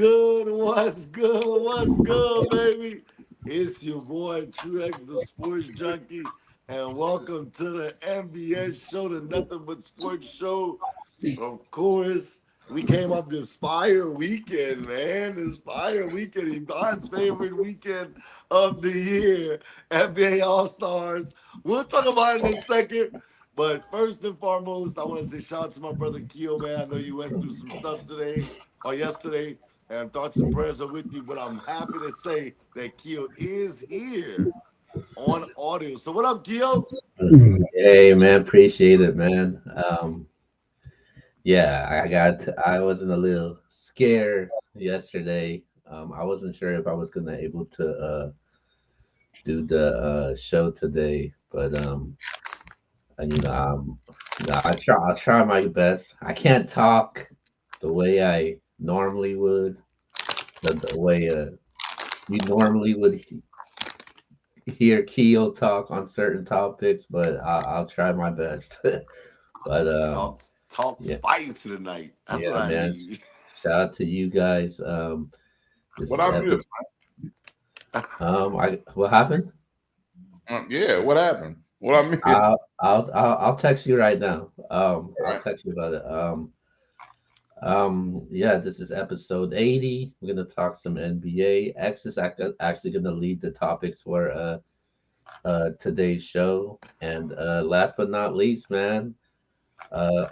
good? What's good? What's good, baby? It's your boy Truex, the Sports Junkie, and welcome to the Nbs Show, the Nothing But Sports Show. Of course, we came up this fire weekend, man. This fire weekend, Yvonne's favorite weekend of the year, NBA All Stars. We'll talk about it in a second. But first and foremost, I want to say shout out to my brother Keo, man. I know you went through some stuff today or yesterday, and thoughts and prayers are with you. But I'm happy to say that Keo is here on audio. So what up, Keo? Hey man, appreciate it, man. Yeah, I wasn't a little scared yesterday. I wasn't sure if I was gonna able to do the show today, but and, I'll try my best. I can't talk the way I normally would, the way you normally would hear Keo talk on certain topics, but I'll try my best. But Talk yeah, spice tonight. That's what yeah, I man. need. Shout out to you guys. This What is I missed? episode. I what happened? Yeah, what happened? What I missed? I'll text you right now. All I'll right. text you about it. Yeah, this is episode 80. We're gonna talk some NBA. X is actually gonna lead the topics for today's show. And last but not least, man,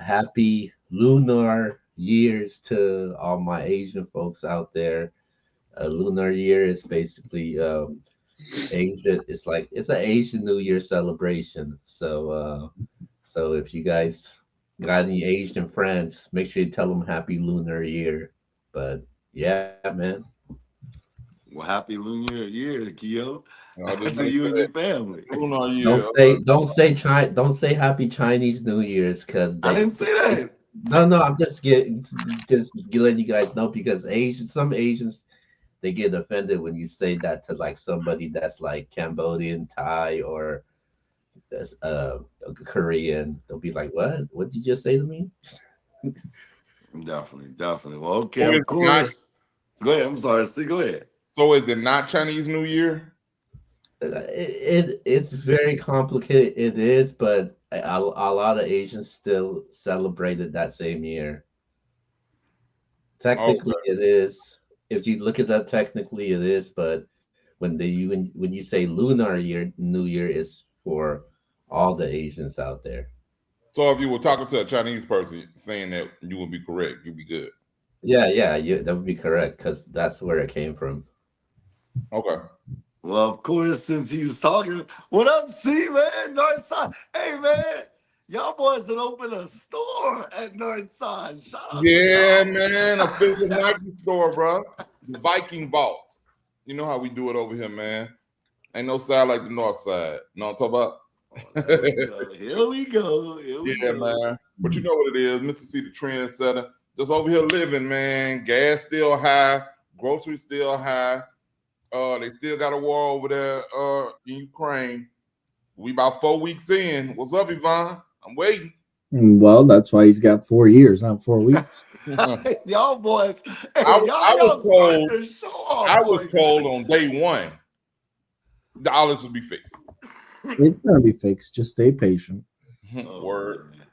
happy lunar years to all my Asian folks out there. Lunar year is basically Asia. It's an Asian New Year celebration. So if you guys got any Asian friends, make sure you tell them Happy Lunar Year. But yeah, man. Well, happy Lunar Year, Keo, I just to want you to and say, your family. Lunar Don't year. say don't say Happy Chinese New Year's because I didn't say that. no, I'm just letting you guys know because some Asians they get offended when you say that to like somebody that's like Cambodian, Thai, or that's Korean. They'll be like, "What? What did you just say to me?" Definitely, definitely. Well, okay, So is of it not? course. Go ahead. I'm sorry. See, go ahead. So is it not Chinese New Year? It's very complicated. It is, but a lot of Asians still celebrated that same year. Technically, Okay. it is. If you look at that, technically it is. But when you say Lunar Year, New Year is for all the Asians out there. So if you were talking to a Chinese person saying that, you would be correct. You'd be good. Yeah, that would be correct because that's where it came from. Okay. Well, of course, since he was talking, what up, C man? Northside. Hey man, y'all boys done opened a store at Northside. Shout out to Yeah, y'all. man. Official Nike store, bro. The Viking Vault. You know how we do it over here, man. Ain't no side like the North Side. Know what I'm talking Oh, there we about? go. Here we go. Here we Yeah, go. man. But you know what it is, Mr. C, the trendsetter. Just over here living, man. Gas still high, groceries still high. They still got a war over there in Ukraine. We about 4 weeks in. What's up, Yvonne? I'm waiting. Well, that's why he's got 4 years, not 4 weeks. Y'all boys, I, hey, I y'all was start told the show I off was like told that. on day one the olives would be fixed. It's gonna be fixed. Just stay patient. Oh, Word. man.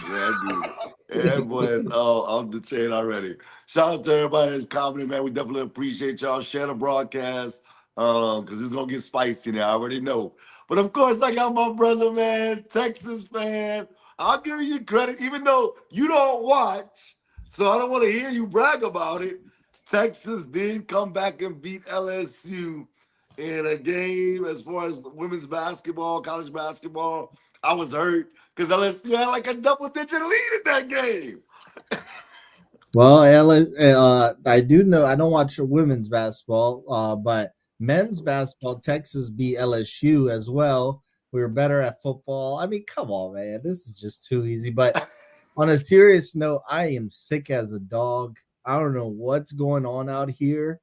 Yeah, dude. Yeah, boys. Oh, off the chain already. Shout out to everybody that's commenting, man. We definitely appreciate y'all. Share the broadcast. Because it's gonna get spicy now. I already know. But of course, I got my brother, man, Texas fan. I'll give you credit, even though you don't watch, so I don't want to hear you brag about it. Texas did come back and beat LSU in a game as far as women's basketball, college basketball. I was hurt because LSU had like a double-digit lead in that game. Well, I do know I don't watch women's basketball, but men's basketball, Texas beat LSU as well. We were better at football. I mean, come on, man, this is just too easy. But on a serious note, I am sick as a dog. I don't know what's going on out here.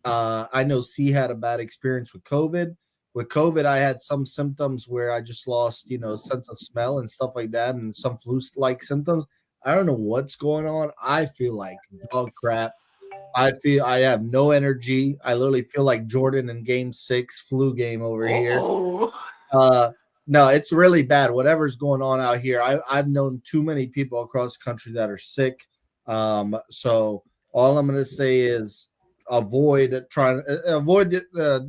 I know C had a bad experience with COVID. With COVID, I had some symptoms where I just lost, sense of smell and stuff like that, and some flu-like symptoms. I don't know what's going on. I feel like dog crap. I feel I have no energy. I literally feel like Jordan in Game 6 flu game over here. No, it's really bad. Whatever's going on out here, I've known too many people across the country that are sick. So all I'm going to say is avoid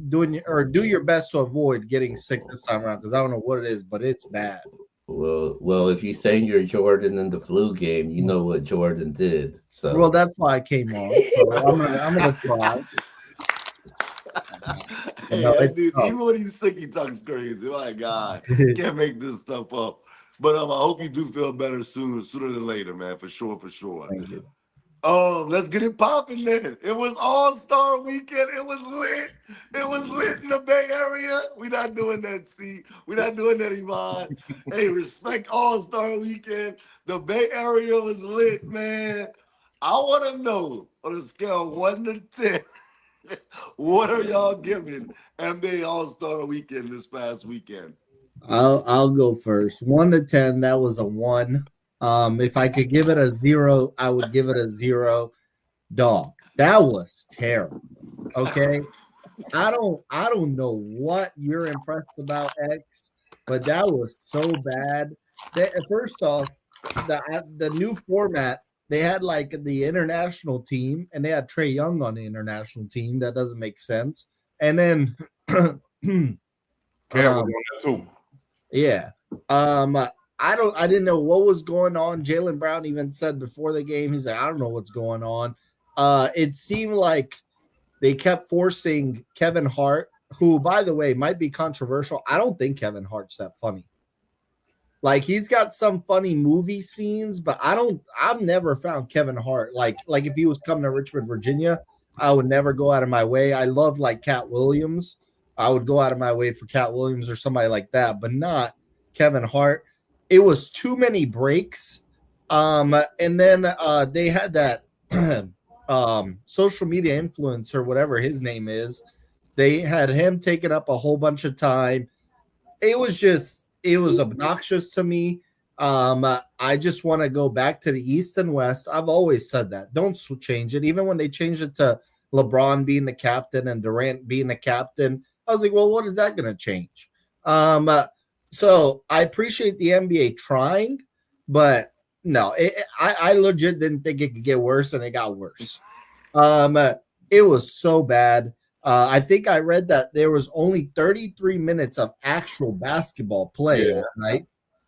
doing or do your best to avoid getting sick this time around because I don't know what it is, but it's bad. Well, if you're saying you're Jordan in the flu game, you know what Jordan did. So Well, that's why I came on. So I'm gonna try. Hey, No, that it's dude, tough. even when he's sick, he talks crazy. My God, can't make this stuff up. But I hope you do feel better sooner than later, man. For sure, for sure. Thank you. Let's get it popping then. It was All-Star Weekend. It was lit. It was lit in the Bay Area. We're not doing that, C. We're not doing that, Yvonne. Hey, respect All-Star Weekend. The Bay Area was lit, man. I want to know on a scale of 1 to 10, what are y'all giving NBA All-Star Weekend this past weekend? I'll go first. 1 to 10, that was a 1. If I could give it a 0, I would give it a 0. Dog, that was terrible. Okay, I don't know what you're impressed about, X, but that was so bad. First off, the new format, they had like the international team, and they had Trae Young on the international team. That doesn't make sense. And then, Cat was on that too. yeah. I didn't know what was going on. Jaylen Brown even said before the game, he's like, I don't know what's going on. It seemed like they kept forcing Kevin Hart, who, by the way, might be controversial. I don't think Kevin Hart's that funny. Like, he's got some funny movie scenes, but I've never found Kevin Hart like if he was coming to Richmond, Virginia, I would never go out of my way. I love like Cat Williams. I would go out of my way for Cat Williams or somebody like that, but not Kevin Hart. It was too many breaks. And then they had that social media influencer, whatever his name is. They had him taking up a whole bunch of time. It was obnoxious to me. I just want to go back to the East and West. I've always said that. Don't change it. Even when they changed it to LeBron being the captain and Durant being the captain, I was like, well, what is that going to change? So I appreciate the NBA trying, but no, I legit didn't think it could get worse, and it got worse. It was so bad. I think I read that there was only 33 minutes of actual basketball play that night,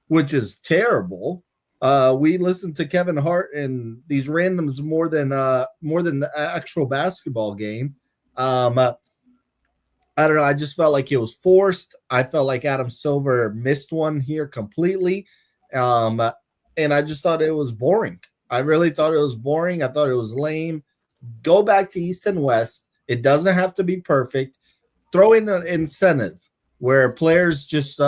which is terrible. We listened to Kevin Hart and these randoms more than the actual basketball game. I don't know. I just felt like it was forced. I felt like Adam Silver missed one here completely. And I just thought it was boring. I really thought it was boring. I thought it was lame. Go back to East and West. It doesn't have to be perfect. Throw in an incentive where players just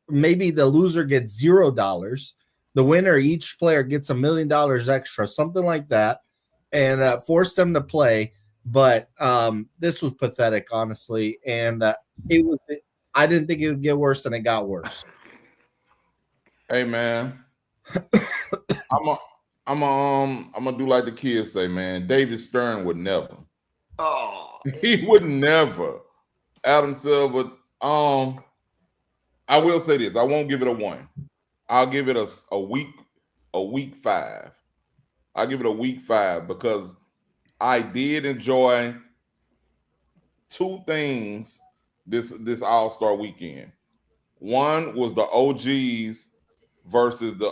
maybe the loser gets $0. The winner, each player gets $1 million extra, something like that, and force them to play. But this was pathetic, honestly, and it was. I didn't think it would get worse, and it got worse. Hey man, I'm gonna do like the kids say, man. David Stern would never. Oh, He would never. Adam Silver. I will say this. I won't give it a 1. I'll give it a week 5. I'll give it a week 5 because I did enjoy 2 things this All-Star weekend. One was the OGs versus the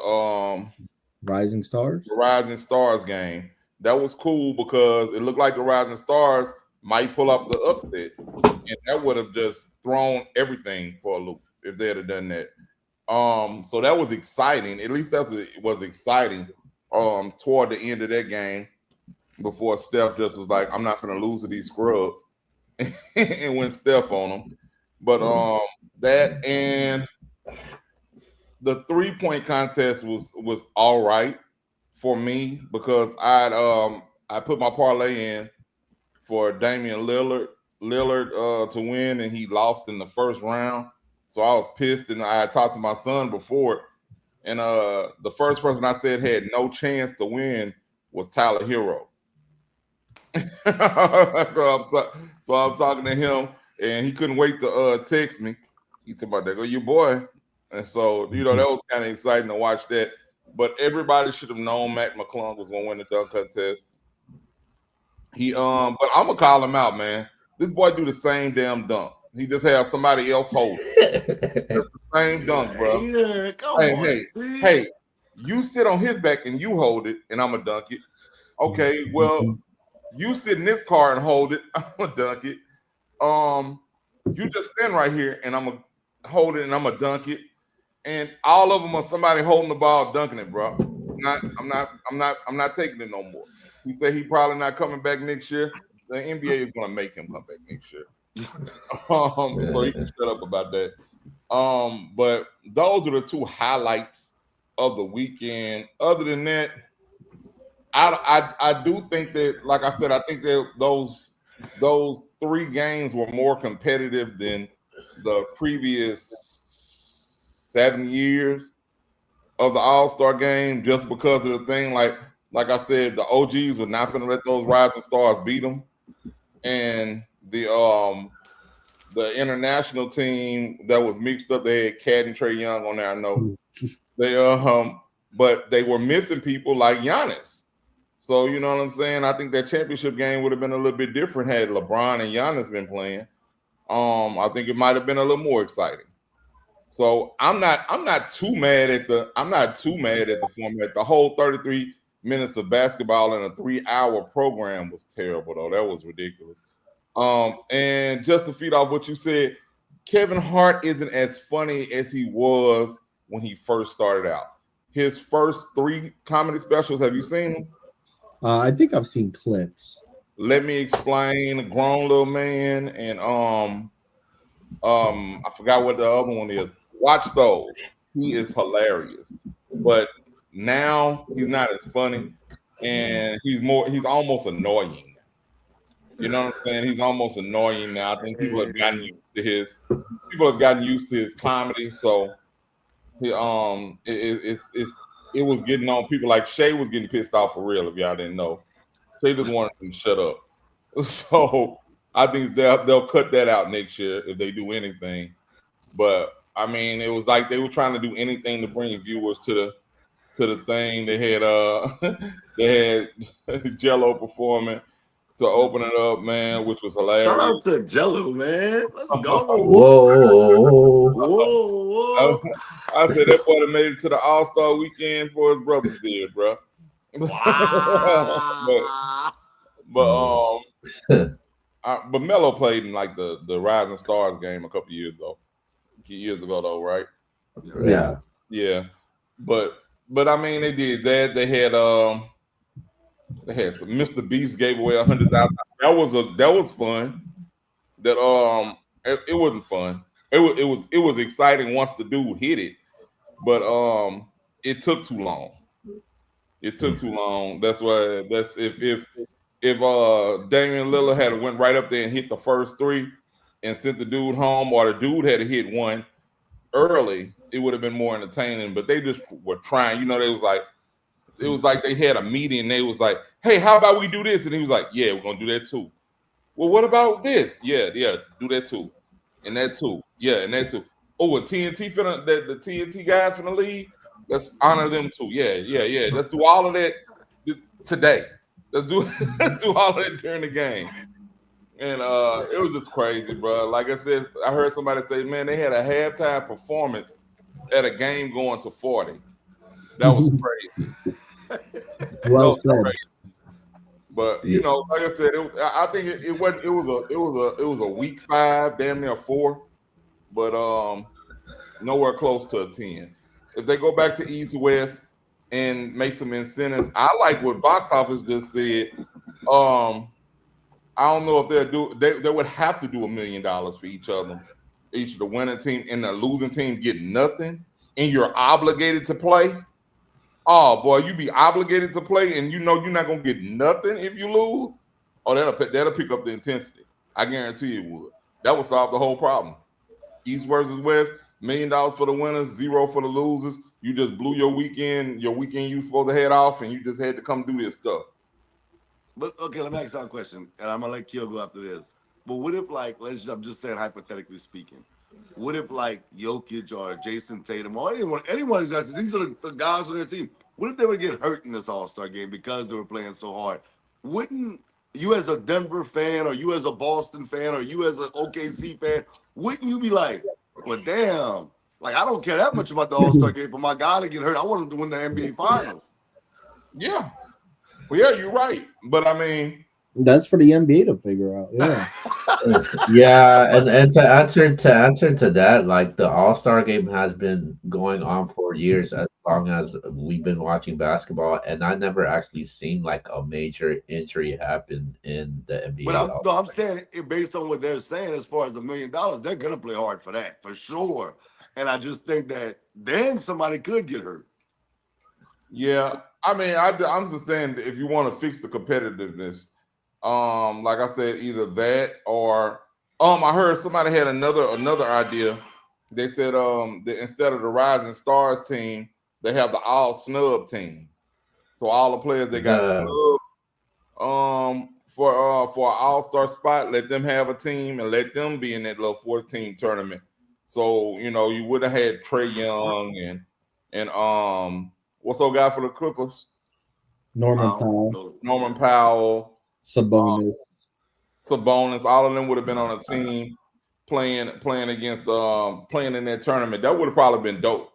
Rising Stars. The Rising Stars game. That was cool because it looked like the Rising Stars might pull up the upset, and that would have just thrown everything for a loop if they had done that. So that was exciting. At least it was exciting. Toward the end of that game, before Steph just was like, "I'm not going to lose to these scrubs," and went Steph on them. But that and the 3-point contest was all right for me because I put my parlay in for Damian Lillard to win, and he lost in the first round. So I was pissed, and I had talked to my son before, and the first person I said had no chance to win was Tyler Hero. So I'm talking to him, and he couldn't wait to text me. He told about that, go your boy, and so that was kind of exciting to watch that. But everybody should have known Mac McClung was gonna win the dunk contest. But I'm gonna call him out, man. This boy do the same damn dunk. He just have somebody else hold it. It's the same dunk, bro. Yeah, come Hey, on, hey, see? hey, you sit on his back and you hold it, and I'm gonna dunk it. Okay, well, you sit in this car and hold it, I'm gonna dunk it. You just stand right here and I'm gonna hold it and I'm gonna dunk it. And all of them are somebody holding the ball, dunking it, bro. I'm not taking it no more. He said he probably not coming back next year. The NBA is gonna make him come back next year. So he can shut up about that. But those are the two highlights of the weekend. Other than that, I do think that, like I said, I think that those 3 games were more competitive than the previous 7 years of the All-Star game, just because of the thing. Like I said, the OGs were not going to let those rising stars beat them, and the international team that was mixed up, they had Cat and Trae Young on there. I know they but they were missing people like Giannis. So you know what I'm saying? I think that championship game would have been a little bit different had LeBron and Giannis been playing. I think it might have been a little more exciting. So I'm not too mad at the format. The whole 33 minutes of basketball in a 3-hour program was terrible, though. That was ridiculous. And just to feed off what you said, Kevin Hart isn't as funny as he was when he first started out. His first 3 comedy specials, have you seen them? I think I've seen clips. Let Me Explain, A Grown Little Man, and I forgot what the other one is. Watch those. He is hilarious. But now he's not as funny, and he's almost annoying. You know what I'm saying? He's almost annoying now. I think people have gotten used to his comedy, so he it was getting on people. Like Shay was getting pissed off for real, if y'all didn't know. Shay just wanted him to shut up. So I think they'll cut that out next year if they do anything. But I mean, it was like they were trying to do anything to bring viewers to the thing. They had Jello performing to open it up, man, which was hilarious. Shout out to Jello, man. Let's go. Whoa. I said that boy made it to the All-Star weekend for his brothers did, bro. Wow. but Melo played in like the Rising Stars game a couple years ago, though, right? Yeah. But I mean, they did that. They had some Mr. Beast gave away $100,000. That was fun. That it wasn't fun. It was exciting once the dude hit it, but it took too long. That's why if Damian Lillard had went right up there and hit the first 3 and sent the dude home, or the dude had to hit one early, it would have been more entertaining. But they just were trying. It was like they had a meeting and they was like, hey, how about we do this? And he was like, yeah, we're gonna do that too. Well, what about this? Yeah, do that too. And that too. Yeah, and that too. Oh, and TNT the TNT guys from the league, let's honor them too. Yeah. Let's do all of that today. Let's do all of that during the game. And it was just crazy, bro. Like I said, I heard somebody say, man, they had a halftime performance at a game going to 40. That was crazy. Well said. Crazy. But like I said, I think it was a week 5, damn near 4, but nowhere close to a 10. If they go back to East West and make some incentives, I like what Box Office just said. I don't know if they'll do. They would have to do $1 million for each of them. Each of the winning team and the losing team get nothing, and you're obligated to play. Oh boy, you be obligated to play, and you're not gonna get nothing if you lose. Oh, that'll pick up the intensity. I guarantee it would. That would solve the whole problem. East versus West, $1 million for the winners, 0 for the losers. You just blew your weekend. Your weekend you supposed to head off, and you just had to come do this stuff. But okay, let me ask you a question, and I'm gonna let Kyo go after this. But what if, like, I'm just saying, hypothetically speaking, what if like Jokic or Jason Tatum or anyone who's actually these are the guys on their team? What if they would get hurt in this All Star game because they were playing so hard? Wouldn't you, as a Denver fan, or you as a Boston fan, or you as an OKC fan, wouldn't you be like, well, damn, like I don't care that much about the All Star game, but my guy to get hurt, I want him to win the NBA Finals. Yeah. Well, yeah, you're right. But I mean, That's for the NBA to figure out. Yeah. Yeah, and to answer to that, like the All Star game has been going on for years, as long as we've been watching basketball, and I never actually seen like a major injury happen in the But NBA I'm All no, I'm Star. saying it based on what they're saying as far as $1 million, they're gonna play hard for that for sure. And I just think that then somebody could get hurt. yeah. I mean, I'm just saying if you want to fix the competitiveness, like I said, either that or I heard somebody had another idea. They said that instead of the Rising Stars team, they have the All Snub team. So all the players that got The snubbed for an all-star spot, let them have a team and let them be in that little 14 tournament. So you would have had Trey Young and what's old guy for the Clippers? Norman Wow. Powell, No. Norman Powell, uh, Sabonis. Sabonis, all of them would have been on a team playing against playing in that tournament. That would have probably been dope.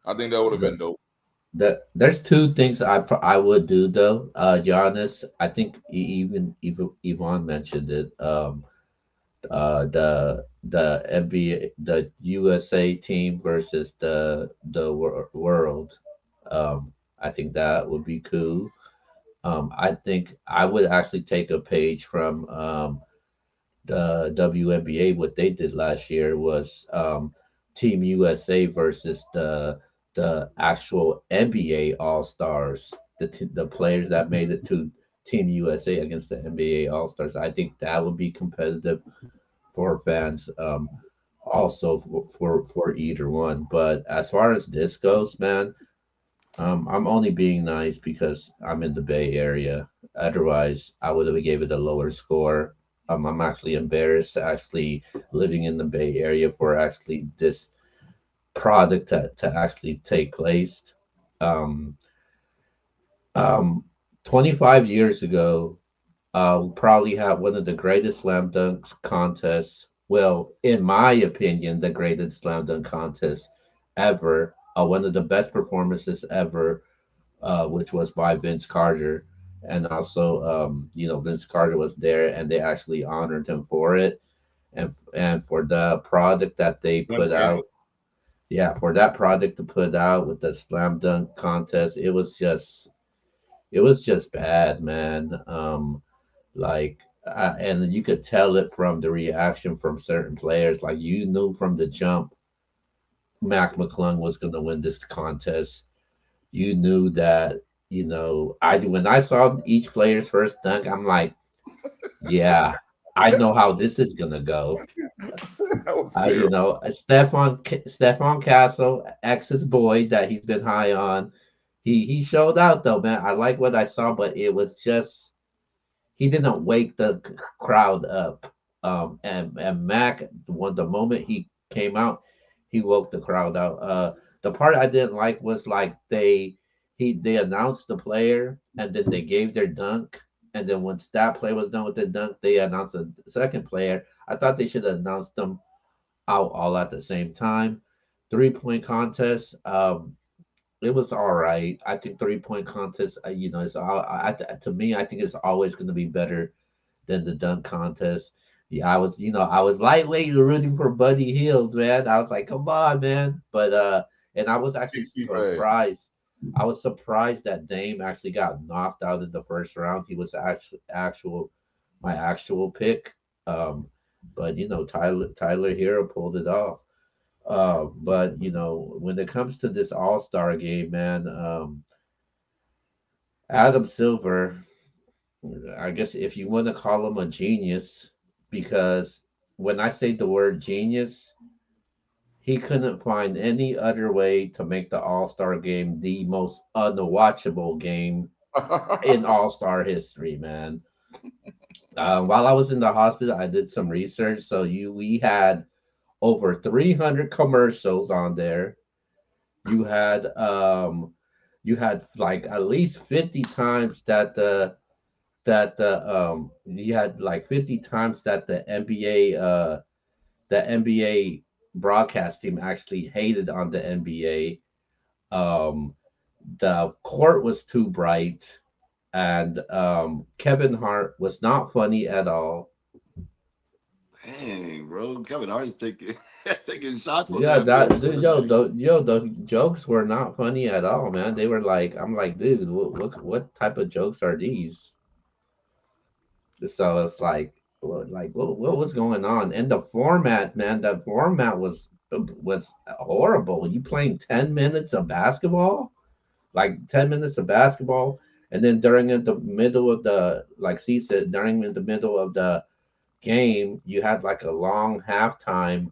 I think that would have the been dope. there's two things I would do though. Giannis, I think even Yvonne mentioned it. The NBA, the USA team versus the world. I think that would be cool. I think I would actually take a page from the WNBA. What they did last year was Team USA versus the actual NBA All Stars, the players that made it to Team USA against the NBA All Stars. I think that would be competitive for fans. Also for either one. But as far as this goes, man, I'm only being nice because I'm in the Bay Area. Otherwise, I would have gave it a lower score. I'm actually embarrassed actually living in the Bay Area for actually this product to actually take place. Um, um, 25 years ago, we probably had one of the greatest slam dunks contests. Well, in my opinion, the greatest slam dunk contest ever. One of the best performances ever, which was by Vince Carter. And also, Vince Carter was there, and they actually honored him for it, and for the product that they put out. Yeah, for that product to put out with the slam dunk contest, it was just bad, man. Like, and you could tell it from the reaction from certain players. Like you knew from the jump, Mac McClung was going to win this contest. You knew that. I when I saw each player's first dunk, I'm like, yeah, I know how this is gonna go. That was terrible. Stephon Castle, ex's boy that he's been high on. He showed out though, man. I like what I saw, but it was just he didn't wake the crowd up. And Mac, when the moment he came out, he woke the crowd out. The part I didn't like was like they announced the player and then they gave their dunk, and then once that player was done with the dunk, they announced a second player. I thought they should have announced them out all at the same time. 3-point contest. It was all right. I think 3-point contest. It's all. To me, I think it's always going to be better than the dunk contest. Yeah, I was lightweight rooting for Buddy Hield, man. I was like, come on, man. But and I was actually Too fast. surprised. I was surprised that Dame actually got knocked out in the first round. He was actual my actual pick. Um, but Tyler Hero pulled it off. But when it comes to this All Star game, man, Adam Silver, I guess if you want to call him a genius, because when I say the word genius, he couldn't find any other way to make the All Star game the most unwatchable game in All-Star history, man. While I was in the hospital, I did some research. So we had over 300 commercials on there. You had you had like at least 50 times that the you had like 50 times that the NBA broadcast team actually hated on the NBA. The court was too bright, and Kevin Hart was not funny at all. Dang, bro. Kevin Hart's taking taking shots on the Yeah, NBA that show dude, yo, today. the jokes were not funny at all, man. They were like, I'm like, dude, what type of jokes are these? So it's what was going on? And the format, man, the format was horrible. You playing 10 minutes of basketball, like 10 minutes of basketball, and then during in the middle of the like C said, during in the middle of the game, you had like a long halftime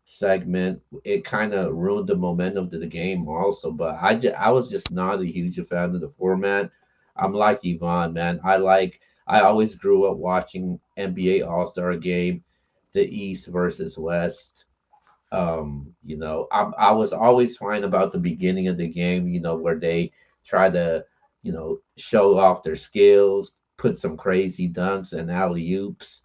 segment. It kind of ruined the momentum of the game also. But I was just not a huge fan of the format. I'm like Yvonne, man. I always grew up watching NBA All Star Game, the East versus West. I was always fine about the beginning of the game, where they try to, show off their skills, put some crazy dunks and alley oops,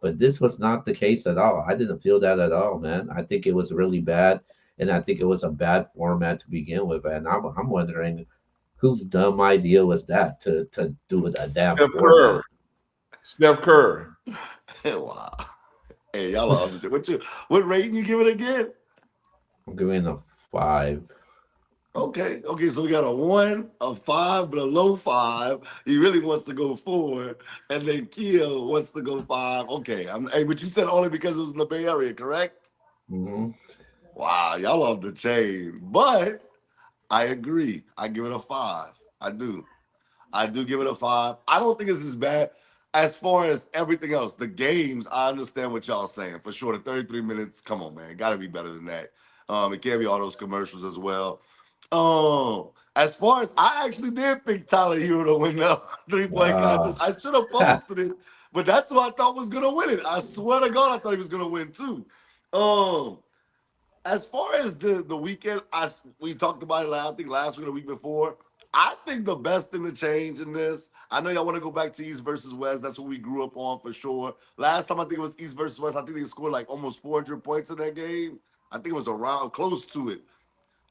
but this was not the case at all. I didn't feel that at all, man. I think it was really bad, and I think it was a bad format to begin with. And I'm wondering whose dumb idea was that to do a damn Steph Curry. format. Steph Curry. Wow. Hey, y'all are understand. What rating you give it again? I'm giving it a 5. Okay, so we got a 1, a 5, but a low 5. He really wants to go 4, and then Kia wants to go 5. Okay, hey, but you said only because it was in the Bay Area, correct? Mm-hmm. Wow, y'all off the chain. But I agree. I give it a 5. I do. I do give it a 5. I don't think it's as bad as far as everything else. The games, I understand what y'all saying for sure. The 33 minutes, come on, man, got to be better than that. It can't be all those commercials as well. As far as I actually did pick Tyler Hero to win the 3-point contest. I should have posted it, but that's who I thought was gonna win it. I swear to God, I thought he was gonna win too. Um, as far as the weekend, we talked about it I think last week or the week before. I think the best thing to change in this, I know y'all want to go back to East versus West. That's what we grew up on for sure. Last time I think it was East versus West. I think they scored like almost 400 points in that game. I think it was around close to it.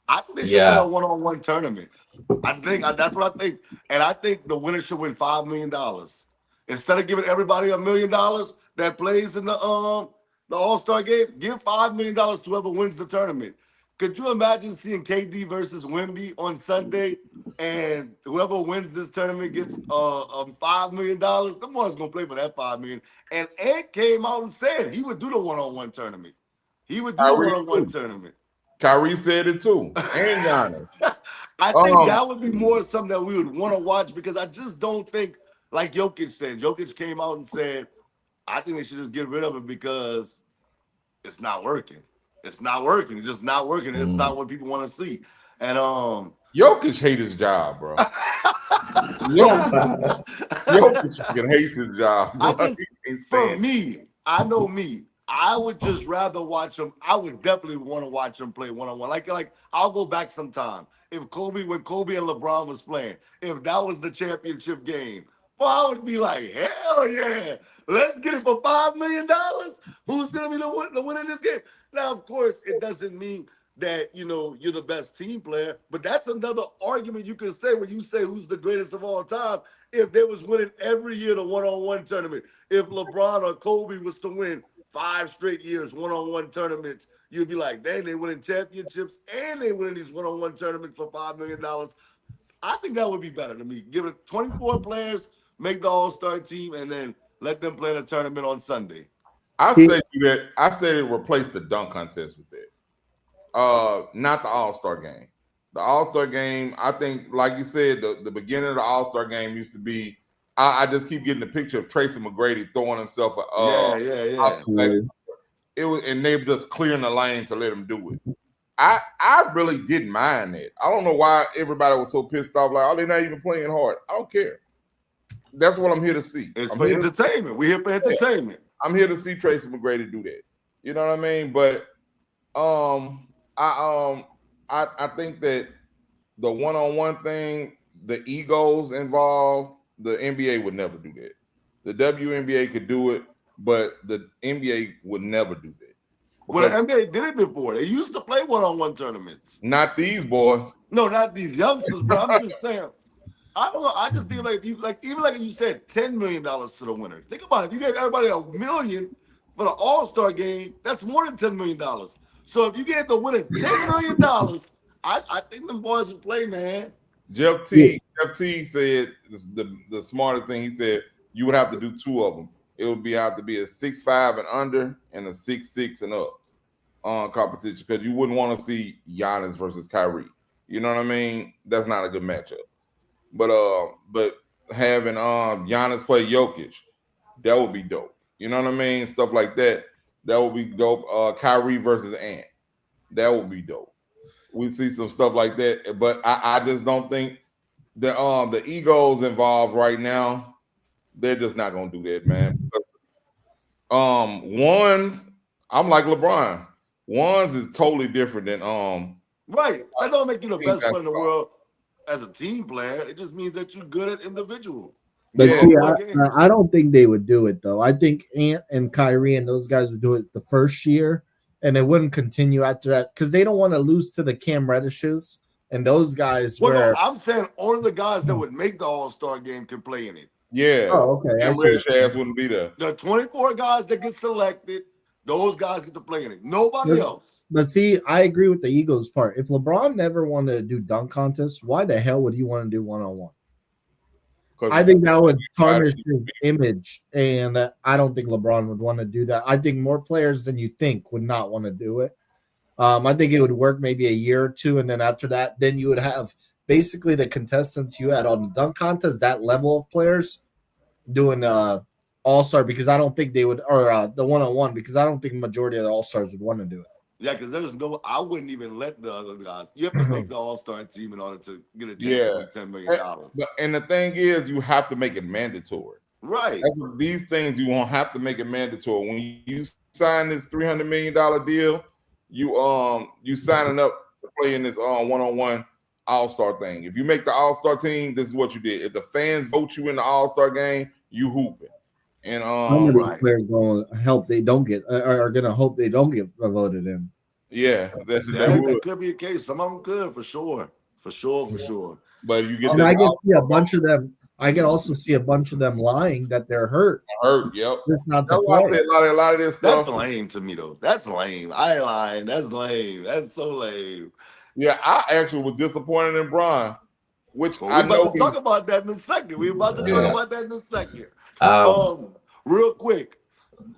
I think they should play a Yeah. one-on-one tournament. That's what I think, and I think the winner should win $5 million instead of giving everybody $1 million that plays in the All-Star game. Give $5 million to whoever wins the tournament. Could you imagine seeing KD versus Wemby on Sunday, and whoever wins this tournament gets $5 million? The one's gonna play for that $5 million. And Ed came out and said he would do the one-on-one tournament. He would do the Kyrie one-on-one too. tournament. Kyrie said it too. And Giannis. I think Um, that would be more something that we would want to watch because I just don't think, like Jokic said, Jokic came out and said, I think they should just get rid of it because it's not working. It's not working. It's just not working. It's Mm. not what people want to see. And Jokic hate his job, bro. Jokic, Jokic fucking hates his job, I bro. just, He can't for stand it. me, I know me. I would just rather watch him. I would definitely want to watch him play one-on-one. Like I'll go back sometime. When Kobe and LeBron was playing, if that was the championship game, well, I would be like, hell yeah, let's get it for $5 million. Who's gonna be the winner in this game? Now, of course, it doesn't mean that you're the best team player, but that's another argument you can say when you say who's the greatest of all time. If they was winning every year the one-on-one tournament, if LeBron or Kobe was to win 5 straight years one-on-one tournaments, you'd be like, dang, they winning championships and they winning these one-on-one tournaments for $5 million. I think that would be better to me. Give it 24 players, make the All-Star team, and then let them play in a tournament on Sunday. I say replace the dunk contest with that. Not the All-Star game. The All-Star game, I think, like you said, the beginning of the All-Star game used to be. I just keep getting the picture of Tracy McGrady throwing himself Yeah, out yeah. the back. It was, and they were just clearing the lane to let him do it. I really didn't mind that. I don't know why everybody was so pissed off. Like, oh, they're not even playing hard. I don't care. That's what I'm here to see. It's I'm for here entertainment. We're here for entertainment. I'm here to see Tracy McGrady do that. You know what I mean? But I think that the one-on-one thing, the egos involved, the NBA would never do that. The WNBA could do it, but the NBA would never do that. Well, the NBA did it before. They used to play one-on-one tournaments. Not these boys. No, not these youngsters, but I'm just saying. I don't know. I just think like even like you said, $10 million to the winner. Think about it. If you gave everybody $1 million for the All-Star game, that's more than $10 million. So if you gave the winner $10 million, I think them boys should play, man. Jeff T said the smartest thing. He said you would have to do two of them. It would have to be a 6'5" and under and a 6'6" and up competition, because you wouldn't want to see Giannis versus Kyrie. You know what I mean? That's not a good matchup. But having Giannis play Jokic, that would be dope. You know what I mean? Stuff like that. That would be dope. Kyrie versus Ant. That would be dope. We see some stuff like that, but I just don't think the egos involved right now, they're just not gonna do that, man. Ones, I'm like LeBron. Ones is totally different than Right. That don't make you the best player in the world as a team player. It just means that you're good at individual. But Yeah. see, I don't think they would do it though. I think Ant and Kyrie and those guys would do it the first year, and it wouldn't continue after that because they don't want to lose to the Cam Reddishes and those guys. Well, where no, I'm saying only the guys that would make the All-Star game can play in it. Yeah. Oh, okay. I Cam see. Reddish ass wouldn't be there. The 24 guys that get selected, those guys get to play in it. Nobody else. But see, I agree with the egos part. If LeBron never wanted to do dunk contests, why the hell would he want to do one-on-one? I think that would tarnish his image, and I don't think LeBron would want to do that. I think more players than you think would not want to do it. I think it would work maybe a year or two, and then after that, then you would have basically the contestants you had on the dunk contest, that level of players doing All-Star, because I don't think they would, or the one-on-one, because I don't think the majority of the All-Stars would want to do it. Yeah, because I wouldn't even let the other guys. You have to make the All-Star team in order to get a chance to win $10 million. And the thing is, you have to make it mandatory. Right. These things you won't have to make it mandatory. When you sign this $300 million deal, you signing up to play in this one-on-one All-Star thing. If you make the All-Star team, this is what you did. If the fans vote you in the All-Star game, you hooping. And how many players going to help they don't get, are going to hope they don't get voted in? Yeah, that could be a case. Some of them could, for sure. But you get, and I can see a bunch of them. I can also see a bunch of them lying that they're hurt. Yep. Not That's why I say a lot of this stuff. That's lame to me, though. That's lame. I ain't lying. That's lame. That's so lame. Yeah, I actually was disappointed in Bron, which we're about to talk about that in a second. Real quick,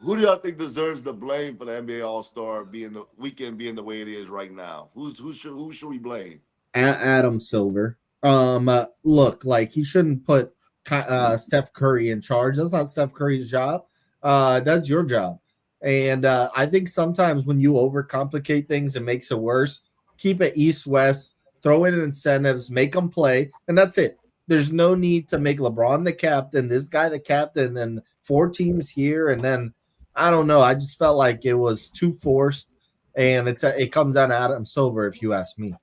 who do y'all think deserves the blame for the NBA All-Star being the weekend being the way it is right now? Who should we blame? Adam Silver. Look, like he shouldn't put Steph Curry in charge. That's not Steph Curry's job. That's your job. And I think sometimes when you overcomplicate things, it makes it worse. Keep it east-west, throw in incentives, make them play, and that's it. There's no need to make LeBron the captain, this guy the captain, and 4 teams here, and then I don't know. I just felt like it was too forced, and it comes down to Adam Silver, if you ask me.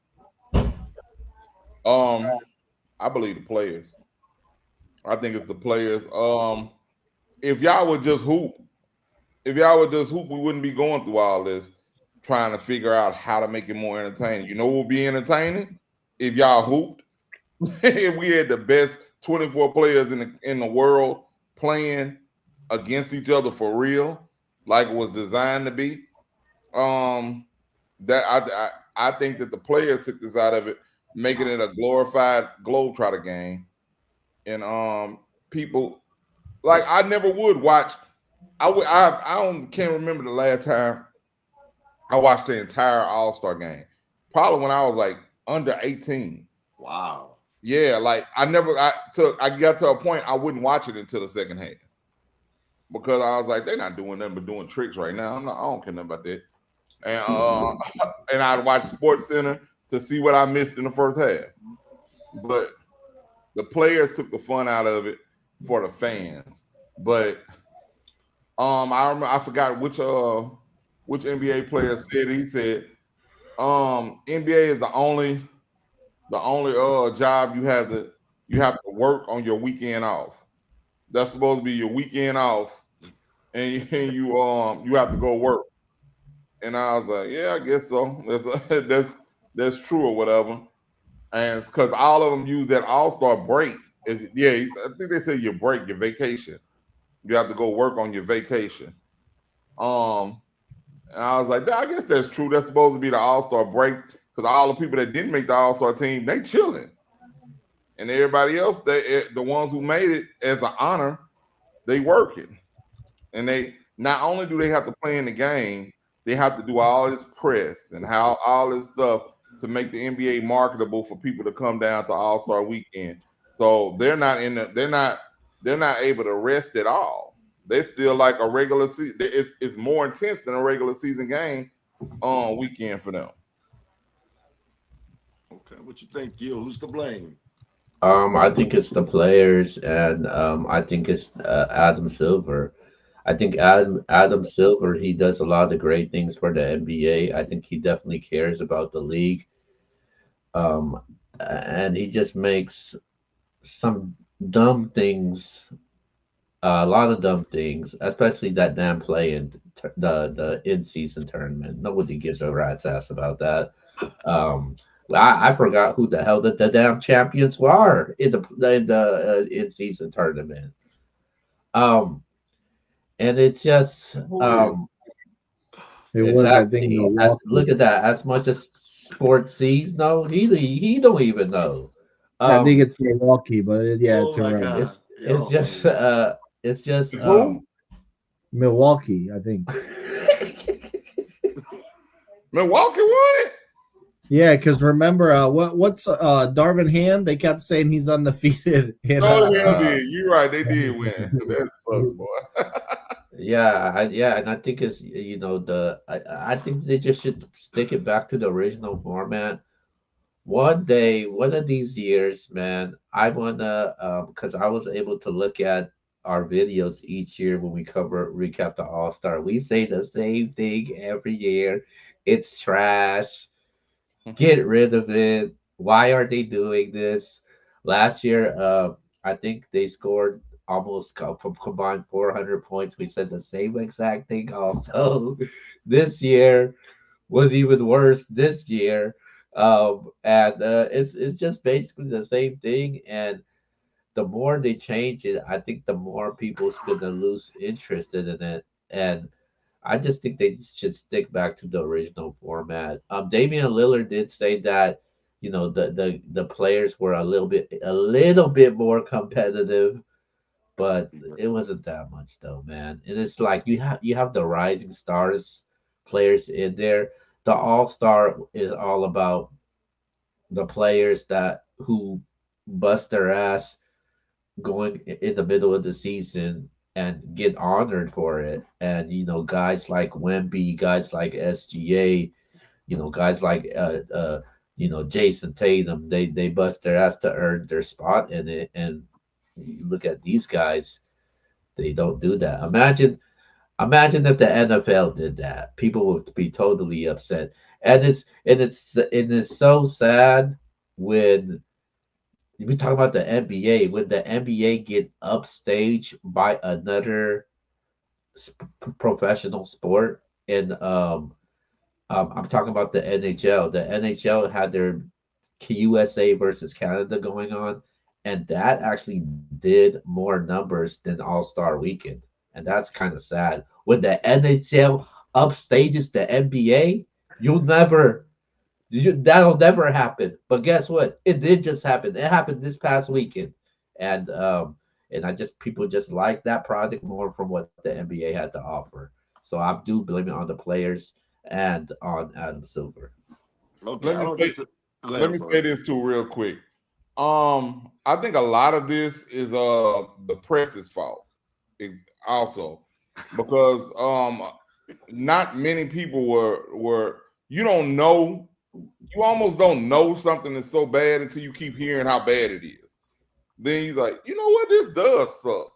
I believe the players. I think it's the players. If y'all would just hoop, we wouldn't be going through all this trying to figure out how to make it more entertaining. You know what would be entertaining? If y'all hooped. If we had the best 24 players in the world playing against each other for real, like it was designed to be, that I think that the players took this out of it, making it a glorified Globetrotter game, and people like I never would watch. Can't remember the last time I watched the entire All-Star game. Probably when I was like under 18. Wow. Yeah, like I got to a point I wouldn't watch it until the second half because I was like, they're not doing nothing but doing tricks right now. I don't care nothing about that. and and I'd watch Sports Center to see what I missed in the first half. But the players took the fun out of it for the fans. But I remember I forgot which NBA player said it. He said NBA is the only job you have to work on your weekend off. That's supposed to be your weekend off, and you have to go work. And I was like, yeah, I guess so. That's true or whatever. And it's because all of them use that All-Star break. I think they say your break, your vacation. You have to go work on your vacation. Um, and I was like, I guess that's true. That's supposed to be the All-Star break because all the people that didn't make the All-Star team, they chilling. And everybody else, the ones who made it as an honor, they working. And they not only do they have to play in the game, they have to do all this press and how all this stuff to make the NBA marketable for people to come down to All-Star weekend. So they're not able to rest at all. They're still like a regular season. It's more intense than a regular season game on weekend for them. Okay, what you think, Gil? Who's to blame? I think it's the players, and I think it's Adam Silver. I think Adam Silver, he does a lot of great things for the NBA. I think he definitely cares about the league, um, and he just makes some dumb things, a lot of dumb things, especially that damn play in the in season tournament. Nobody gives a rat's ass about that. Um, I forgot who the hell the damn champions were in the in season tournament. Um, and it's just Who is? It was, I think, exactly as Milwaukee. look at that. As much as sports sees, no, he don't even know. I think Um, it's Milwaukee, but yeah, Oh it's my around God. it's Yo, just man. it's just It's who? Milwaukee. I think. Milwaukee won it. Yeah, because remember, what's Darvin Ham? They kept saying he's undefeated in No, the hell uh did. You're right. They did win. That sucks, boy. yeah, and I think it's I think they just should stick it back to the original format. One day, one of these years, man, I wanna because I was able to look at our videos each year when we cover recap the All Star. We say the same thing every year. It's trash. Get rid of it. Why are they doing this? Last year, I think they scored almost combined 400 points. We said the same exact thing also. This year was even worse this year. And it's just basically the same thing. And the more they change it, I think the more people's gonna lose interest in it. And I just think they should stick back to the original format. Damian Lillard did say that, the players were a little bit more competitive, but it wasn't that much though, man. And it's like you have the rising stars players in there. The All Star is all about the players that who bust their ass going in the middle of the season and get honored for it. And guys like Wemby, guys like SGA, guys like Jason Tatum, they bust their ass to earn their spot in it. And you look at these guys, they don't do that. Imagine if the NFL did that. People would be totally upset. And it's so sad when we talk about the NBA, when the NBA get upstaged by another professional sport. And I'm talking about the NHL. The NHL had their USA versus Canada going on, and that actually did more numbers than All Star Weekend, and that's kind of sad. When the NHL upstages the NBA, you'll never that'll never happen. But guess what? It did just happen. It happened this past weekend, and I just people just like that product more from what the NBA had to offer. So I do blame it on the players and on Adam Silver. Okay, let I me don't say dis. Go let ahead, me say Forrest. this too real quick. I think a lot of this is the press's fault. Is also because not many people were. You don't know. You almost don't know something is so bad until you keep hearing how bad it is. Then you're like, you know what, this does suck.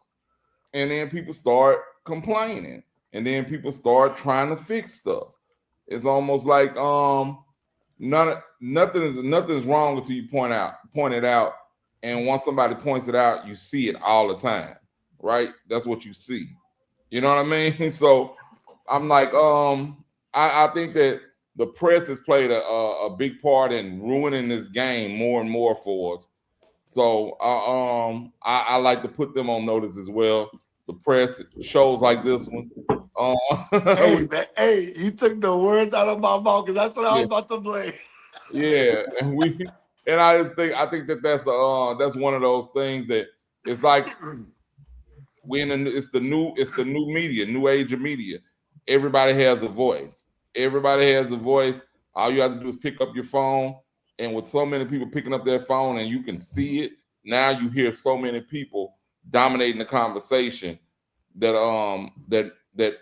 And then people start complaining, and then people start trying to fix stuff. It's almost like nothing's wrong until you point it out, and once somebody points it out, you see it all the time, right? That's what you see. You know what I mean? So I'm like, I think that the press has played a big part in ruining this game more and more for us. So I like to put them on notice as well. The press shows like this one. Hey, you took the words out of my mouth because that's what I was about to blame. Yeah, and I think that that's one of those things that it's like it's the new media, new age of media. Everybody has a voice. Everybody has a voice. All you have to do is pick up your phone, and with so many people picking up their phone and you can see it, now you hear so many people dominating the conversation that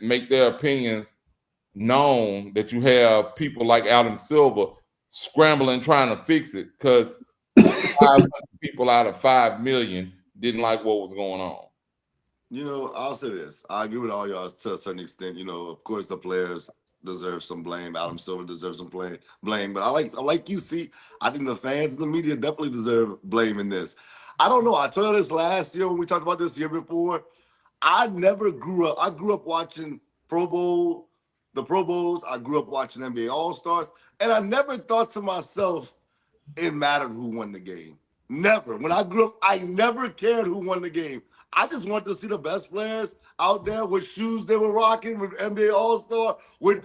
make their opinions known, that you have people like Adam Silver scrambling trying to fix it because 500 people out of 5 million didn't like what was going on. You know, I'll say this. I agree with all y'all to a certain extent. You know, of course, the players deserve some blame. Adam Silver deserves some blame. But I like you see, I think the fans and the media definitely deserve blame in this. I don't know. I told you this last year when we talked about this year before. I never grew up. I grew up watching the Pro Bowls. I grew up watching NBA All-Stars. And I never thought to myself, it mattered who won the game. Never. When I grew up, I never cared who won the game. I just wanted to see the best players out there with shoes they were rocking, with NBA All-Star, with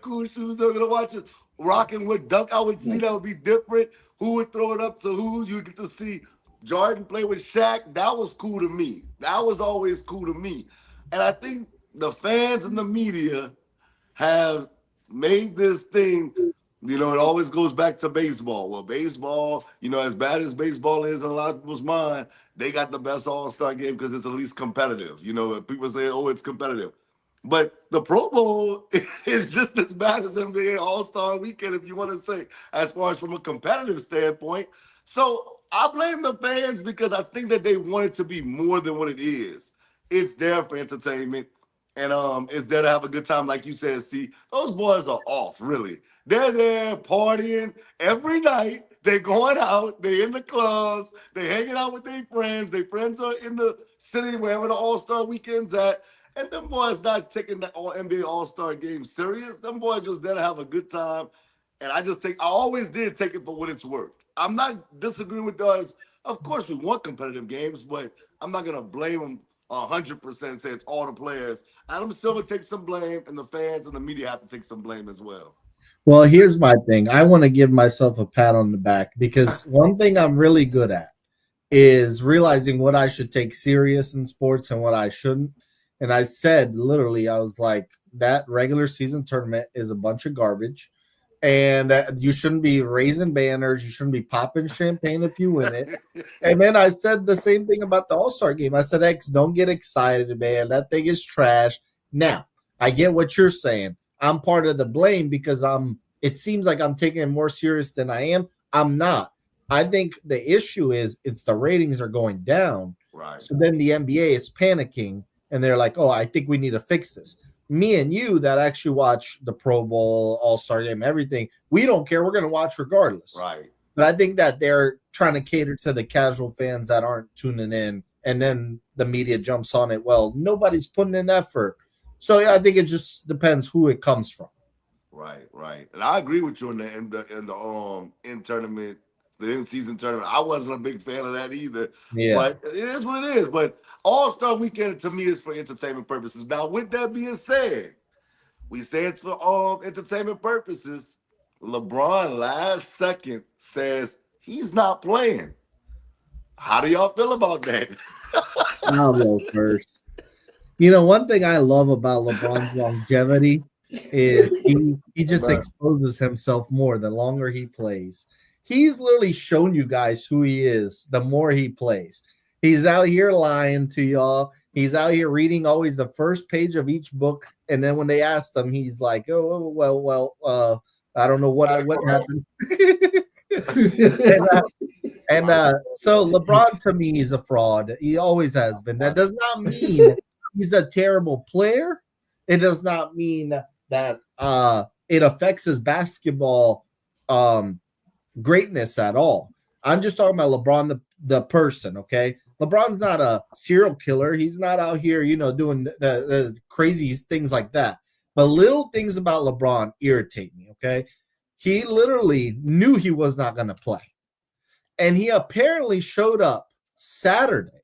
cool shoes they were going to watch it, rocking with dunk. I would see that would be different. Who would throw it up to who? You get to see Jordan play with Shaq. That was cool to me. That was always cool to me. And I think the fans and the media have made this thing, you know, it always goes back to baseball. Well, baseball, you know, as bad as baseball is in a lot of people's mind, they got the best All-Star game because it's at least competitive. You know, people say, oh, it's competitive. But the Pro Bowl is just as bad as NBA All-Star Weekend, if you want to say, as far as from a competitive standpoint. So I blame the fans because I think that they want it to be more than what it is. It's there for entertainment. And it's there to have a good time, like you said. See, those boys are off, really. They're there partying every night. They're going out. They're in the clubs. They're hanging out with their friends. Their friends are in the city wherever the All-Star Weekend's at. And them boys not taking the NBA All-Star game serious. Them boys just there to have a good time. And I always did take it for what it's worth. I'm not disagreeing with us. Of course, we want competitive games, but I'm not going to blame them 100%, say it's all the players. Adam Silver takes some blame, and the fans and the media have to take some blame as well. Well, here's my thing. I want to give myself a pat on the back because one thing I'm really good at is realizing what I should take serious in sports and what I shouldn't. And I said, literally, I was like, that regular season tournament is a bunch of garbage. And you shouldn't be raising banners. You shouldn't be popping champagne if you win it. And then I said the same thing about the All-Star game. I said, X, don't get excited, man. That thing is trash. Now, I get what you're saying. I'm part of the blame because it seems like I'm taking it more serious than I am. I'm not. I think the issue is it's the ratings are going down. Right. So then the NBA is panicking, and they're like, oh, I think we need to fix this. Me and you that actually watch the Pro Bowl, All-Star game, everything, we don't care. We're going to watch regardless. Right. But I think that they're trying to cater to the casual fans that aren't tuning in, and then the media jumps on it. Well, nobody's putting in effort. So yeah, I think it just depends who it comes from. Right. And I agree with you in the in-tournament, the in-season tournament. I wasn't a big fan of that either. Yeah. But it is what it is. But All-Star Weekend to me is for entertainment purposes. Now, with that being said, we say it's for entertainment purposes. LeBron last second says he's not playing. How do y'all feel about that? I'll go first. You know, one thing I love about LeBron's longevity is he just exposes himself more the longer he plays. He's literally shown you guys who he is the more he plays. He's out here lying to y'all. He's out here reading always the first page of each book, and then when they asked him, he's like, "Oh, well, I don't know what happened." So LeBron to me is a fraud. He always has been. That does not mean he's a terrible player. It does not mean that it affects his basketball greatness at all. I'm just talking about LeBron, the person, okay? LeBron's not a serial killer. He's not out here, doing the crazy things like that. But little things about LeBron irritate me, okay? He literally knew he was not going to play. And he apparently showed up Saturday.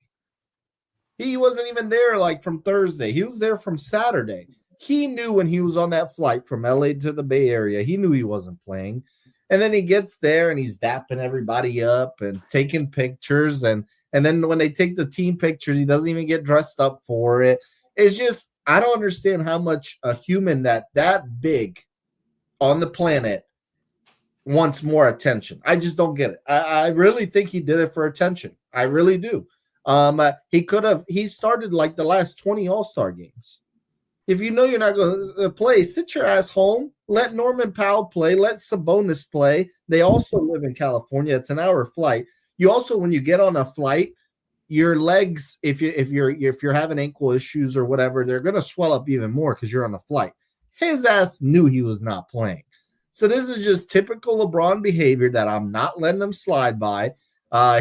He wasn't even there like from Thursday. He was there from Saturday. He knew when he was on that flight from LA to the Bay Area, he knew he wasn't playing. And then he gets there and he's dapping everybody up and taking pictures. And then when they take the team pictures, he doesn't even get dressed up for it. It's just, I don't understand how much a human that big on the planet wants more attention. I just don't get it. I really think he did it for attention. I really do. He started like the last 20 All-Star games. If you know you're not going to play, sit your ass home. Let Norman Powell play. Let Sabonis play. They also live in California. It's an hour flight. You also, when you get on a flight, your legs, if you're having ankle issues or whatever, they're going to swell up even more because you're on a flight. His ass knew he was not playing. So this is just typical LeBron behavior that I'm not letting him slide by.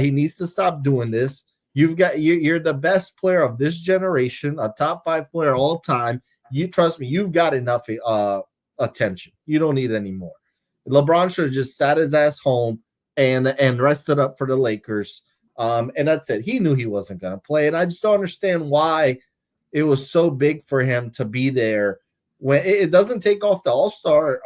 He needs to stop doing this. You're the best player of this generation, a top 5 player all time. You trust me, you've got enough attention. You don't need any more. LeBron should have just sat his ass home and rested up for the Lakers. And that's it. He knew he wasn't going to play. And I just don't understand why it was so big for him to be there when it doesn't take off the All-Star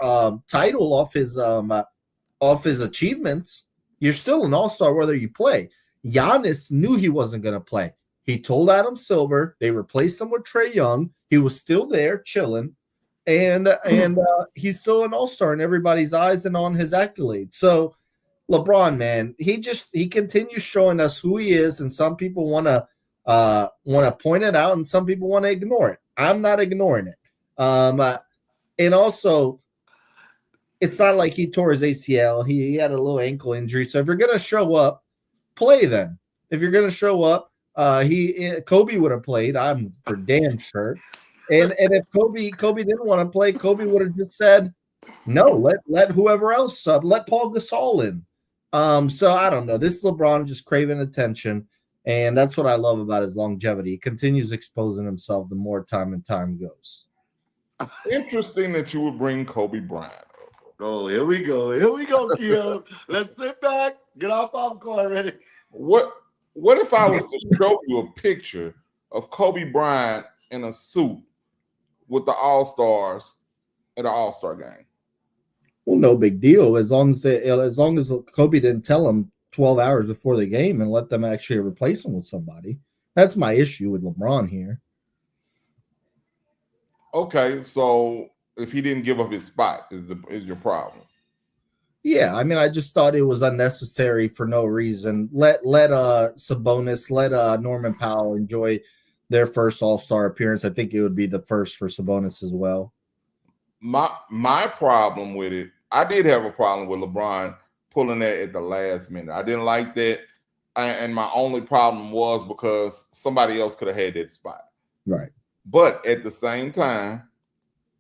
title off his achievements. You're still an All-Star whether you play. Giannis knew he wasn't going to play. He told Adam Silver. They replaced him with Trae Young. He was still there chilling, and he's still an All-Star in everybody's eyes and on his accolades. So LeBron, man, he continues showing us who he is, and some people want to point it out, and some people want to ignore it. I'm not ignoring it. And also, it's not like he tore his ACL. He had a little ankle injury. So if you're gonna show up, play then. If you're gonna show up, Kobe would have played. I'm for damn sure. And if Kobe didn't want to play, Kobe would have just said, no, let whoever else up. Let Paul Gasol in. So I don't know. This is LeBron just craving attention, and that's what I love about his longevity. He continues exposing himself the more time goes. Interesting that you would bring Kobe Bryant up. Oh, here we go, Kia. Let's sit back, get our popcorn already. What if I was to show you a picture of Kobe Bryant in a suit with the All-Stars at an All-Star game? Well, no big deal. As long as Kobe didn't tell him 12 hours before the game and let them actually replace him with somebody. That's my issue with LeBron here. Okay, so if he didn't give up his spot, is your problem? Yeah, I mean, I just thought it was unnecessary for no reason. Let Sabonis, let Norman Powell enjoy their first All-Star appearance. I think it would be the first for Sabonis as well. My problem with it, I did have a problem with LeBron pulling that at the last minute. I didn't like that, and my only problem was because somebody else could have had that spot. Right. But at the same time,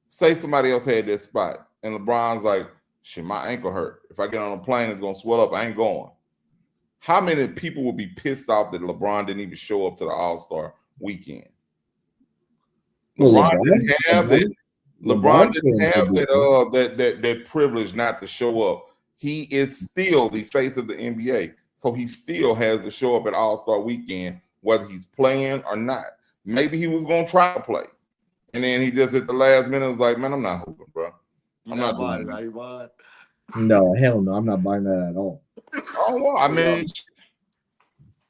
say somebody else had that spot, and LeBron's like, shit, my ankle hurt. If I get on a plane, it's going to swell up. I ain't going. How many people would be pissed off that LeBron didn't even show up to the All-Star weekend? LeBron didn't have that. LeBron didn't have that privilege not to show up. He is still the face of the NBA, so he still has to show up at All-Star weekend, whether he's playing or not. Maybe he was going to try to play, and then he just at the last minute was like, man, I'm not hooping, bro. I'm not buying that. No, hell no. I'm not buying that at all. Oh, well, I mean,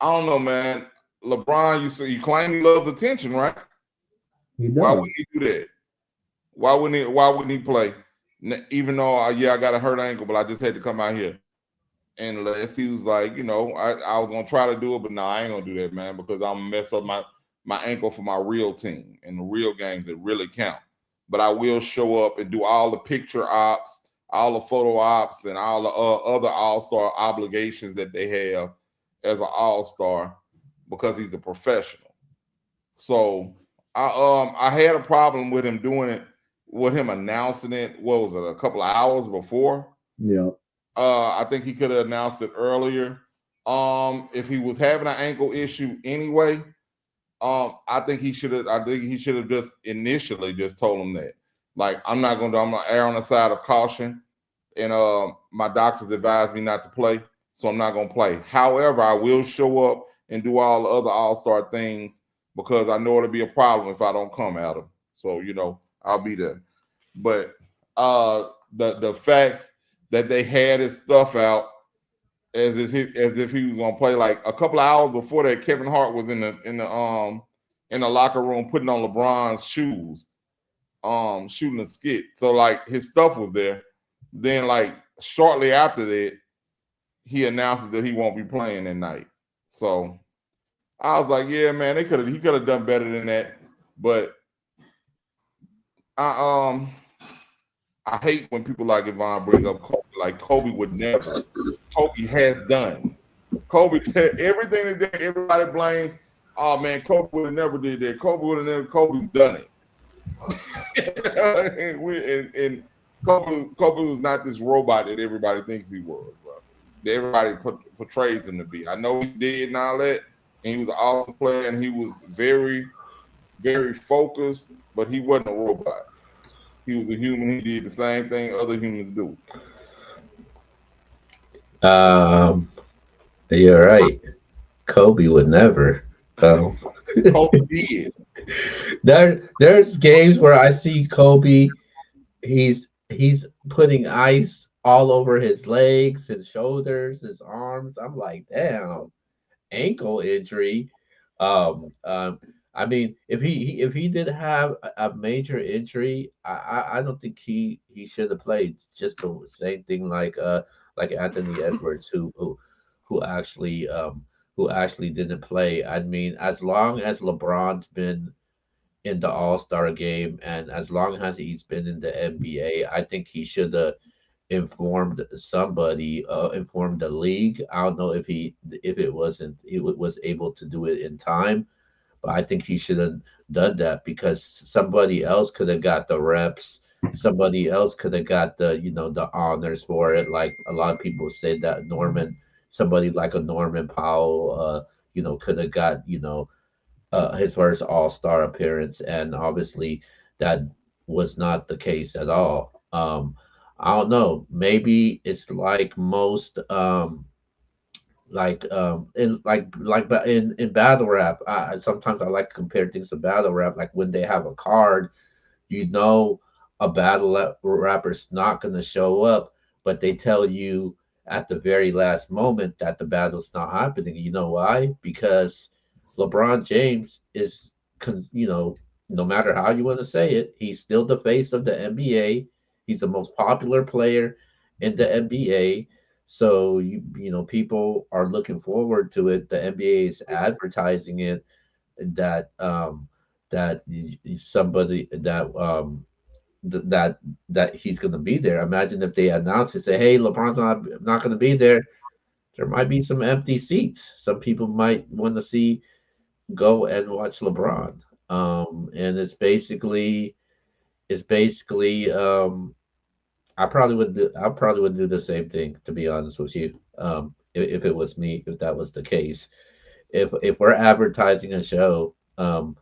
I don't know, man. LeBron, you claim he loves attention, right? He does. Why wouldn't he do that? Why wouldn't he play? Even though, I got a hurt ankle, but I just had to come out here. Unless he was like, I was going to try to do it, but no, I ain't going to do that, man, because I'm going to mess up my ankle for my real team and the real games that really count. But I will show up and do all the picture ops, all the photo ops, and all the other all-star obligations that they have as an all-star because he's a professional. So I had a problem with him doing it, with him announcing it. What was it, a couple of hours before? Yeah. I think he could have announced it earlier. If he was having an ankle issue anyway, I think he should have. I think he should have just initially just told him that, like, I'm gonna err on the side of caution, and my doctors advised me not to play, so I'm not gonna play. However, I will show up and do all the other all-star things because I know it'll be a problem if I don't come at him. So I'll be there. But the fact that they had his stuff out as if he was gonna play, like a couple of hours before that, Kevin Hart was in the locker room putting on LeBron's shoes, shooting a skit. So like his stuff was there. Then like shortly after that, he announces that he won't be playing that night. So I was like, yeah, man, he could have done better than that. But I hate when people like Yvonne bring up Kobe. Like Kobe would never. Kobe has done. Kobe, everything that everybody blames. Oh man, Kobe would have never did that. Kobe's done it. and Kobe was not this robot that everybody thinks he was, bro. That everybody portrays him to be. I know he did and all that, and he was an awesome player, and he was very, very focused, but he wasn't a robot. He was a human. He did the same thing other humans do. You're right. Kobe would never. Kobe did. There's games where I see Kobe. He's putting ice all over his legs, his shoulders, his arms. I'm like, damn, ankle injury. I mean, if he did have a major injury, I don't think he should have played. It's just the same thing like Anthony Edwards, who actually didn't play. I mean, as long as LeBron's been in the All-Star game and as long as he's been in the NBA, I think he should have informed somebody, informed the league. I don't know if he was able to do it in time, but I think he should have done that because somebody else could have got the reps. Somebody else could have got the honors for it. Like a lot of people say that somebody like a Norman Powell, could have got his first All-Star appearance, and obviously that was not the case at all. I don't know. Maybe it's like most in battle rap. Sometimes I like to compare things to battle rap. Like when they have a card, you know, a rapper's not going to show up, but they tell you at the very last moment that the battle's not happening. You know why? Because LeBron James is, no matter how you want to say it, he's still the face of the NBA. He's the most popular player in the NBA. So people are looking forward to it. The NBA is advertising it that somebody that he's going to be there. Imagine if they announce it, say, "Hey, LeBron's not going to be there." There might be some empty seats. Some people might want to go and watch LeBron. And it's basically I probably would do the same thing, to be honest with you. If it was me, if that was the case, if we're advertising a show, I'm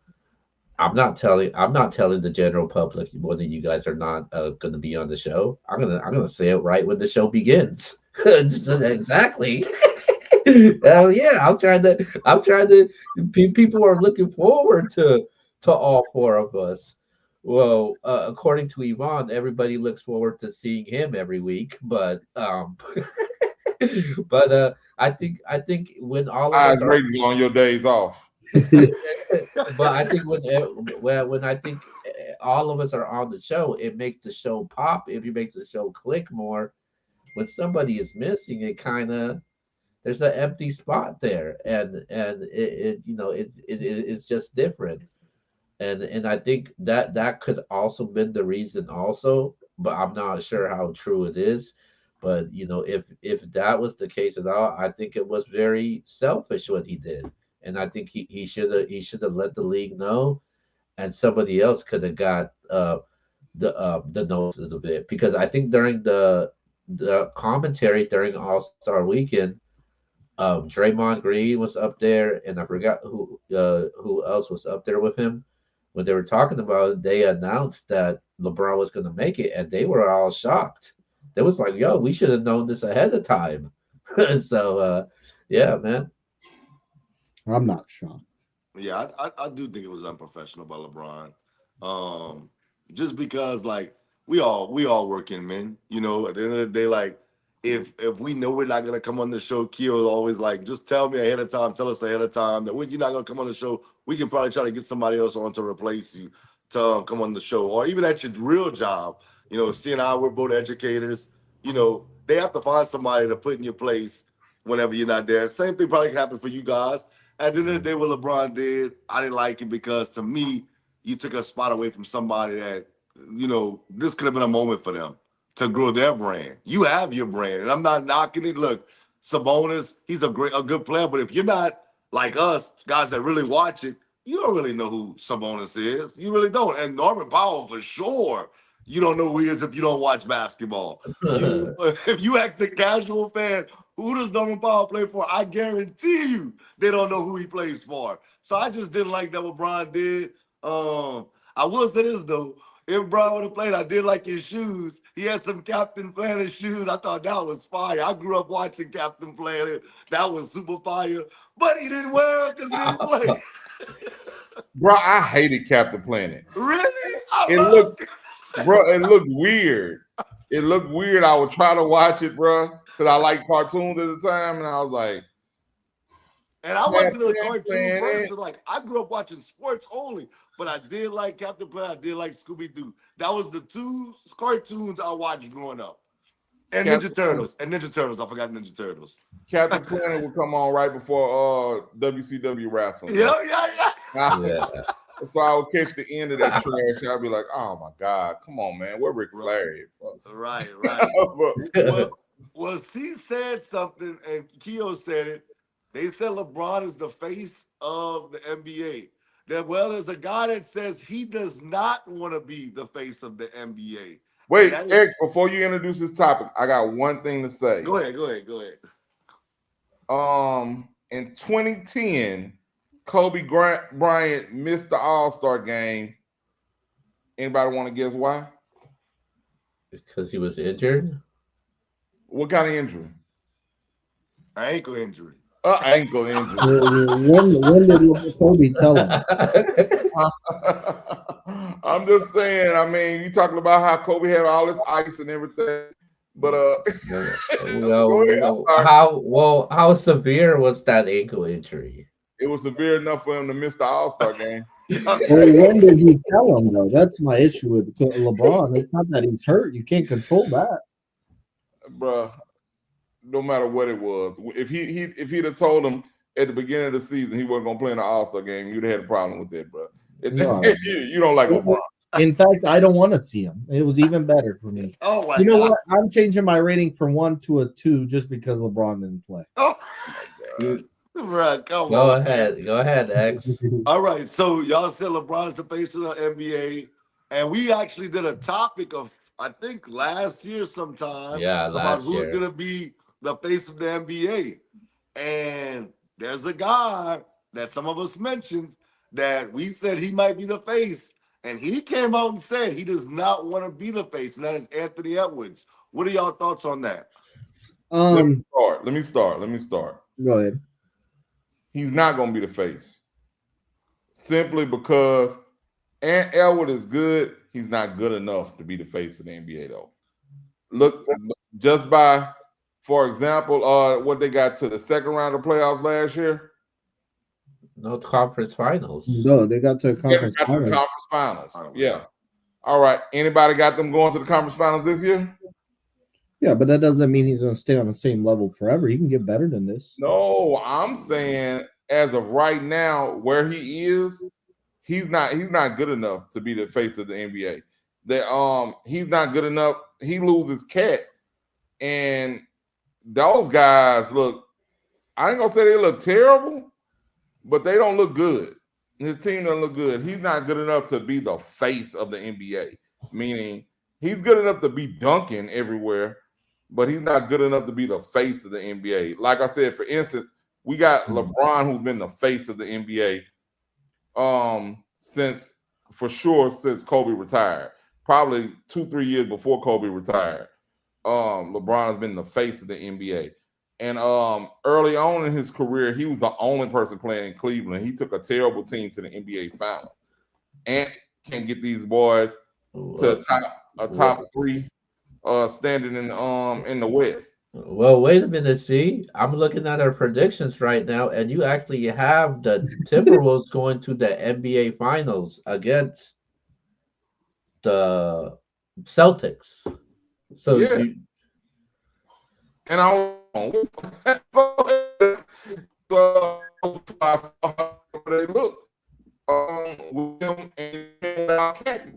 not telling the general public whether you guys are not going to be on the show. I'm gonna say it right when the show begins. Exactly. Hell yeah! I'm trying to. People are looking forward to all four of us. Well, according to Yvonne, everybody looks forward to seeing him every week. But I think when all of Eyes us are, ratings on your days off. but I think when I think all of us are on the show, it makes the show pop. If it makes the show click more, when somebody is missing, it kind of there's an empty spot there, and it's just different. And I think that could also been the reason also, but I'm not sure how true it is. But if that was the case at all, I think it was very selfish what he did, and I think he should have let the league know, and somebody else could have got the notices of it, because I think during the commentary during All Star Weekend, Draymond Green was up there, and I forgot who else was up there with him. When they were talking about it, they announced that LeBron was going to make it, and they were all shocked. They was like, "Yo, we should have known this ahead of time." So, yeah, man. I'm not shocked. Yeah, I do think it was unprofessional by LeBron. Just because like we all working men, at the end of the day, like if we know we're not gonna come on the show, Keo is always like, just tell me ahead of time, tell us ahead of time that when you're not gonna come on the show, we can probably try to get somebody else on to replace you to come on the show. Or even at your real job, seeing how we're both educators, they have to find somebody to put in your place whenever you're not there. Same thing probably happens for you guys. At the end of the day, what LeBron did, I didn't like it because to me, you took a spot away from somebody that, this could have been a moment for them to grow their brand. You have your brand, and I'm not knocking it. Look, Sabonis, he's a good player, but if you're not like us, guys that really watch it, you don't really know who Sabonis is. You really don't. And Norman Powell, for sure, you don't know who he is if you don't watch basketball. If you ask the casual fan, who does Norman Powell play for? I guarantee you they don't know who he plays for. So I just didn't like that what Bron did. I will say this though. If Bron would have played, I did like his shoes. He had some Captain Planet shoes. I thought that was fire. I grew up watching Captain Planet. That was super fire. But he didn't wear them because he didn't play. Bro, I hated Captain Planet. Really? It looked weird. It looked weird. I would try to watch it, bro, because I liked cartoons at the time, and I was like, and I wasn't a cartoon person. Like, I grew up watching sports only, but I did like Captain Planet. I did like Scooby-Doo. That was the two cartoons I watched growing up. And Ninja Turtles. I forgot Ninja Turtles. Captain Planet would come on right before WCW wrestling. Yeah. So I would catch the end of that trash. I'd be like, oh my God, come on, man. Where Ric Flair? Right. Well, C said something, and Keo said it. They said LeBron is the face of the NBA. There's a guy that says he does not want to be the face of the NBA. Wait, X, before you introduce this topic, I got one thing to say. Go ahead. In 2010, Kobe Bryant missed the All-Star game. Anybody want to guess why? Because he was injured? What kind of injury? Ankle injury. Ankle injury. When did Kobe tell him? I'm just saying. I mean, you talking about how Kobe had all this ice and everything, but how severe was that ankle injury? It was severe enough for him to miss the All-Star game. When did he tell him though? That's my issue with LeBron. It's not that he's hurt. You can't control that, bruh. No matter what it was, if he'd have told him at the beginning of the season he wasn't gonna play in the All-Star game, you'd have had a problem with that, bro. No. You don't like LeBron. In fact, I don't want to see him. It was even better for me. Oh my You know God. what? I'm changing my rating from 1 to a 2 just because LeBron didn't play. Oh my God. Right, come Go on. ahead, X. All right, so y'all said LeBron's the face of the NBA, and we actually did a topic of, I think, last year sometime about who's going to be the face of the NBA. And there's a guy that some of us mentioned that we said he might be the face, and he came out and said he does not want to be the face, and that is Anthony Edwards. What are y'all thoughts on that? Let me start. Go ahead. He's not going to be the face. Simply because Ant Edwards is good, he's not good enough to be the face of the NBA, though. Look, just by, for example, what they got to the second round of playoffs last year. No, conference finals. No, they got to the conference finals. Yeah. All right. Anybody got them going to the conference finals this year? Yeah, but that doesn't mean he's going to stay on the same level forever. He can get better than this. No, I'm saying as of right now, where he is, he's not good enough to be the face of the NBA. That he's not good enough. He loses Cat, and those guys look. I ain't gonna say they look terrible, but they don't look good. His team doesn't look good. He's not good enough to be the face of the NBA. Meaning he's good enough to be dunking everywhere, but he's not good enough to be the face of the NBA. Like I said, for instance, we got LeBron, who's been the face of the NBA since for sure since Kobe retired. Probably 2-3 years before Kobe retired. LeBron has been the face of the NBA. And early on in his career, he was the only person playing in Cleveland. He took a terrible team to the NBA Finals. And can get these boys to a top three standing in the West. Well, wait a minute. See, I'm looking at our predictions right now, and you actually have the Timberwolves going to the NBA Finals against the Celtics. So Yeah. you, And I so I saw how they look with him and without Kenny.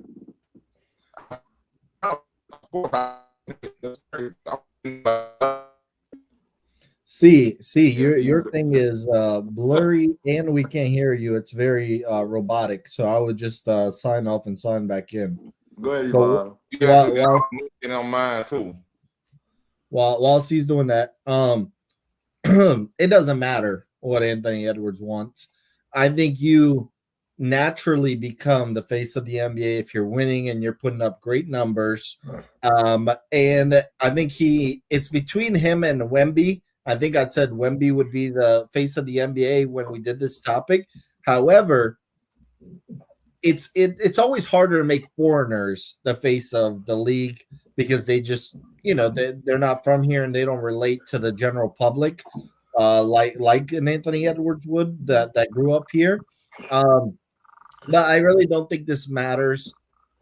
See, your thing is blurry and we can't hear you. It's very robotic. So I would just sign off and sign back in. Go ahead, So Yvonne. I'm looking on mine too. while he's doing that, it doesn't matter what Anthony Edwards wants. I think you naturally become the face of the NBA if you're winning and you're putting up great numbers. And I think it's between him and Wemby. I think I said Wemby would be the face of the NBA when we did this topic. However, it's always harder to make foreigners the face of the league because they just they're not from here and they don't relate to the general public like an Anthony Edwards would that grew up here. But I really don't think this matters.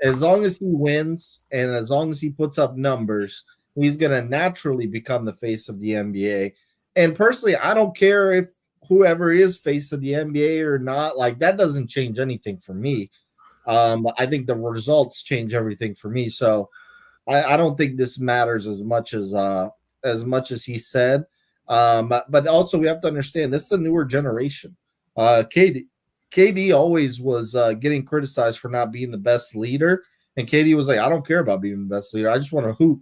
As long as he wins and as long as he puts up numbers, he's going to naturally become the face of the NBA. And personally, I don't care if whoever is face of the NBA or not. Like, that doesn't change anything for me. I think the results change everything for me. So I don't think this matters as much as he said. But also we have to understand this is a newer generation. KD always was getting criticized for not being the best leader, and KD was like, "I don't care about being the best leader. I just want to hoop."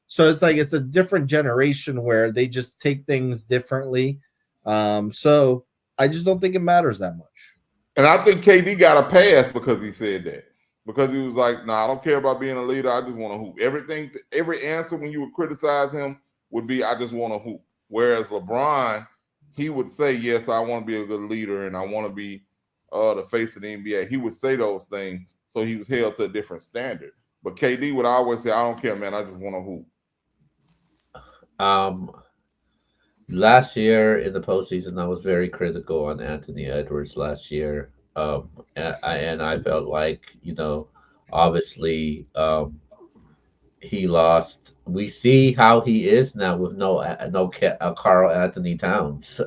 So it's like it's a different generation where they just take things differently. So I just don't think it matters that much. And I think KD got a pass because he said that. Because he was like, "Nah, I don't care about being a leader. I just want to hoop." Every answer when you would criticize him would be, "I just want to hoop." Whereas LeBron, he would say, "Yes, I want to be a good leader and I want to be the face of the NBA." He would say those things, so he was held to a different standard. But KD would always say, "I don't care, man. I just want to hoop." Last year in the postseason, I was very critical on Anthony Edwards last year. And I felt like, obviously, he lost. We see how he is now with no Carl Anthony Towns.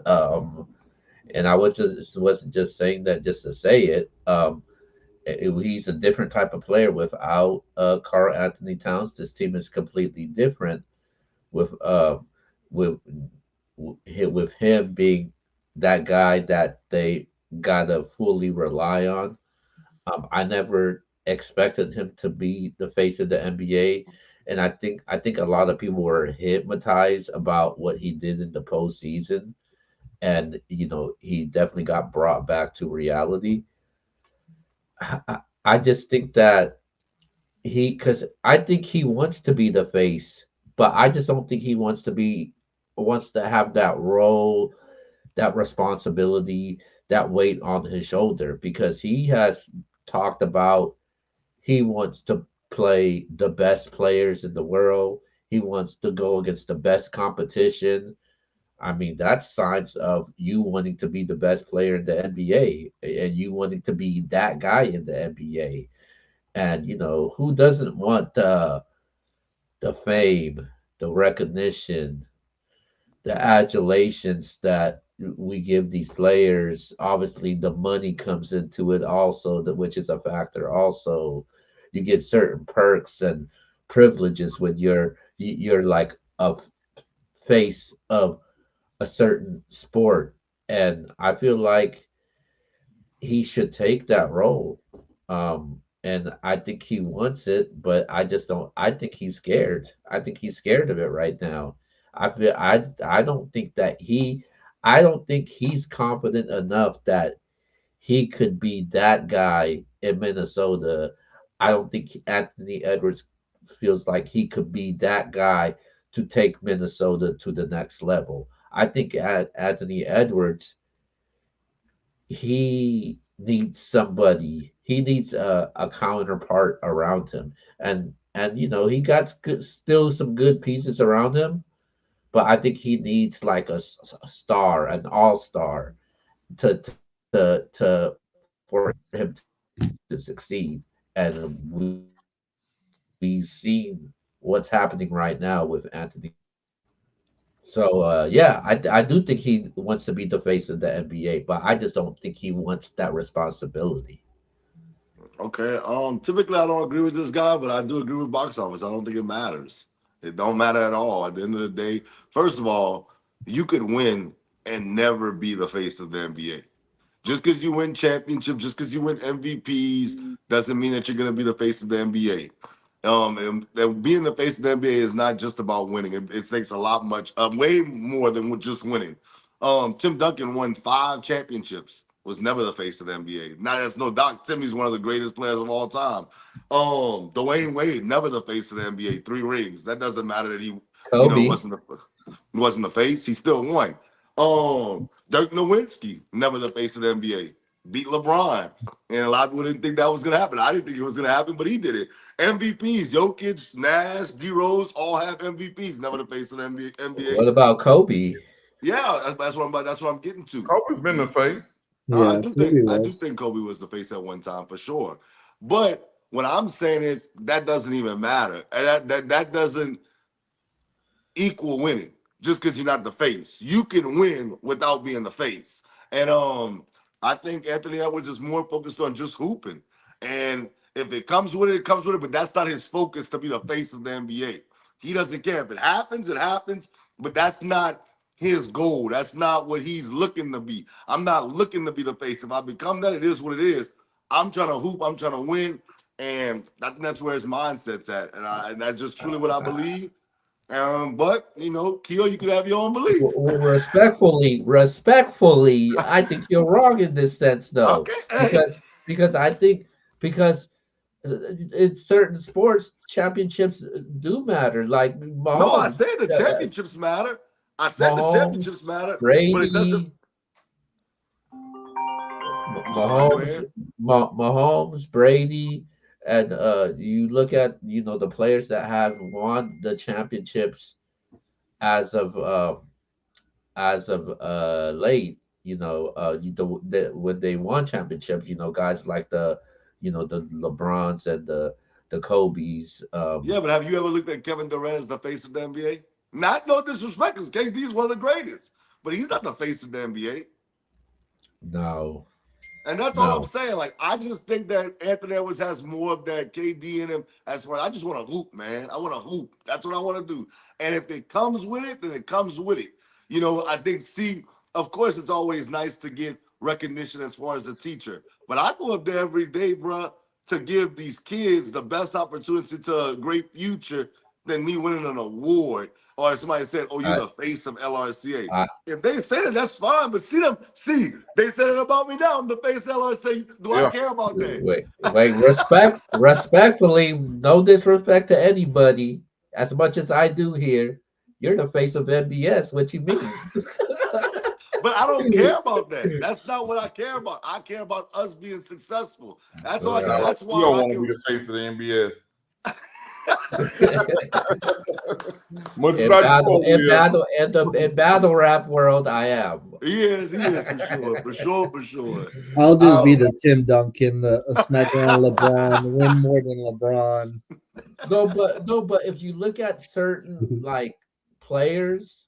And I wasn't just saying that just to say it. He's a different type of player without Carl Anthony Towns. This team is completely different with with with him being that guy that they gotta fully rely on. I never expected him to be the face of the NBA, and I think a lot of people were hypnotized about what he did in the postseason, and he definitely got brought back to reality. I just think that because I think he wants to be the face, but I just don't think he wants to have that role, that responsibility, that weight on his shoulder because he has talked about he wants to play the best players in the world. He wants to go against the best competition. I mean, that's signs of you wanting to be the best player in the NBA and you wanting to be that guy in the NBA. And who doesn't want the fame the recognition, the adulations that we give these players. Obviously, the money comes into it also, which is a factor. Also, you get certain perks and privileges when you're like a face of a certain sport, and I feel like he should take that role. And I think he wants it, but I just don't. I think he's scared. I think he's scared of it right now. I don't think that I don't think he's confident enough that he could be that guy in Minnesota. I don't think Anthony Edwards feels like he could be that guy to take Minnesota to the next level. I think Anthony Edwards, he needs somebody. He needs a counterpart around him, and he got still some good pieces around him, but I think he needs like a star, an all star, to for him to succeed. And we've seen what's happening right now with Anthony Edwards. So yeah, I do think he wants to be the face of the NBA, but I just don't think he wants that responsibility. Okay. Typically I don't agree with this guy, but I do agree with box office. I don't think it matters. It don't matter at all. At the end of the day, first of all, you could win and never be the face of the NBA. Just because you win championships, just because you win MVPs, doesn't mean that you're going to be the face of the NBA. And being the face of the NBA is not just about winning. It takes a lot much, way more than just winning. Tim Duncan won 5 championships. Was never the face of the NBA. Now that's no doubt. Timmy's one of the greatest players of all time. Dwayne Wade, never the face of the NBA. 3 rings. That doesn't matter that he, Kobe, wasn't the face. He still won. Dirk Nowitzki, never the face of the NBA. Beat LeBron. And a lot of people didn't think that was going to happen. I didn't think it was going to happen, but he did it. MVPs, Jokic, Nash, D Rose, all have MVPs. Never the face of the NBA. what about Kobe? Yeah, that's what I'm getting to. Kobe's been the face. Yeah, I do think Kobe was the face at one time for sure. But what I'm saying is that doesn't even matter. And that doesn't equal winning just because you're not the face. You can win without being the face. And I think Anthony Edwards is more focused on just hooping. And if it comes with it, it comes with it. But that's not his focus to be the face of the NBA. He doesn't care. If it happens, it happens. But that's not his goal. That's not what he's looking to be. I'm not looking to be the face. If I become that, it is what it is. I'm trying to hoop. I'm trying to win. And I think that's where his mindset's at. And that's just truly what I believe. But, Keo, you could have your own belief. Respectfully, I think you're wrong in this sense, though. Okay. Because I think in certain sports, championships do matter. Like Mahomes, No, I said the championships matter. I said Mahomes, the championships matter, Brady, but it doesn't. Mahomes, Brady, and you look at the players that have won the championships as of late. When they won championships, guys like the LeBrons and the Kobe's. Yeah, but have you ever looked at Kevin Durant as the face of the NBA? Not no disrespect, because KD is one of the greatest, but he's not the face of the NBA. No. And that's all I'm saying. Like, I just think that Anthony Edwards has more of that KD in him. As well, I just want to hoop, man. I want to hoop. That's what I want to do. And if it comes with it, then it comes with it. I think, of course, it's always nice to get recognition as far as a teacher. But I go up there every day, bro, to give these kids the best opportunity to a great future than me winning an award. Or if somebody said, "Oh, you're the face of LRCA." If they say that, that's fine. But they said it about me now. I'm the face of LRCA. Do I care about that? Wait. Respectfully, no disrespect to anybody. As much as I do here, you're the face of NBS. What you mean? But I don't care about that. That's not what I care about. I care about us being successful. That's all. That's why you don't want to be the face of the NBS. In battle rap world, I am. He is for sure. I'll just be the Tim Duncan, the SmackDown LeBron, win more than LeBron. But if you look at certain like players,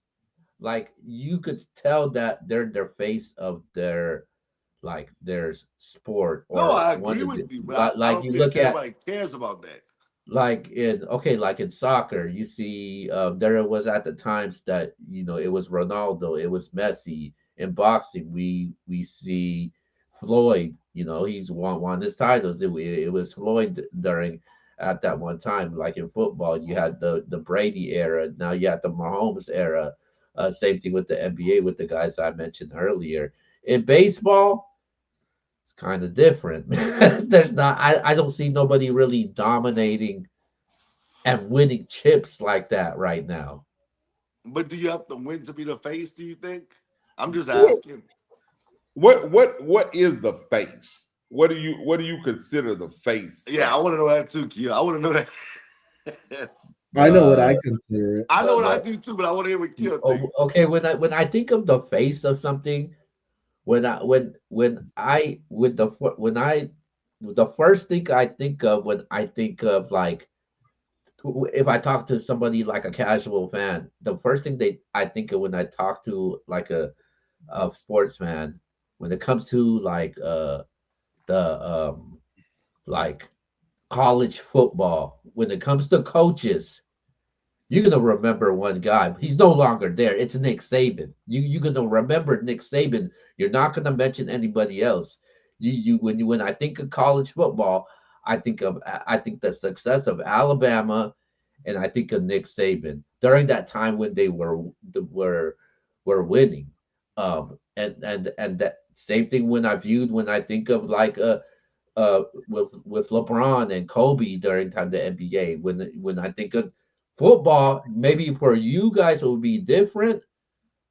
like you could tell that they're their face of their like their sport No, or I one agree of the with you, but I like don't you think look at everybody cares about that. like in soccer you see there was at the times that it was Ronaldo, it was Messi. In boxing we see Floyd, he's won his titles. It was Floyd during at that one time. Like in football you had the Brady era, now you had the Mahomes era. Same thing with the NBA with the guys I mentioned earlier. In baseball it's kind of different. There's not I don't see nobody really dominating and winning chips like that right now. But do you have to win to be the face? Do you think? I'm just What asking. what is the face? What do you consider the face Yeah, of? I want to know that too, Kia. I want to know that. I know what Uh, I consider it. I know what I but do too, but I want to hear what Kia thinks. okay, when I think of the face of something, when I with the fir- when I the first thing I think of when I think of like if I talk to somebody like a casual fan, the first thing I think of when I talk to like a sports fan, when it comes to like the like college football, when it comes to coaches, you're gonna remember one guy. He's no longer there. It's Nick Saban. You're gonna remember Nick Saban. You're not gonna mention anybody else. When I think of college football, I think the success of Alabama, and I think of Nick Saban during that time when they were winning. And that same thing when I think of like with LeBron and Kobe during time the NBA. When I think of football, maybe for you guys it would be different.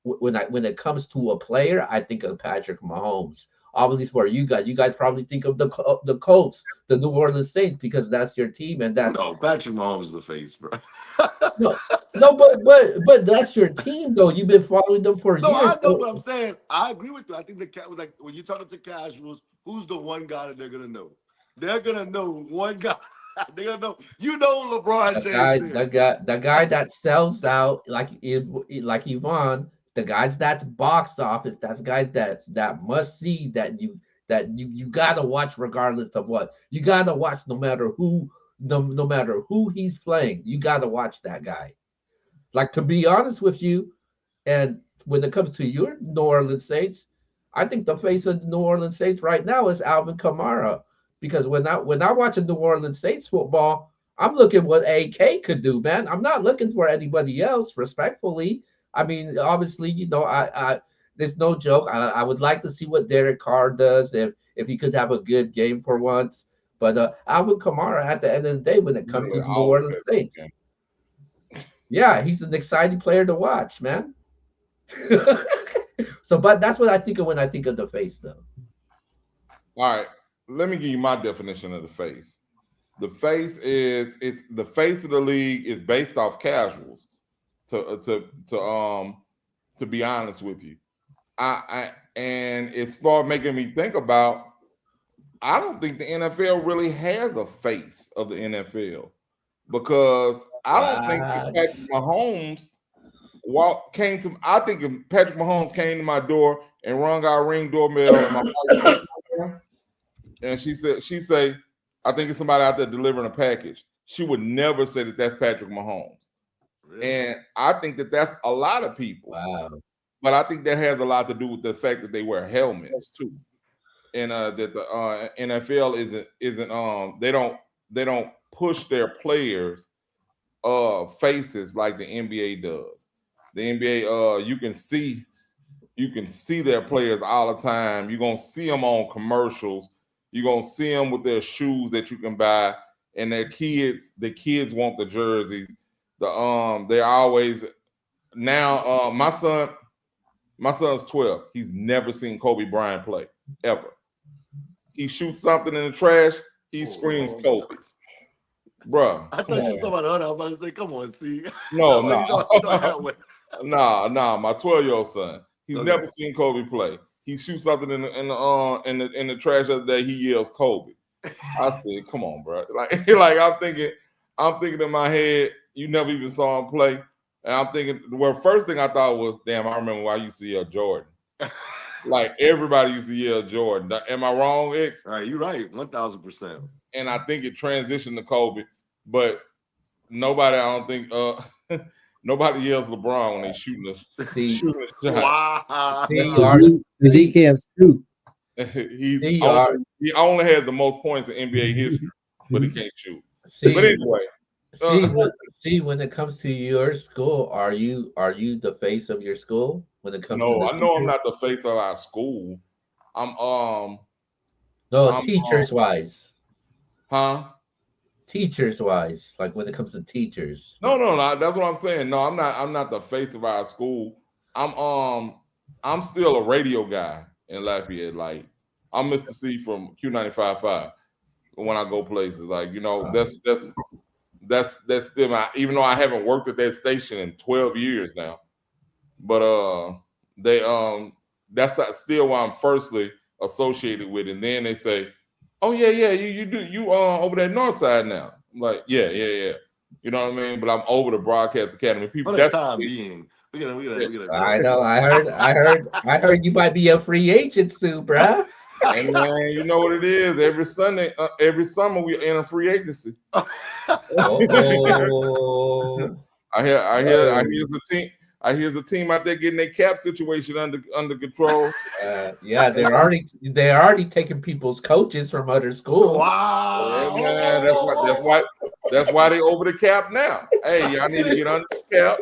When it comes to a player, I think of Patrick Mahomes. Obviously, for you guys probably think of the Colts, the New Orleans Saints, because that's your team, and that's No, Patrick Mahomes is the face, bro. no, no, but that's your team though. You've been following them for No, I years, know, so but I'm saying I agree with you. I think the cat like when you're talking to casuals, who's the one guy that they're gonna know? They're gonna know one guy. They're gonna know. You know who LeBron the James guy, the is. guy, the guy that sells out like Yvonne, the guys that's box office, that's guys that must see that you gotta watch regardless of what. You gotta watch no matter who no matter who he's playing. You gotta watch that guy. Like to be honest with you, and when it comes to your New Orleans Saints, I think the face of the New Orleans Saints right now is Alvin Kamara. Because when I watch a New Orleans Saints football, I'm looking what AK could do, man. I'm not looking for anybody else, respectfully. I mean, obviously, I there's no joke. I would like to see what Derek Carr does if he could have a good game for once. But Alvin Kamara, at the end of the day, when it comes to Literally the New always Orleans has a good Saints, game. yeah, he's an exciting player to watch, man. So, but that's what I think of when I think of the face, though. All right, let me give you my definition of the face. The face is it's the face of the league is based off casuals. To be honest with you, and it started making me think about. I don't think the NFL really has a face of the NFL because I don't think if What? Patrick Mahomes came to. I think if Patrick Mahomes came to my door and rung our ring doorbell and my wife answered her, and she say, I think it's somebody out there delivering a package. She would never say that that's Patrick Mahomes. Really? And I think that that's a lot of people. Wow. But I think that has a lot to do with the fact that they wear helmets too. And that the NFL isn't they don't push their players faces like the NBA does. The NBA you can see their players all the time. You're gonna see them on commercials. You're gonna see them with their shoes that you can buy, and the kids want the jerseys. They're always now. My son's 12. He's never seen Kobe Bryant play ever. He shoots something in the trash, he screams Oh, Kobe, bruh. I Come thought you was on. talking about the other. I was about to say, come on, see. No, Oh, no, you know that way. nah. My 12-year-old son, he's Okay. never seen Kobe play. He shoots something in the trash the other day. He yells Kobe. I said, "Come on, bro!" Like, like I'm thinking, I'm thinking in my head, you never even saw him play. And I'm thinking, well, first thing I thought was, damn, I remember why I used to yell Jordan. Like everybody used to yell Jordan. Am I wrong, X? All right, you're right, 1,000%. And I think it transitioned to Kobe, but nobody, I don't think, nobody yells LeBron when they shooting a shot. Wow. Because he can't shoot. He only had the most points in NBA history, but he can't shoot. But anyway, when it comes to your school, are you the face of your school when it comes to no, the I know I'm teachers? not the face of our school. I'm teachers wise. Huh? Teachers wise, like when it comes to teachers. No, that's what I'm saying. No, I'm not the face of our school. I'm still a radio guy in Lafayette. Like I'm Mr. C from Q95.5 when I go places. Like, you know, that's still my, even though I haven't worked at that station in 12 years now. But that's still why I'm firstly associated with it. And then they say, oh yeah, you over that north side now. I'm like, yeah. You know what I mean? But I'm over the broadcast academy. People, For the time being. We gotta I know. I heard you might be a free agent soon, bruh. And man, you know what it is. Every summer we're in a free agency. Oh. I hear the team out there getting their cap situation under control. Yeah, they're already taking people's coaches from other schools. Wow. Yeah, man, that's why they over the cap now. Hey, y'all need to get under the cap.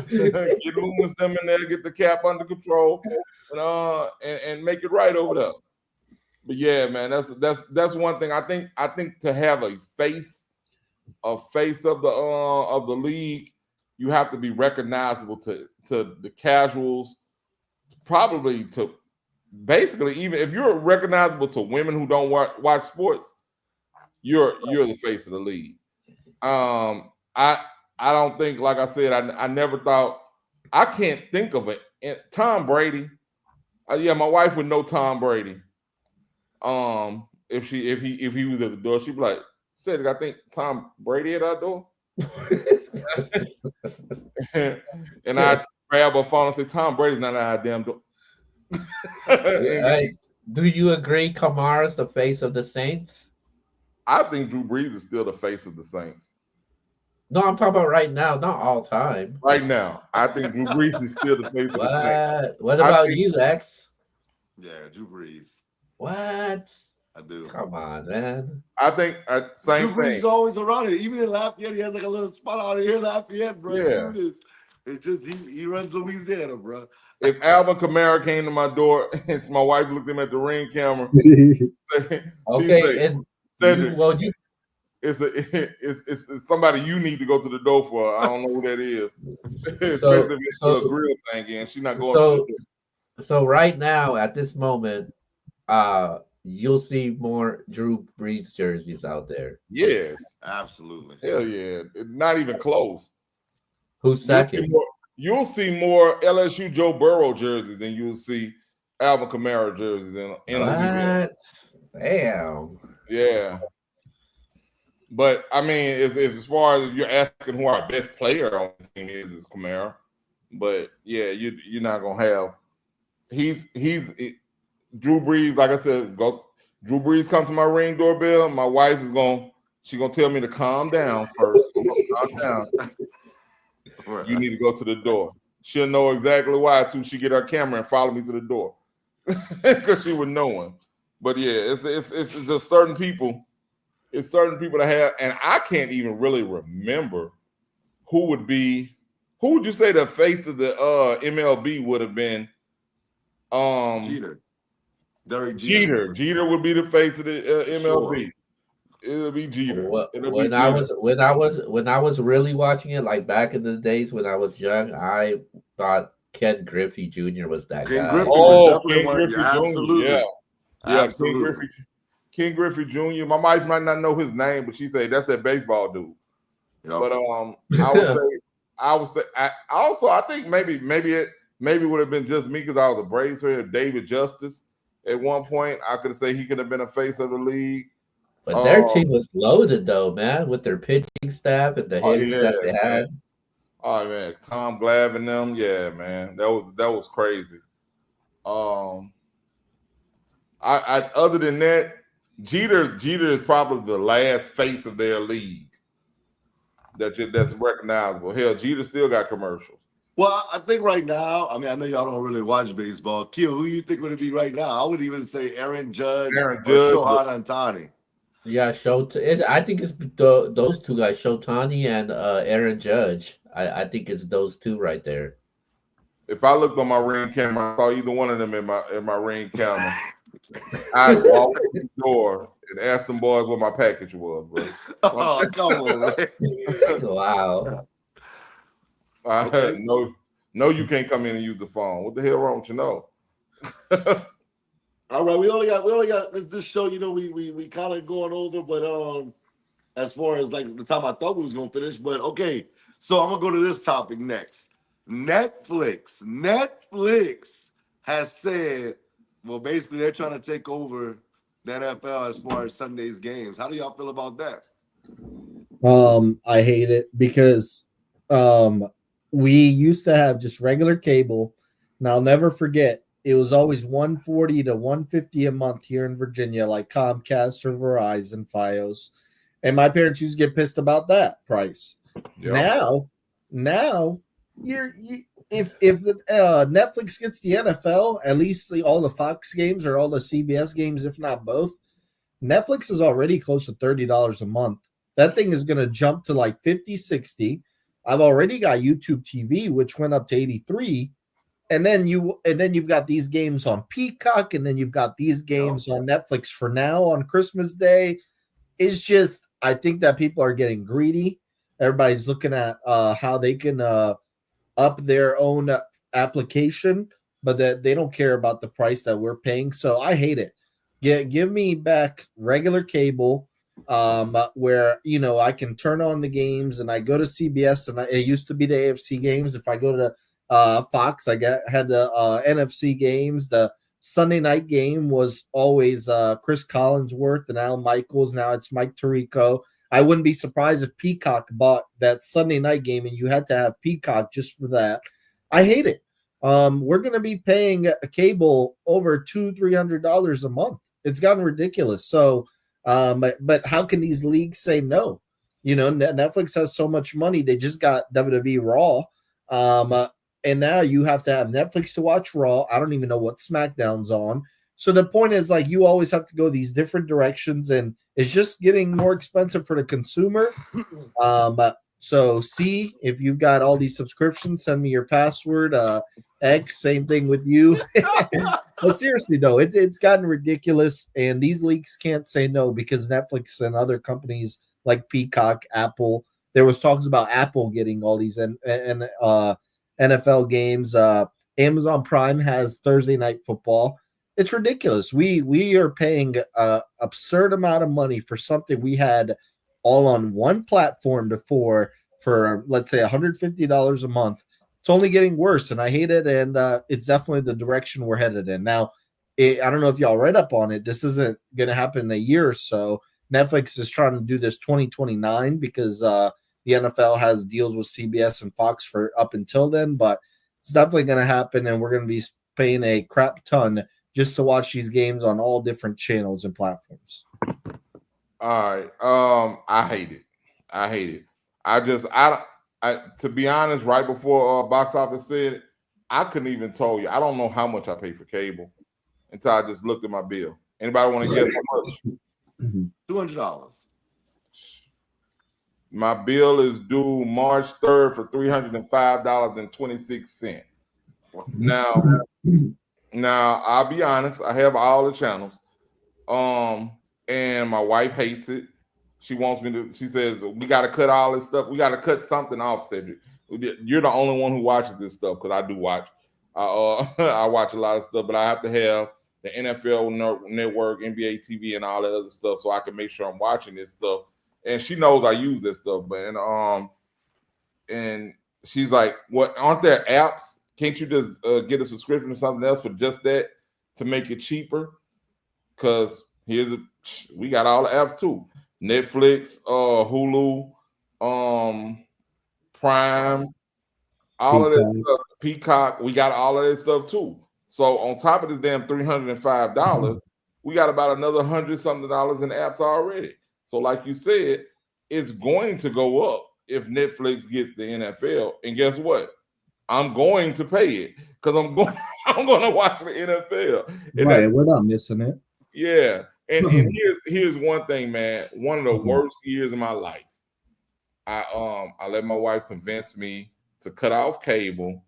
Get Loomis them in there to get the cap under control, and make it right over there. But yeah, man, that's one thing. I think to have a face of the league, you have to be recognizable to the casuals, probably to basically, even if you're recognizable to women who don't watch sports, you're the face of the league. I don't think, like I said, I never thought, I can't think of it. And Tom Brady, my wife would know Tom Brady. If he was at the door, she'd be like, "Cedric, I think Tom Brady at our door." And I grab her phone and say, "Tom Brady's not at our damn door." Do you agree Kamara's the face of the Saints? I think Drew Brees is still the face of the Saints. No, I'm talking about right now, not all time. Right now, I think Drew Brees is still the face of the Saints. What about you, Lex? Yeah, Drew Brees. What? I do. Come on, man. I think same Drew Brees thing. is always around it. Even in Lafayette, he has like a little spot out here in Lafayette, bro. Yeah. It's just he runs Louisiana, bro. If Alvin Kamara came to my door, and my wife looked him at the ring camera, Cedric, it's somebody you need to go to the door for. I don't know who that is. Especially if it's a grill thing, and she's not going to the door. So right now, at this moment, you'll see more Drew Brees jerseys out there. Yes, absolutely. Hell yeah, not even close. Who's second? You'll see more LSU Joe Burrow jerseys than you'll see Alvin Kamara jerseys in what? Damn. Yeah. But I mean, as far as if you're asking who our best player on the team is Kamara. But yeah, you're not gonna have. He's Drew Brees. Like I said, Drew Brees come to my ring doorbell. My wife is gonna tell me to calm down first. Calm down. You need to go to the door. She'll know exactly why too. She get her camera and follow me to the door because she would know him. But yeah, it's just certain people. It's certain people that have, and I can't even really remember who would you say the face of the MLB would have been? Jeter. Derek Jeter. Jeter would be the face of the MLB. Sure. It'll be Jeter. When I was really watching it, like back in the days when I was young, I thought Ken Griffey Jr. was that guy. Ken Griffey Jr. Absolutely. Yeah, absolutely. Ken Griffey Jr. My wife might not know his name, but she say that's that baseball dude. Yep. But I would say I think maybe it would have been just me because I was a Braves fan. David Justice at one point, I could say he could have been a face of the league. But their team was loaded though, man, with their pitching staff and the Oh hitters yeah, that they man. had. Oh man, Tom Glav and them, yeah, man, that was crazy. I other than that, Jeter is probably the last face of their league that's recognizable. Hell, Jeter still got commercials. Well, I think right now, I mean, I know y'all don't really watch baseball. Kill, who you think would it be right now? I would even say Aaron Judge Aaron or Judge, Shohei Ohtani. Yeah, I think it's those two guys, Shotani and Aaron Judge. I think it's those two right there. if I looked on my ring camera, I saw either one of them in my ring camera, I'd walk through the door and ask them boys what my package was, bro. Oh, come on, man. Wow. Okay. No, you can't come in and use the phone. What the hell wrong with you? Know? All right, we only got this show. You know, we kind of going over, but as far as like the time I thought we was gonna finish, but okay. So I'm gonna go to this topic next. Netflix has said, well, basically they're trying to take over the NFL as far as Sunday's games. How do y'all feel about that? I hate it because we used to have just regular cable, and I'll never forget it was always $140 to $150 a month here in Virginia, like Comcast or Verizon, Fios, and my parents used to get pissed about that price. Yep. Now if the Netflix gets the NFL, at least all the Fox games or all the CBS games, if not both, Netflix is already close to $30 a month. That thing is going to jump to like 50, 60. I've already got YouTube TV, which went up to 83. And then you've got these games on Peacock, and then you've got these games on Netflix for now on Christmas Day. It's just, I think that people are getting greedy. Everybody's looking at how they can up their own application, but that they don't care about the price that we're paying. So I hate it. Give me back regular cable, where I can turn on the games, and I go to CBS, and it used to be the AFC games. If I go to Fox, had the NFC games. The Sunday night game was always Chris Collinsworth and Al Michaels. Now it's Mike Tirico. I wouldn't be surprised if Peacock bought that Sunday night game and you had to have Peacock just for that. I hate it. We're going to be paying a cable over $200-$300 a month. It's gotten ridiculous. So, but how can these leagues say no? Netflix has so much money. They just got WWE Raw. And now you have to have Netflix to watch Raw. I don't even know what SmackDown's on. So the point is, like, you always have to go these different directions, and it's just getting more expensive for the consumer. So see, if you've got all these subscriptions, send me your password. X, same thing with you. But seriously, though, it's gotten ridiculous, and these leagues can't say no because Netflix and other companies like Peacock, Apple, there was talks about Apple getting all these NFL games. Amazon Prime has Thursday Night Football. It's ridiculous. We are paying an absurd amount of money for something we had all on one platform before for, let's say, $150 a month. It's only getting worse, and I hate it, and it's definitely the direction we're headed in. Now, I don't know if y'all read up on it. This isn't going to happen in a year or so. Netflix is trying to do this 2029 because the NFL has deals with CBS and Fox for up until then, but it's definitely going to happen, and we're going to be paying a crap ton just to watch these games on all different channels and platforms. All right. I hate it. I to be honest, right before box office said it, I couldn't even tell you. I don't know how much I pay for cable until I just looked at my bill. Anybody want to guess how much? $200. My bill is due March 3rd for $305.26. Now I'll be honest, I have all the channels. And my wife hates it. She wants me to, she says, we got to cut all this stuff. We got to cut something off, Cedric. You're the only one who watches this stuff, because I do watch. I watch a lot of stuff, but I have to have the NFL network, NBA TV, and all that other stuff so I can make sure I'm watching this stuff. And she knows I use this stuff, but and she's like, "What? Aren't there apps? Can't you just get a subscription or something else for just that to make it cheaper?" Because We got all the apps too. Netflix, Hulu, Prime, all of that Peacock. stuff. Peacock, we got all of that stuff too. So on top of this damn $305, we got about another $100-something in apps already. So like you said, it's going to go up if Netflix gets the NFL. And guess what? I'm going to pay it because I'm going to watch the NFL. And Right, we're not missing it. yeah. And here's one thing, man. One of the worst years of my life. I let my wife convince me to cut off cable,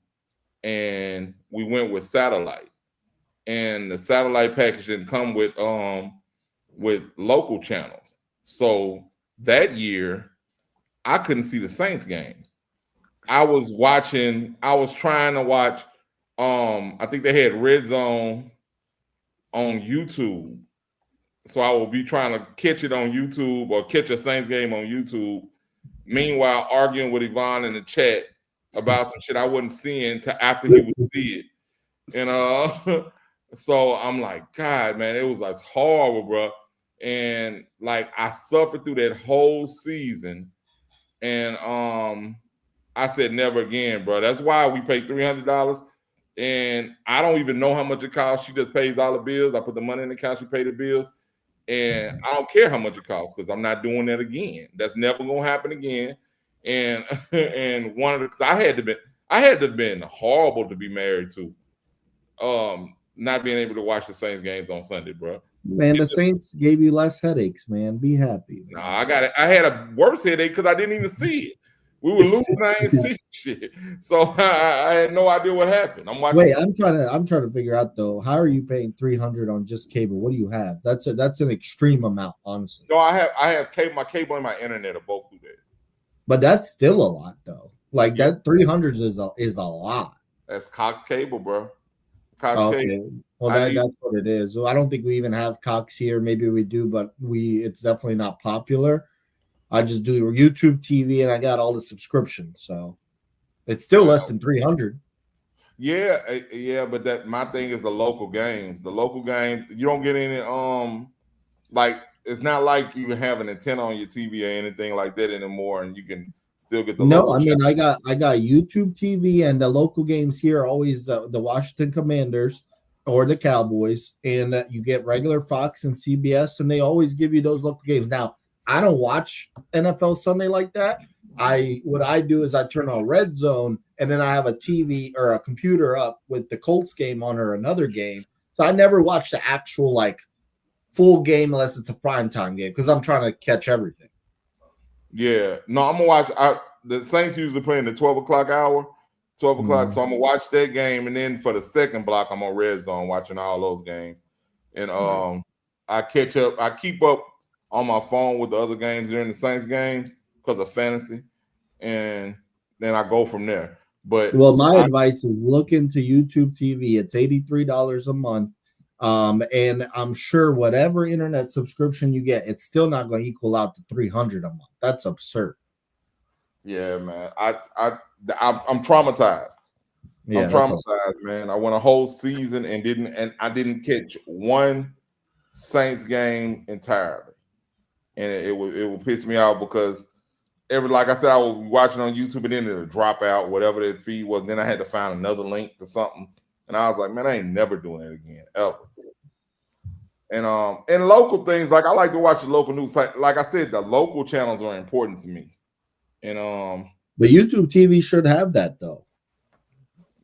and we went with satellite. And the satellite package didn't come with local channels. So that year, I couldn't see the Saints games. I was trying to watch I think they had Red Zone on YouTube. So I will be trying to catch it on YouTube or catch a Saints game on YouTube. Meanwhile, arguing with Yvonne in the chat about some shit I wasn't seeing till after he would see it. And so I'm like, God, man, it was like horrible, bro. And like I suffered through that whole season. And I said never again, bro. That's why we paid $300. And I don't even know how much it costs. She just pays all the bills. I put the money in the account, she paid the bills. And I don't care how much it costs because I'm not doing that again. That's never gonna happen again. And one of the, cause I had to have been horrible to be married to. Not being able to watch the Saints games on Sunday, bro. Man, the Saints gave you less headaches, man. Be happy. Nah, I had a worse headache because I didn't even see it. We were losing, I didn't see shit. So I had no idea what happened. I'm watching. Wait, I'm trying to figure out though. How are you paying $300 on just cable? What do you have? That's an extreme amount, honestly. No, I have cable, my cable and my internet are both through there. But that's still a lot though. Like that 300 is a lot. That's Cox Cable, bro. Cox Cable. Well, that's what it is. Well, I don't think we even have Cox here. Maybe we do, but it's definitely not popular. I just do YouTube TV, and I got all the subscriptions, so it's still less than 300. Yeah, but that my thing is the local games. The local games, you don't get any like it's not like you have an antenna on your TV or anything like that anymore, and you can still get the I mean, I got YouTube TV, and the local games here are always the Washington Commanders or the Cowboys, and you get regular Fox and CBS, and they always give you those local games. Now, I don't watch NFL Sunday like that. What I do is I turn on Red Zone, and then I have a TV or a computer up with the Colts game on or another game. So I never watch the actual like full game unless it's a primetime game because I'm trying to catch everything. Yeah, no, I'm gonna watch. The Saints usually play in the 12 o'clock hour, 12 o'clock. So I'm gonna watch that game, and then for the second block, I'm on Red Zone watching all those games. And I catch up. I keep up on my phone with the other games during the Saints games because of fantasy, and then I go from there. But my advice is look into YouTube TV. It's $83 a month, and I'm sure whatever internet subscription you get, it's still not going to equal out to $300 a month. That's absurd. Yeah, man. I'm traumatized. Yeah, I'm traumatized, man. I went a whole season and I didn't catch one Saints game entirely. And it would piss me off because like I said, I was watching on YouTube and then it would drop out, whatever that feed was. Then I had to find another link to something. And I was like, man, I ain't never doing it again, ever. And local things, like I like to watch the local news. Like I said, the local channels are important to me. And the YouTube TV should have that though.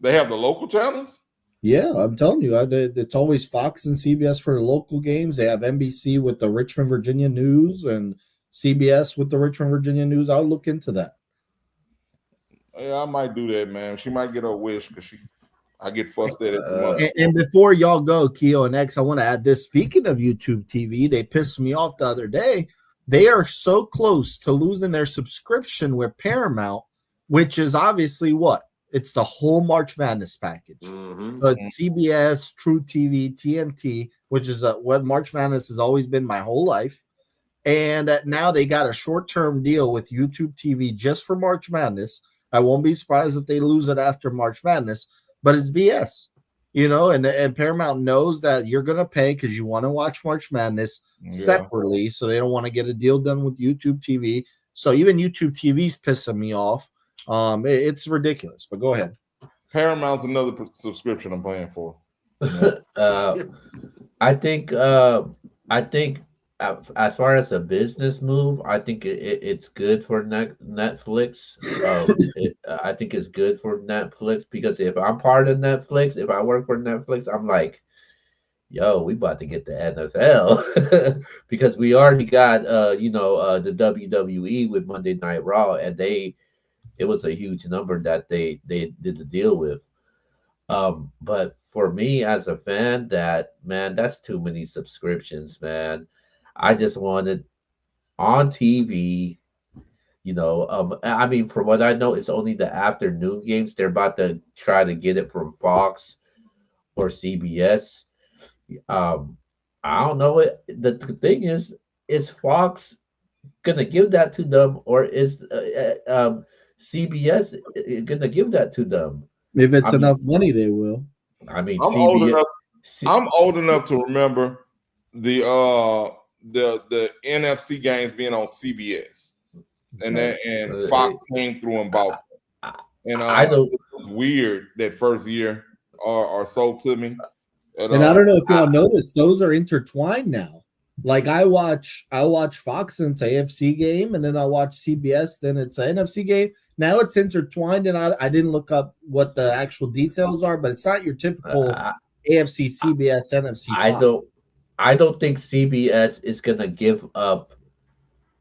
They have the local channels? Yeah, I'm telling you, it's always Fox and CBS for the local games. They have NBC with the Richmond, Virginia news and CBS with the Richmond, Virginia news. I'll look into that. Yeah, I might do that, man. She might get her wish because I get fussed at it. And before y'all go, Keo and X, I want to add this. Speaking of YouTube TV, they pissed me off the other day. They are so close to losing their subscription with Paramount, which is obviously what? It's the whole March Madness package. Mm-hmm. So it's CBS, True TV, TNT, which is what March Madness has always been my whole life. And now they got a short-term deal with YouTube TV just for March Madness. I won't be surprised if they lose it after March Madness, but it's BS. and Paramount knows that you're gonna pay because you want to watch March Madness separately, so they don't want to get a deal done with YouTube TV. So even YouTube TV's pissing me off. It's ridiculous. But go ahead. Paramount's another subscription I'm paying for. I think as far as a business move, I think it's good for Netflix. I think it's good for Netflix because if I'm part of Netflix, if I work for Netflix, I'm like, yo, we about to get the NFL because we already got the WWE with Monday Night Raw, and it was a huge number that they did the deal with. But for me as a fan, that's too many subscriptions, man. I just wanted on TV, I mean, from what I know, it's only the afternoon games. They're about to try to get it from Fox or CBS. I don't know what the thing is Fox gonna give that to them, or is CBS gonna give that to them? If it's enough money, they will. I mean, I'm CBS. old enough to remember the NFC games being on CBS, and Fox came through and bought them. And I don't. It was weird that first year or so to me. And I don't know if y'all noticed, those are intertwined now. Like I watch Fox and it's AFC game, and then I watch CBS, then it's an NFC game. Now it's intertwined, and I didn't look up what the actual details are, but it's not your typical AFC, CBS, NFC. Fox. I don't think CBS is gonna give up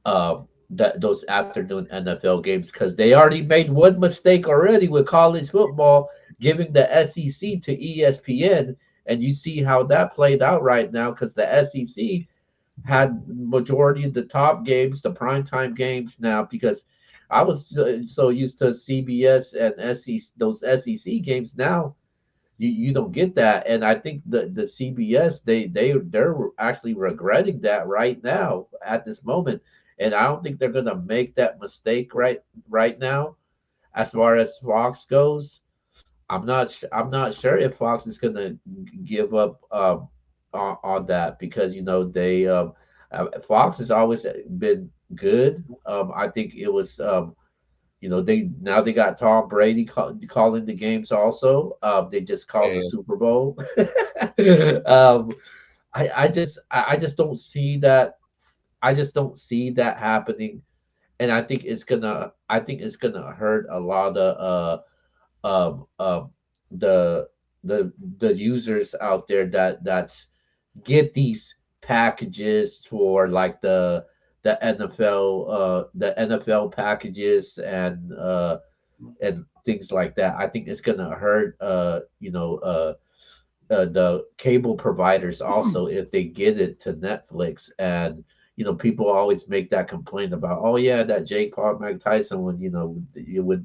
those afternoon NFL games because they already made one mistake already with college football, giving the SEC to ESPN, and you see how that played out right now because the SEC had majority of the top games, the primetime games now, because I was so used to CBS and SEC, those SEC games. Now you don't get that, and I think the CBS they're actually regretting that right now at this moment, and I don't think they're gonna make that mistake right now. As far as Fox goes, I'm not sure if Fox is gonna give up on that because they Fox has always been good. I think it was they got Tom Brady calling the games also. They just called the Super Bowl. I just don't see that. I just don't see that happening, and I think it's gonna hurt a lot of the users out there that's get these packages for like the NFL packages and things like that. I think it's gonna hurt the cable providers also if they get it to Netflix. And people always make that complaint about, oh yeah, that Jake Paul Mike Tyson when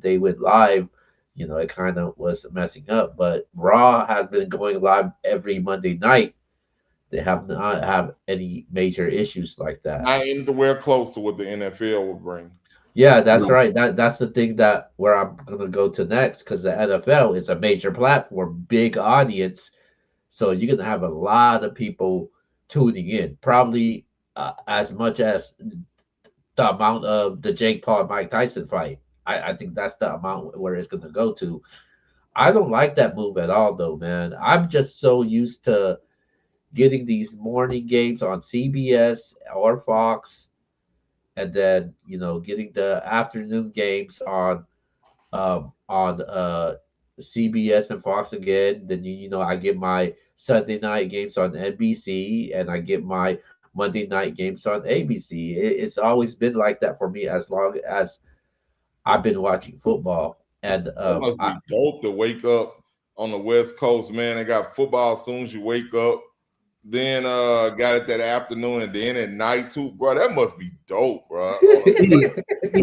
they went live, it kind of was messing up. But Raw has been going live every Monday night. They have not have any major issues like that. Not anywhere close to what the NFL would bring. Yeah, that's right. That's the thing where I'm gonna go to next, because the NFL is a major platform, big audience, so you're gonna have a lot of people tuning in, probably as much as the amount of the Jake Paul Mike Tyson fight. I think that's the amount where it's gonna go to. I don't like that move at all, though, man. I'm just so used to getting these morning games on CBS or Fox, and then getting the afternoon games on CBS and Fox again. Then I get my Sunday night games on NBC, and I get my Monday night games on ABC. It's always been like that for me as long as I've been watching football. And it must be dope to wake up on the West Coast, man. They got football as soon as you wake up. Then got it that afternoon, and then at night too, bro. That must be dope, bro.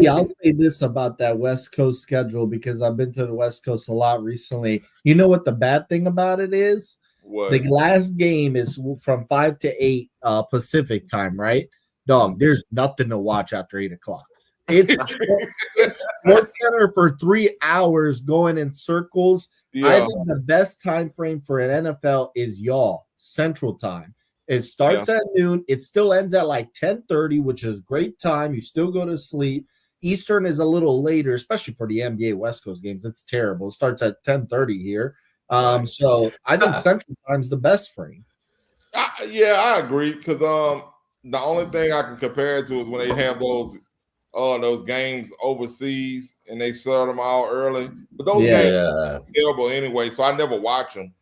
I'll say this about that West Coast schedule because I've been to the West Coast a lot recently. You know what the bad thing about it is? What? The last game is from 5 to 8 Pacific time, right? Dog, there's nothing to watch after 8 o'clock. It's Sports Center for 3 hours going in circles. I Yeah, think the best time frame for an NFL is y'all Central Time. It starts at noon. It still ends at like 10:30, which is great time. You still go to sleep. Eastern is a little later, especially for the NBA West Coast games. It's terrible. It starts at 10:30 here. Right. So I think Central Time's the best frame. I agree because the only thing I can compare it to is when they have those games overseas and they start them out early. But those games are terrible anyway, so I never watch them.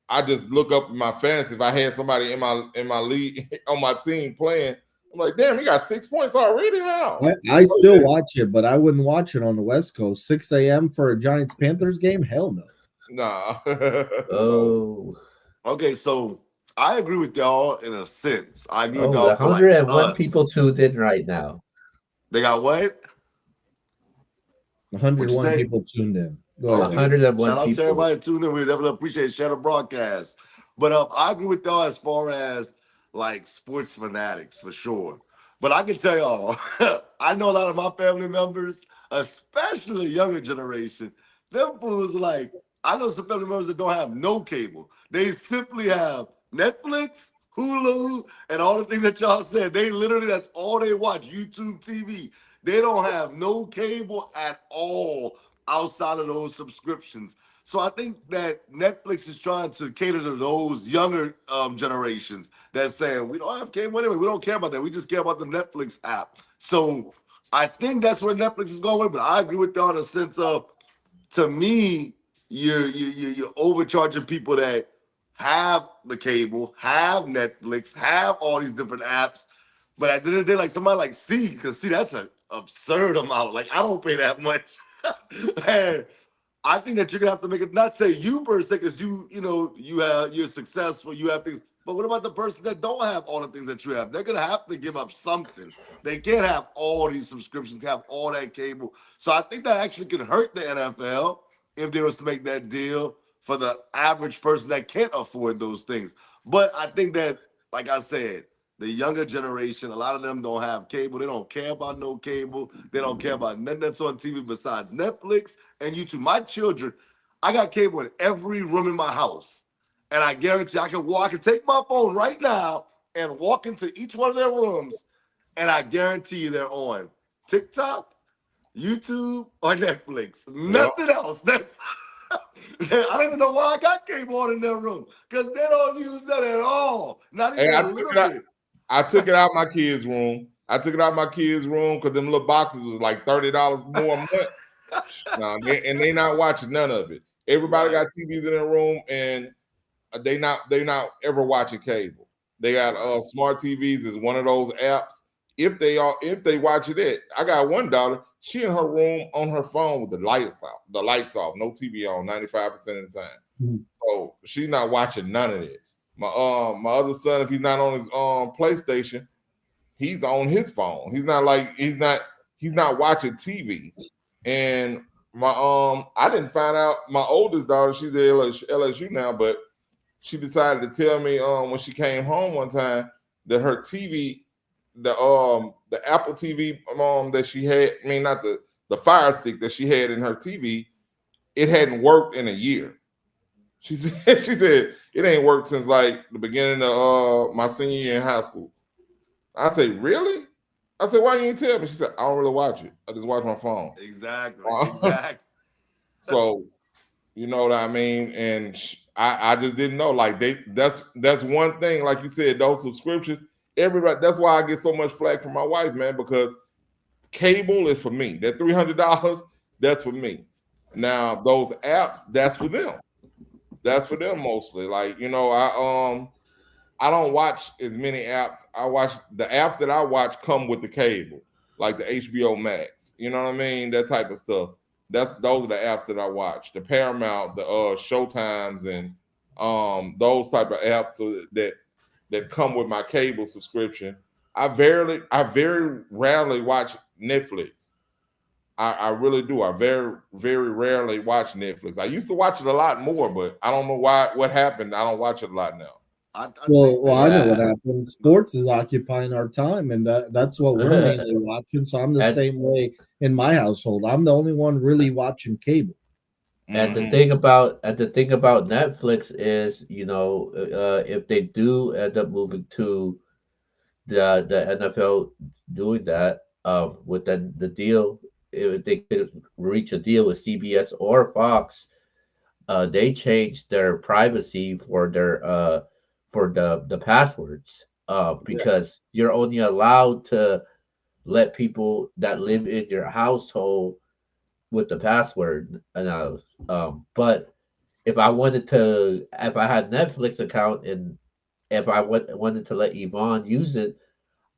I just look up my fantasy. If I had somebody in my league on my team playing, I'm like, damn, he got 6 points already. How? I still watch it, but I wouldn't watch it on the West Coast. 6 a.m. for a Giants Panthers game? Hell no. Nah. Oh, Okay, so I agree with y'all in a sense. I agree with oh, y'all for like 101 us. people tuned in right now. They got what? 101 people tuned in. Go ahead. 101 Shout out to people. everybody tuning in. We definitely appreciate share the broadcast. But I agree with y'all as far as like sports fanatics for sure. But I can tell y'all, I know a lot of my family members, especially younger generation, them fools like, I know some family members that don't have no cable. They simply have Netflix, Hulu, and all the things that y'all said. They literally, that's all they watch, YouTube TV. They don't have no cable at all outside of those subscriptions. So I think that Netflix is trying to cater to those younger generations that's saying, we don't have cable anyway. We don't care about that. We just care about the Netflix app. So I think that's where Netflix is going with. But I agree with y'all in the sense of, to me, you're overcharging people that have the cable, have Netflix, have all these different apps. But at the end of the day, like somebody like C, because see, that's an absurd amount. Like I don't pay that much. And I think that you're gonna have to make it, not say you per se, because you're successful, you have things. But what about the person that don't have all the things that you have? They're gonna have to give up something. They can't have all these subscriptions, have all that cable. So I think that actually could hurt the NFL if they was to make that deal for the average person that can't afford those things. But I think that, like I said, the younger generation, a lot of them don't have cable. They don't care about no cable. They don't care about nothing that's on TV besides Netflix and YouTube. My children, I got cable in every room in my house. And I guarantee I can take my phone right now and walk into each one of their rooms, and I guarantee you they're on TikTok, YouTube, or Netflix. Nothing else. That's I don't even know why I got cable on in their room, because they don't use that at all. Not even a little bit. I took it out my kids' room. Because them little boxes was like $30 more a month. They not watching none of it. Everybody got TVs in their room, and they not ever watching cable. They got smart TVs is one of those apps. If they watch it, I got one daughter. She in her room on her phone with the lights off, no TV on 95% of the time. Mm-hmm. So she's not watching none of it. My other son, if he's not on his PlayStation, he's on his phone. He's not watching TV. And my I didn't find out, my oldest daughter, she's at LSU now, but she decided to tell me when she came home one time that her TV, the Apple TV that she had, I mean not the Fire Stick that she had in her TV, it hadn't worked in a year. She said it ain't worked since like the beginning of my senior year in high school. I said, really? I said, why you ain't tell me? She said, I don't really watch it. I just watch my phone. Exactly. So, you know what I mean? And I just didn't know. Like that's one thing. Like you said, those subscriptions. Everybody. That's why I get so much flack from my wife, man. Because cable is for me. That $300, that's for me. Now those apps, that's for them. That's for them mostly. Like, you know, I don't watch as many apps. I watch the apps that I watch come with the cable, like the HBO Max. You know what I mean? That type of stuff. Those are the apps that I watch. The Paramount, the Showtimes, and those type of apps that come with my cable subscription. I very rarely watch Netflix. I really do. I very, very rarely watch Netflix. I used to watch it a lot more, but I don't know what happened. I don't watch it a lot now. I think Well, I that know what Yeah. happens. Sports is occupying our time, and that's what we're mainly watching. So I'm the and same way in my household. I'm the only one really watching cable. and the Mm-hmm. thing about Netflix is, if they do end up moving to the NFL doing that, with the deal, if they could reach a deal with CBS or Fox, they changed their privacy for the passwords, yeah. because you're only allowed to let people that live in your household with the password. And but if I had Netflix account, and if I wanted to let Yvonne use it,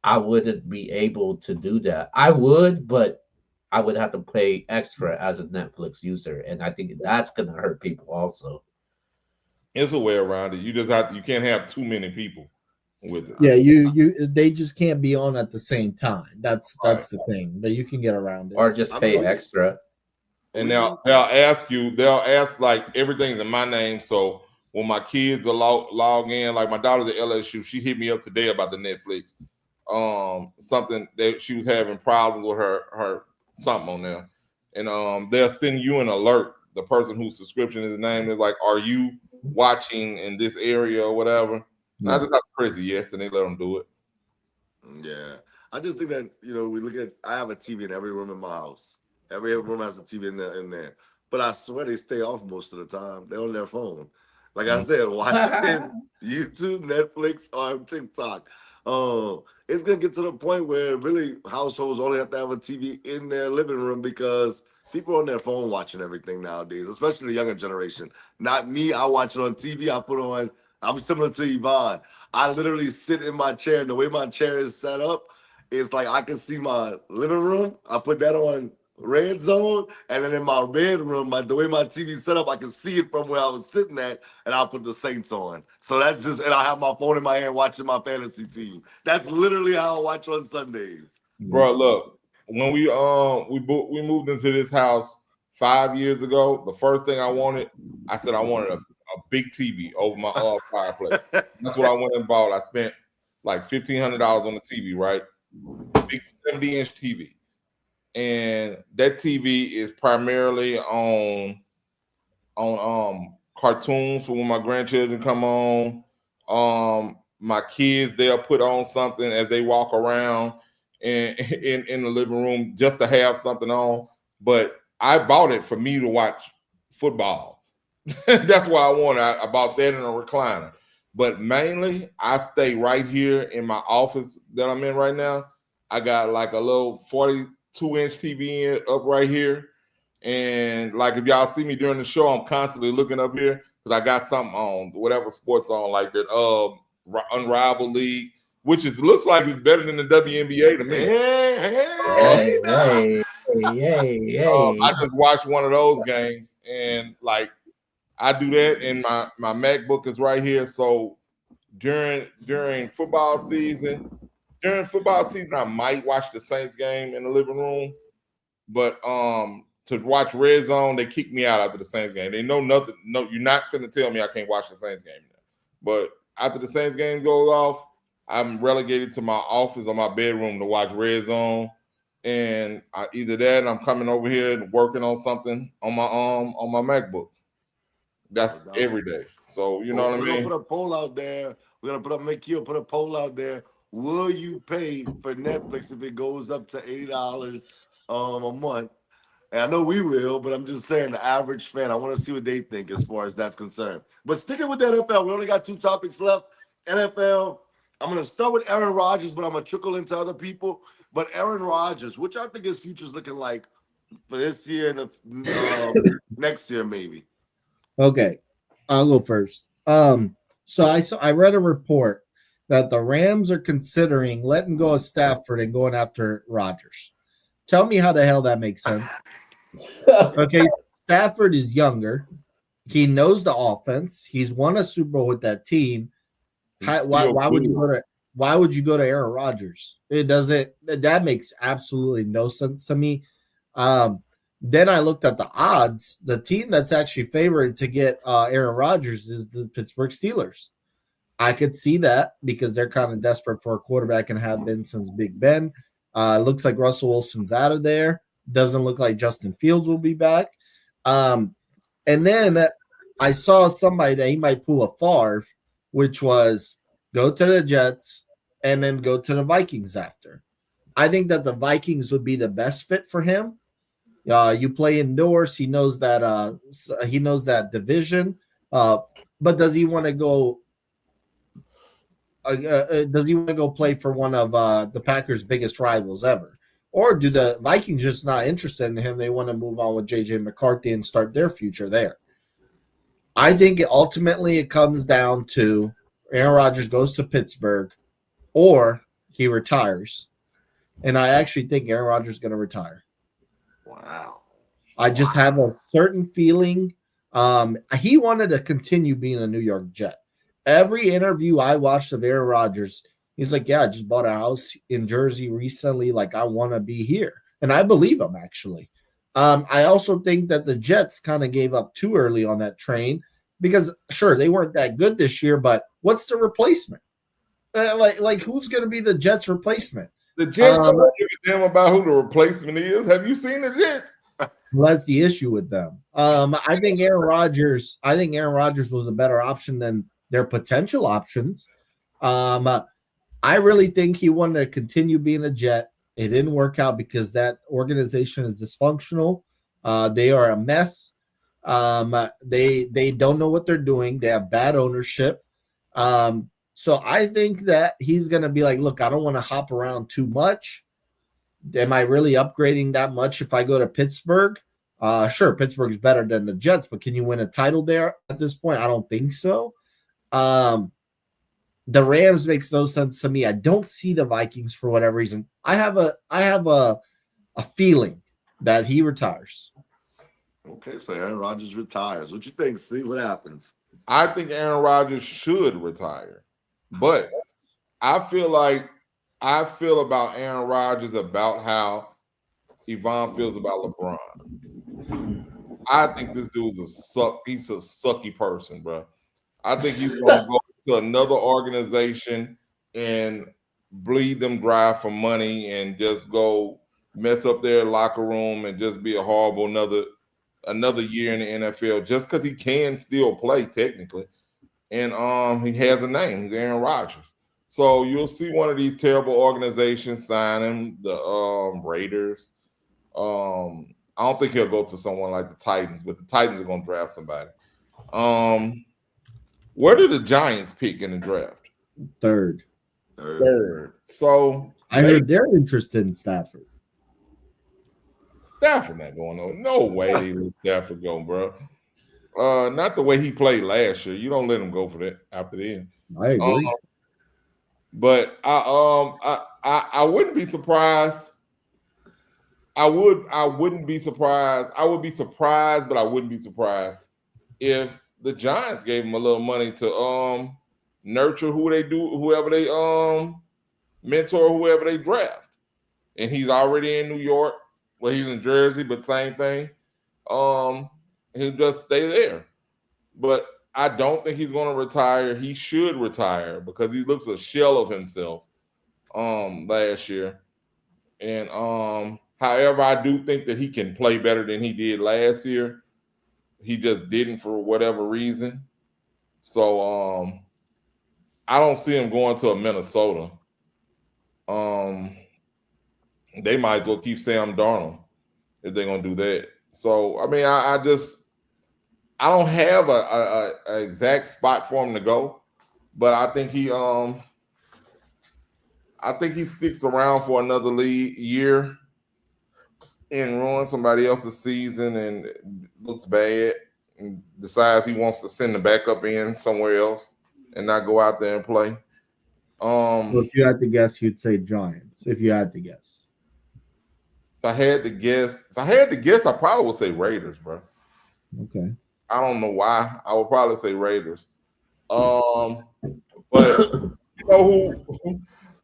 I wouldn't be able to do that. I would, but I would have to pay extra as a Netflix user, and I think that's gonna hurt people also. It's a way around it. You can't have too many people with it. Yeah, they just can't be on at the same time. Right. That's the thing, but you can get around it. Or just I mean, pay extra. And we they'll ask like everything's in my name. So when my kids are log in, like my daughter's at LSU, she hit me up today about the Netflix. Something that she was having problems with her something on there. And they'll send you an alert. The person whose subscription is name is like, are you watching in this area or whatever? And I Yeah. just have to press yes, and they let them do it. Yeah, I just think that we look at. I have a TV in every room in my house. Every room has a TV in there. But I swear they stay off most of the time. They're on their phone. Like I Mhm. said, watching YouTube, Netflix, or TikTok. It's gonna get to the point where really households only have to have a TV in their living room because people are on their phone watching everything nowadays, especially the younger generation. Not me. I watch it on TV. I put on. I'm similar to Yvonne. I literally sit in my chair, and the way my chair is set up, it's like I can see my living room. I put that on red zone, and then in my bedroom, the way my TV's set up, I can see it from where I was sitting at, and I'll put the Saints on. So that's just, and I have my phone in my hand watching my fantasy team. That's literally how I watch on Sundays. Bro, look, when we moved into this house 5 years ago, the first thing I said I wanted a big TV over my fireplace. That's what I went and bought. I spent like $1,500 on the TV, right? Big 70-inch TV. And that TV is primarily on cartoons for when my grandchildren come on. My kids, they'll put on something as they walk around in the living room just to have something on. But I bought it for me to watch football. That's what I wanted. I bought that in a recliner. But mainly, I stay right here in my office that I'm in right now. I got like a little 42-inch TV up right here. And like if y'all see me during the show, I'm constantly looking up here because I got something on, whatever sports on, like that Unrivaled League, which looks like it's better than the WNBA to me. Hey, Hey, hey, nah. hey, hey, hey. I just watched one of those games, and like I do that, and my MacBook is right here. So during football season, I might watch the Saints game in the living room, but to watch Red Zone, they kick me out after the Saints game. They know nothing. No, you're not finna tell me I can't watch the Saints game now. But after the Saints game goes off, I'm relegated to my office or my bedroom to watch Red Zone. And either that, I'm coming over here and working on something on my MacBook. No That's doubt. every day. So you know Well, what I we're gonna mean? put a poll out there. We're gonna make you put a poll out there. Will you pay for Netflix if it goes up to $80 a month? And I know we will, but I'm just saying the average fan. I want to see what they think as far as that's concerned. But sticking with the NFL, we only got 2 topics left. NFL. I'm gonna start with Aaron Rodgers, but I'm gonna trickle into other people. But Aaron Rodgers, which I think his future's looking like for this year and next year, maybe. Okay, I'll go first. So I read a report that the Rams are considering letting go of Stafford and going after Rodgers. Tell me how the hell that makes sense. Okay, Stafford is younger. He knows the offense. He's won a Super Bowl with that team. Why would you go to Aaron Rodgers? It doesn't. That makes absolutely no sense to me. Then I looked at the odds. The team that's actually favored to get Aaron Rodgers is the Pittsburgh Steelers. I could see that because they're kind of desperate for a quarterback and have been since Big Ben. Looks like Russell Wilson's out of there. Doesn't look like Justin Fields will be back. And then I saw somebody that he might pull a Favre, which was go to the Jets and then go to the Vikings after. I think that the Vikings would be the best fit for him. You play indoors. He knows that division. But does he want to go? Does he want to go play for one of the Packers' biggest rivals ever? Or do the Vikings just not interested in him? They want to move on with J.J. McCarthy and start their future there. I think ultimately it comes down to Aaron Rodgers goes to Pittsburgh or he retires. And I actually think Aaron Rodgers is going to retire. Wow. I just have a certain feeling. He wanted to continue being a New York Jet. Every interview I watched of Aaron Rodgers, he's like, yeah, I just bought a house in Jersey recently. Like, I want to be here. And I believe him, actually. I also think that the Jets kind of gave up too early on that train because, sure, they weren't that good this year, but what's the replacement? Like who's going to be the Jets' replacement? The Jets don't give a damn about who the replacement is. Have you seen the Jets? Well, that's the issue with them. I think Aaron Rodgers was a better option than their potential options. I really think he wanted to continue being a Jet. It didn't work out because that organization is dysfunctional. They are a mess. They don't know what they're doing. They have bad ownership. So I think that he's going to be like, look, I don't want to hop around too much. Am I really upgrading that much if I go to Pittsburgh? Sure, Pittsburgh's better than the Jets, but can you win a title there at this point? I don't think so. The Rams makes no sense to me. I don't see the Vikings for whatever reason. I have a feeling that he retires. Okay, so Aaron Rodgers retires. What you think, Steve? What happens? I think Aaron Rodgers should retire. But I feel about Aaron Rodgers about how Yvonne feels about LeBron. I think this dude's he's a sucky person, bro. I think he's gonna go to another organization and bleed them dry for money and just go mess up their locker room and just be a horrible another year in the NFL just because he can still play technically. And he has a name. He's Aaron Rodgers. So you'll see one of these terrible organizations sign him, the Raiders. I don't think he'll go to someone like the Titans, but the Titans are going to draft somebody. Where did the Giants pick in the draft? Third. So I heard they're interested in Stafford. Stafford not going on. No way they let Stafford go, bro. Not the way he played last year. You don't let him go for that after the end. I agree. But I wouldn't be surprised. I wouldn't be surprised. I would be surprised, but I wouldn't be surprised if the Giants gave him a little money to nurture whoever they mentor, whoever they draft. And he's already in New York. Well, he's in Jersey, but same thing. He'll just stay there. But I don't think he's going to retire. He should retire because he looks a shell of himself last year. And however, I do think that he can play better than he did last year. He just didn't for whatever reason. So I don't see him going to a Minnesota. They might as well keep Sam Darnold if they're going to do that. So, I mean, I don't have a exact spot for him to go, but I think he sticks around for another year and ruins somebody else's season and looks bad and decides he wants to send the backup in somewhere else and not go out there and play. So if you had to guess, you'd say Giants. If you had to guess. If I had to guess, I probably would say Raiders, bro. Okay. I don't know why. I would probably say Raiders. But you know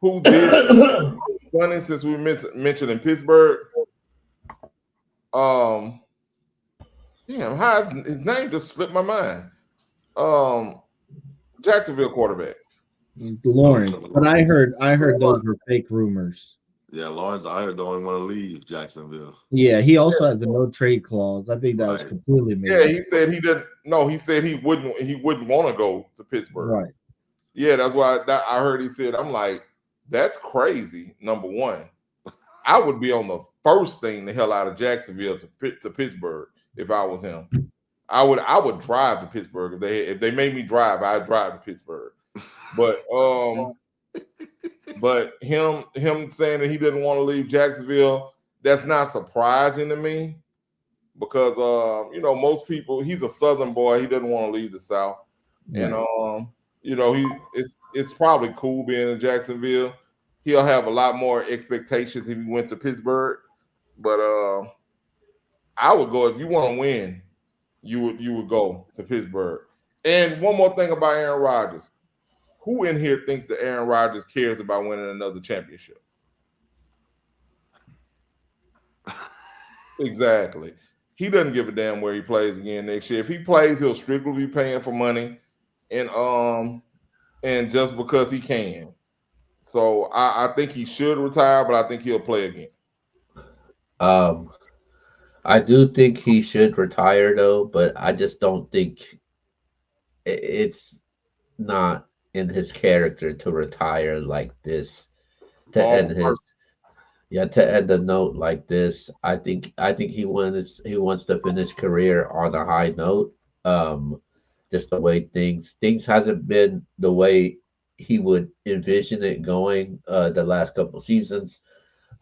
who did funny since we mentioned in Pittsburgh? Damn, how his name just slipped my mind. Jacksonville quarterback. Lawrence. But I heard Lawrence. those were fake rumors. Yeah, Lawrence, I heard don't want to leave Jacksonville. Yeah, he also has a no trade clause. I think that was Right. completely made Yeah, up. he said he didn't. No, he said he wouldn't want to go to Pittsburgh. Right. Yeah, that's why I heard he said. I'm like, that's crazy. Number one, I would be on the first thing the hell out of Jacksonville to Pittsburgh if I was him. I would drive to Pittsburgh if they made me drive. I'd drive to Pittsburgh. But him saying that he didn't want to leave Jacksonville, that's not surprising to me because most people, he's a Southern boy. He doesn't want to leave the South, and it's probably cool being in Jacksonville. He'll have a lot more expectations if he went to Pittsburgh, but I would go if you want to win. You would go to Pittsburgh. And one more thing about Aaron Rodgers. Who in here thinks that Aaron Rodgers cares about winning another championship? Exactly. He doesn't give a damn where he plays again next year. If he plays, he'll strictly be paying for money and just because he can. So I think he should retire, but I think he'll play again. I do think he should retire though, but I just don't think it's not in his character to retire like this, to end the note like this. I think he wants to finish career on a high note. Just the way things hasn't been the way he would envision it going the last couple seasons.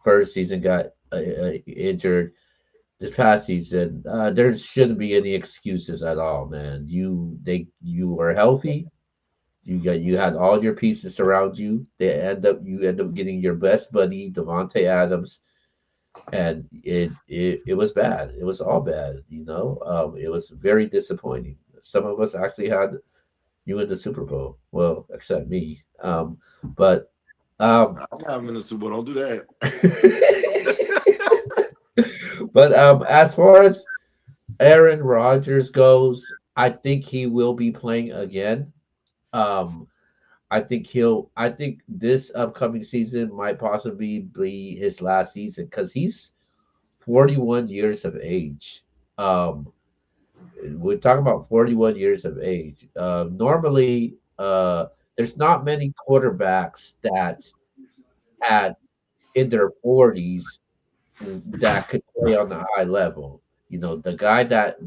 First season got injured. This past season, there shouldn't be any excuses at all, man. You were healthy. You had all your pieces around you. You end up getting your best buddy Devontae Adams, and it was bad. It was all bad. It was very disappointing. Some of us actually had you in the Super Bowl. Well, except me. But I'm not in the Super Bowl. Don't do that. but as far as Aaron Rodgers goes, I think he will be playing again. Um, I think this upcoming season might possibly be his last season because he's 41 years of age. Um, we're talking about 41 years of age. Normally, there's not many quarterbacks that had in their 40s that could play on the high level. The guy that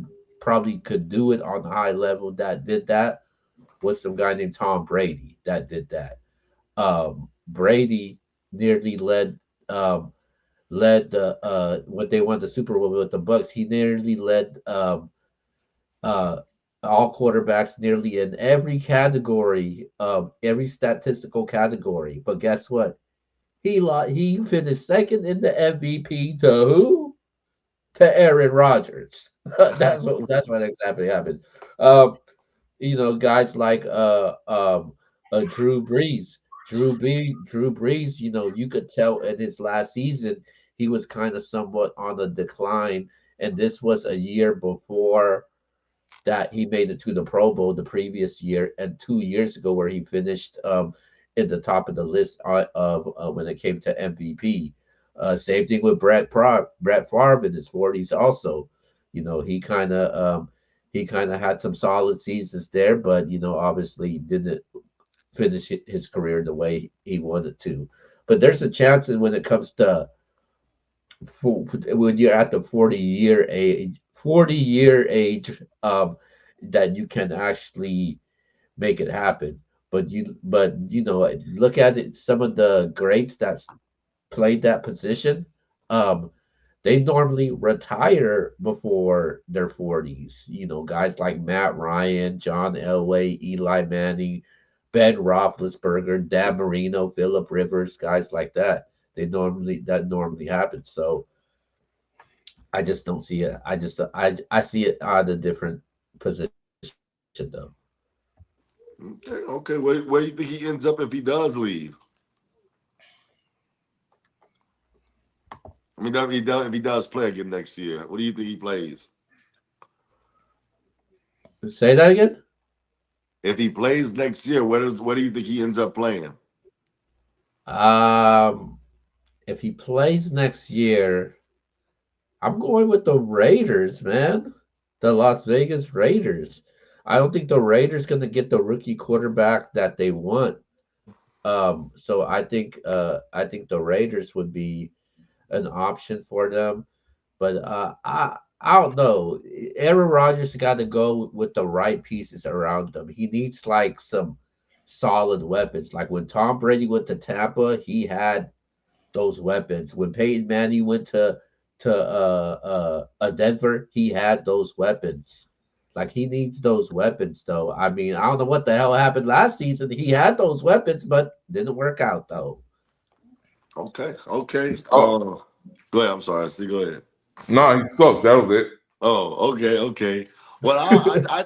probably could do it on the high level that did that was some guy named Tom Brady that did that. Brady nearly led the when they won the Super Bowl with the Bucks. He nearly led uh, all quarterbacks nearly in every category, every statistical category. But guess what? He finished second in the MVP to who? To Aaron Rodgers. That's what exactly happened. Um, guys like Drew Brees. Drew Brees, you could tell in his last season he was kind of somewhat on a decline, and this was a year before that he made it to the Pro Bowl the previous year, and 2 years ago where he finished in the top of the list of when it came to MVP. Same thing with Brett Favre in his 40s also. He kind of had some solid seasons there, but obviously didn't finish his career the way he wanted to. But there's a chance that when it comes to when you're at the 40-year age, that you can actually make it happen. But look at it. Some of the greats that's played that position, um, they normally retire before their 40s. Guys like Matt Ryan, John Elway, Eli Manning, Ben Roethlisberger, Dan Marino, Philip Rivers, guys like that. That normally happens. So I just don't see it. I see it on a different position though. Okay. Where do you think he ends up if he does leave? I mean, if he does play again next year, what do you think he plays? Say that again. If he plays next year, where do you think he ends up playing? Um, if he plays next year, I'm going with the Raiders, man. The Las Vegas Raiders. I don't think the Raiders going to get the rookie quarterback that they want. So I think the Raiders would be an option for them. But I don't know. Aaron Rodgers got to go with the right pieces around him. He needs like some solid weapons. Like when Tom Brady went to Tampa, he had those weapons. When Peyton Manning went to Denver, he had those weapons. Like he needs those weapons, though. I mean, I don't know what the hell happened last season. He had those weapons, but didn't work out though. Okay, okay. So, Go ahead. I'm sorry. See, go ahead. no, he sucked. That was it. Oh, okay, okay. Well, I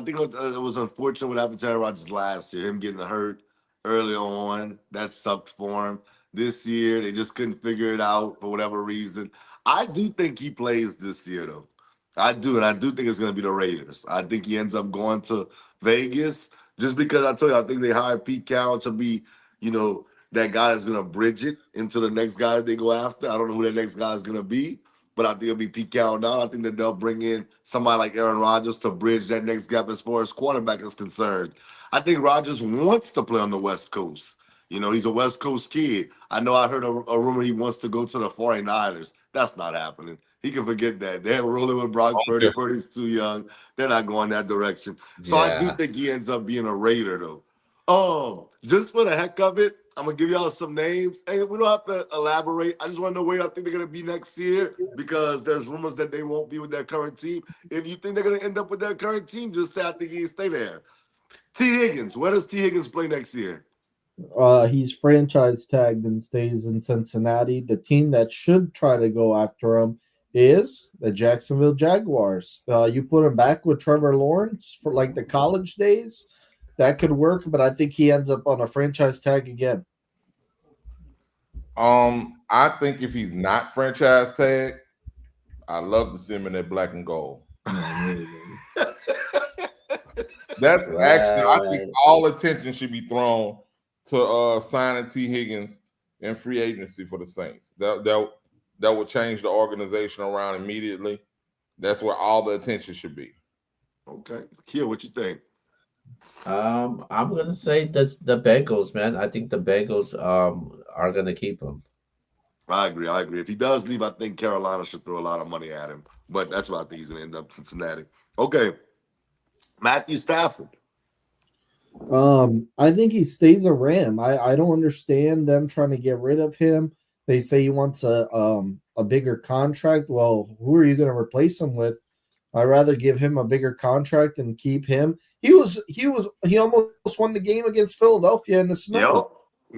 think it was unfortunate what happened to Aaron Rodgers last year. Him getting hurt early on, that sucked for him. This year, they just couldn't figure it out for whatever reason. I do think he plays this year, though. I do, and I do think it's going to be the Raiders. I think he ends up going to Vegas just because I told you I think they hired Pete Carroll to be, that guy that's going to bridge it into the next guy that they go after. I don't know who that next guy is going to be, but I think it'll be Pete Carroll now. I think that they'll bring in somebody like Aaron Rodgers to bridge that next gap as far as quarterback is concerned. I think Rodgers wants to play on the West Coast. He's a West Coast kid. I know I heard a rumor he wants to go to the 49ers. That's not happening. He can forget that. They're rolling with Brock Purdy. Yeah. Purdy's too young. They're not going that direction. So I do Yeah. think he ends up being a Raider, though. Just for the heck of it, I'm gonna give y'all some names. And we don't have to elaborate. I just want to know where y'all think they're gonna be next year because there's rumors that they won't be with their current team. If you think they're gonna end up with their current team, just say I think he stay there. T. Higgins, where does T. Higgins play next year? He's franchise tagged and stays in Cincinnati. The team that should try to go after him is the Jacksonville Jaguars. You put him back with Trevor Lawrence for like the college days, that could work, but I think he ends up on a franchise tag again. I think if he's not franchise tag, I love to see him in that black and gold. That's actually, I think all attention should be thrown to signing T. Higgins in free agency for the Saints. That would change the organization around immediately. That's where all the attention should be. Okay, Kia, what you think? I'm gonna say that's the Bengals, man. I think the Bengals are gonna keep him. I agree. If he does leave, I think Carolina should throw a lot of money at him. But that's what I think he's going to end up Cincinnati. Okay, Matthew Stafford. I think he stays a Ram. I don't understand them trying to get rid of him. They say he wants a bigger contract. Well, who are you going to replace him with? I'd rather give him a bigger contract and keep him. He almost won the game against Philadelphia in the snow.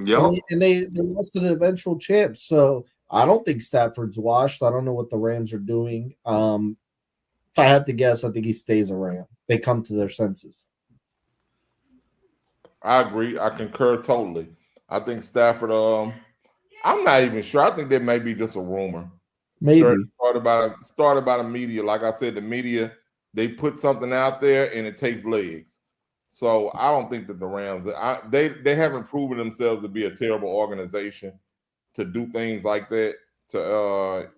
Yep. And they lost to the eventual champs. So I don't think Stafford's washed. I don't know what the Rams are doing. If I had to guess, I think he stays a Ram. They come to their senses. I agree. I concur totally. I think Stafford. I'm not even sure. I think that may be just a rumor. Maybe started by the media. Like I said, the media, they put something out there and it takes legs. So I don't think that the Rams, they haven't proven themselves to be a terrible organization to do things like that. To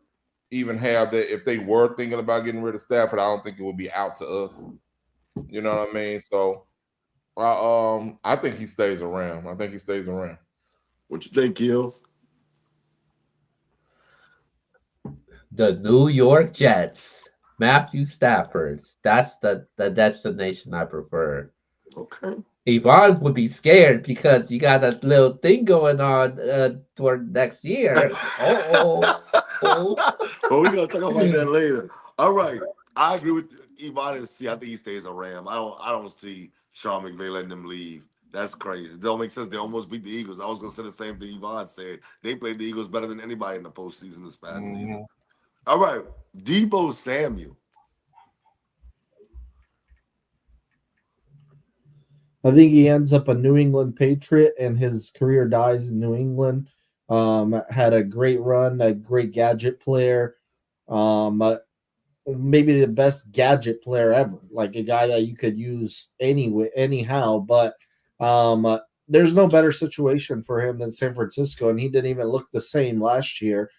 even have that, if they were thinking about getting rid of Stafford, I don't think it would be out to us. You know what I mean? So I think he stays around. What you think, Gil? The New York Jets, Matthew Stafford. That's the destination I prefer. Okay. Yvonne would be scared because you got a little thing going on toward next year. Well, we're gonna talk about that later. All right. I agree with Yvonne and C. I think he stays a Ram. I don't see Sean McVay letting them leave. That's crazy. It don't make sense. They almost beat the Eagles. I was gonna say the same thing Yvonne said. They played the Eagles better than anybody in the postseason this past season. All right. Debo Samuel. I think he ends up a New England Patriot and his career dies in New England. Had a great run, a great gadget player. maybe the best gadget player ever, like a guy that you could use anyway, anyhow. But there's no better situation for him than San Francisco, and he didn't even look the same last year.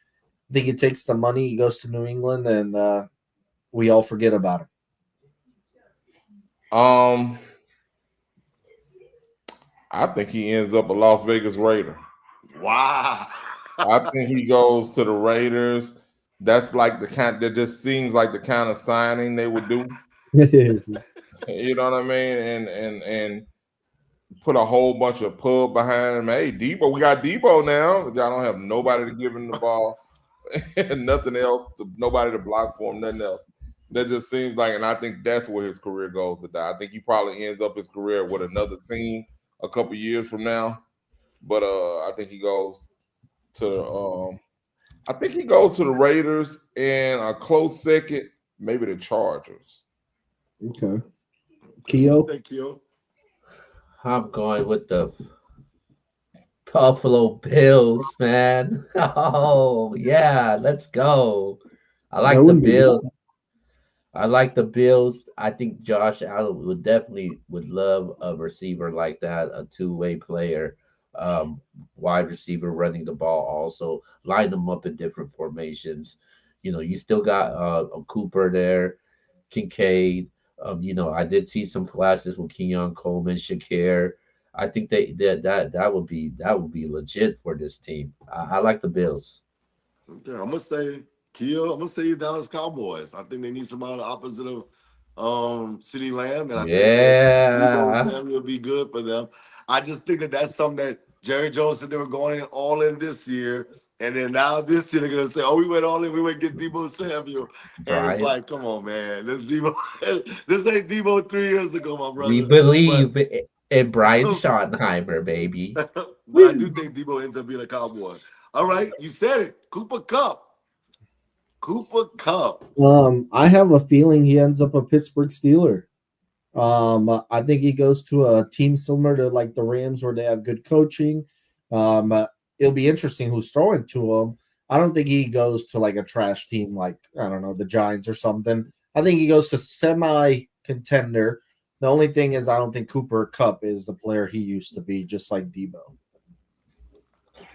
I think he takes the money, he goes to New England, and we all forget about him. I think he ends up a Las Vegas Raider. Wow. I think he goes to the Raiders. That's like the kind that just seems like the kind of signing they would do. You know what I mean? And put a whole bunch of pub behind him. Hey, Debo, we got Debo now. I don't have nobody to give him the ball, and nothing else. Nobody to block for him. Nothing else. That just seems like, and I think that's where his career goes to die. I think he probably ends up his career with another team a couple years from now. But I think he goes to I think he goes to the Raiders, and a close second, maybe the Chargers. Okay. Keo? Thank you. I'm going with the Buffalo Bills, man. Oh yeah, let's go. I like the Bills. I like the Bills. I think Josh Allen would definitely would love a receiver like that, a two-way player, um, wide receiver running the ball. Also, line them up in different formations. You still got a Cooper there, Kincaid. I did see some flashes with Kenyon Coleman, Shakir. I think that would be legit for this team. I like the Bills. Okay, I'm gonna say Keo. I'm gonna say Dallas Cowboys. I think they need somebody opposite of CeeDee Lamb, and I think that Debo Yeah, Samuel will be good for them. I just think that that's something that Jerry Jones said they were going in all in this year, and then now this year they're gonna say, "Oh, we went all in. We went get Debo Samuel," and it's Brian. like, come on, man, this Debo, this ain't Debo 3 years ago, my We brother. But believe in Brian Schottenheimer, baby. but I do Woo! think Debo ends up being a Cowboy. All right, you said it, Cooper Cup. Cooper Cup. I have a feeling he ends up a Pittsburgh Steeler. I think he goes to a team similar to like the Rams where they have good coaching. It'll be interesting who's throwing to him. I don't think he goes to like a trash team like, I don't know, the Giants or something. I think he goes to semi contender. The only thing is I don't think Cooper Cup is the player he used to be, just like Debo.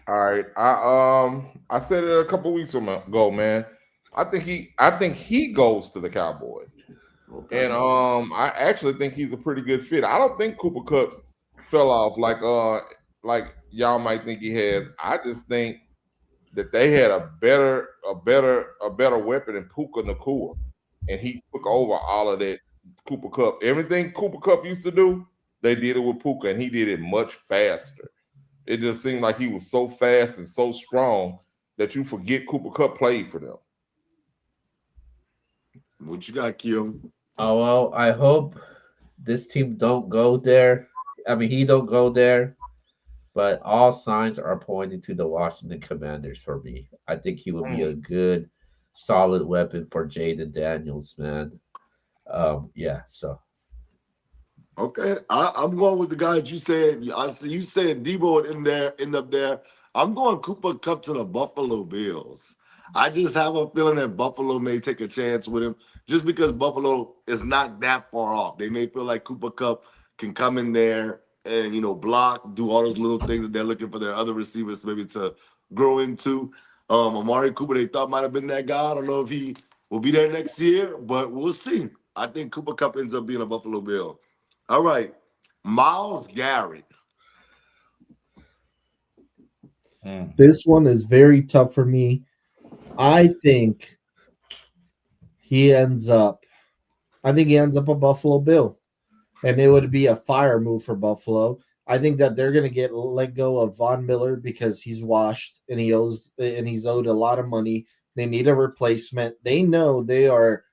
All right. I said it a couple weeks ago, man. I think he goes to the Cowboys. Okay. And I actually think he's a pretty good fit. I don't think Cooper Cups fell off like y'all might think he has. I just think that they had a better weapon in Puka Nakua, and he took over all of that Cooper Cup. Everything Cooper Cup used to do, they did it with Puka, and he did it much faster. It just seemed like he was so fast and so strong that you forget Cooper Cup played for them. What you got, Keo? Oh well, I hope this team don't go there. I mean, he don't go there. But all signs are pointing to the Washington Commanders for me. I think he would be a good, solid weapon for Jaden Daniels, man. Yeah. So Okay, I'm going with the guy that you said. I see you said Debo in there, end up there. I'm going Cooper Cup to the Buffalo Bills. I just have a feeling that Buffalo may take a chance with him, just because Buffalo is not that far off. They may feel like Cooper Cup can come in there and block, do all those little things that they're looking for their other receivers maybe to grow into. Amari Cooper, they thought might have been that guy. I don't know if he will be there next year, but we'll see. I think Cooper Cup ends up being a Buffalo Bill. All right, Miles Garrett. This one is very tough for me. I think he ends up a Buffalo Bill, and it would be a fire move for Buffalo. I think that they're going to get let go of Von Miller because he's washed and he's owed a lot of money. They need a replacement. They know they are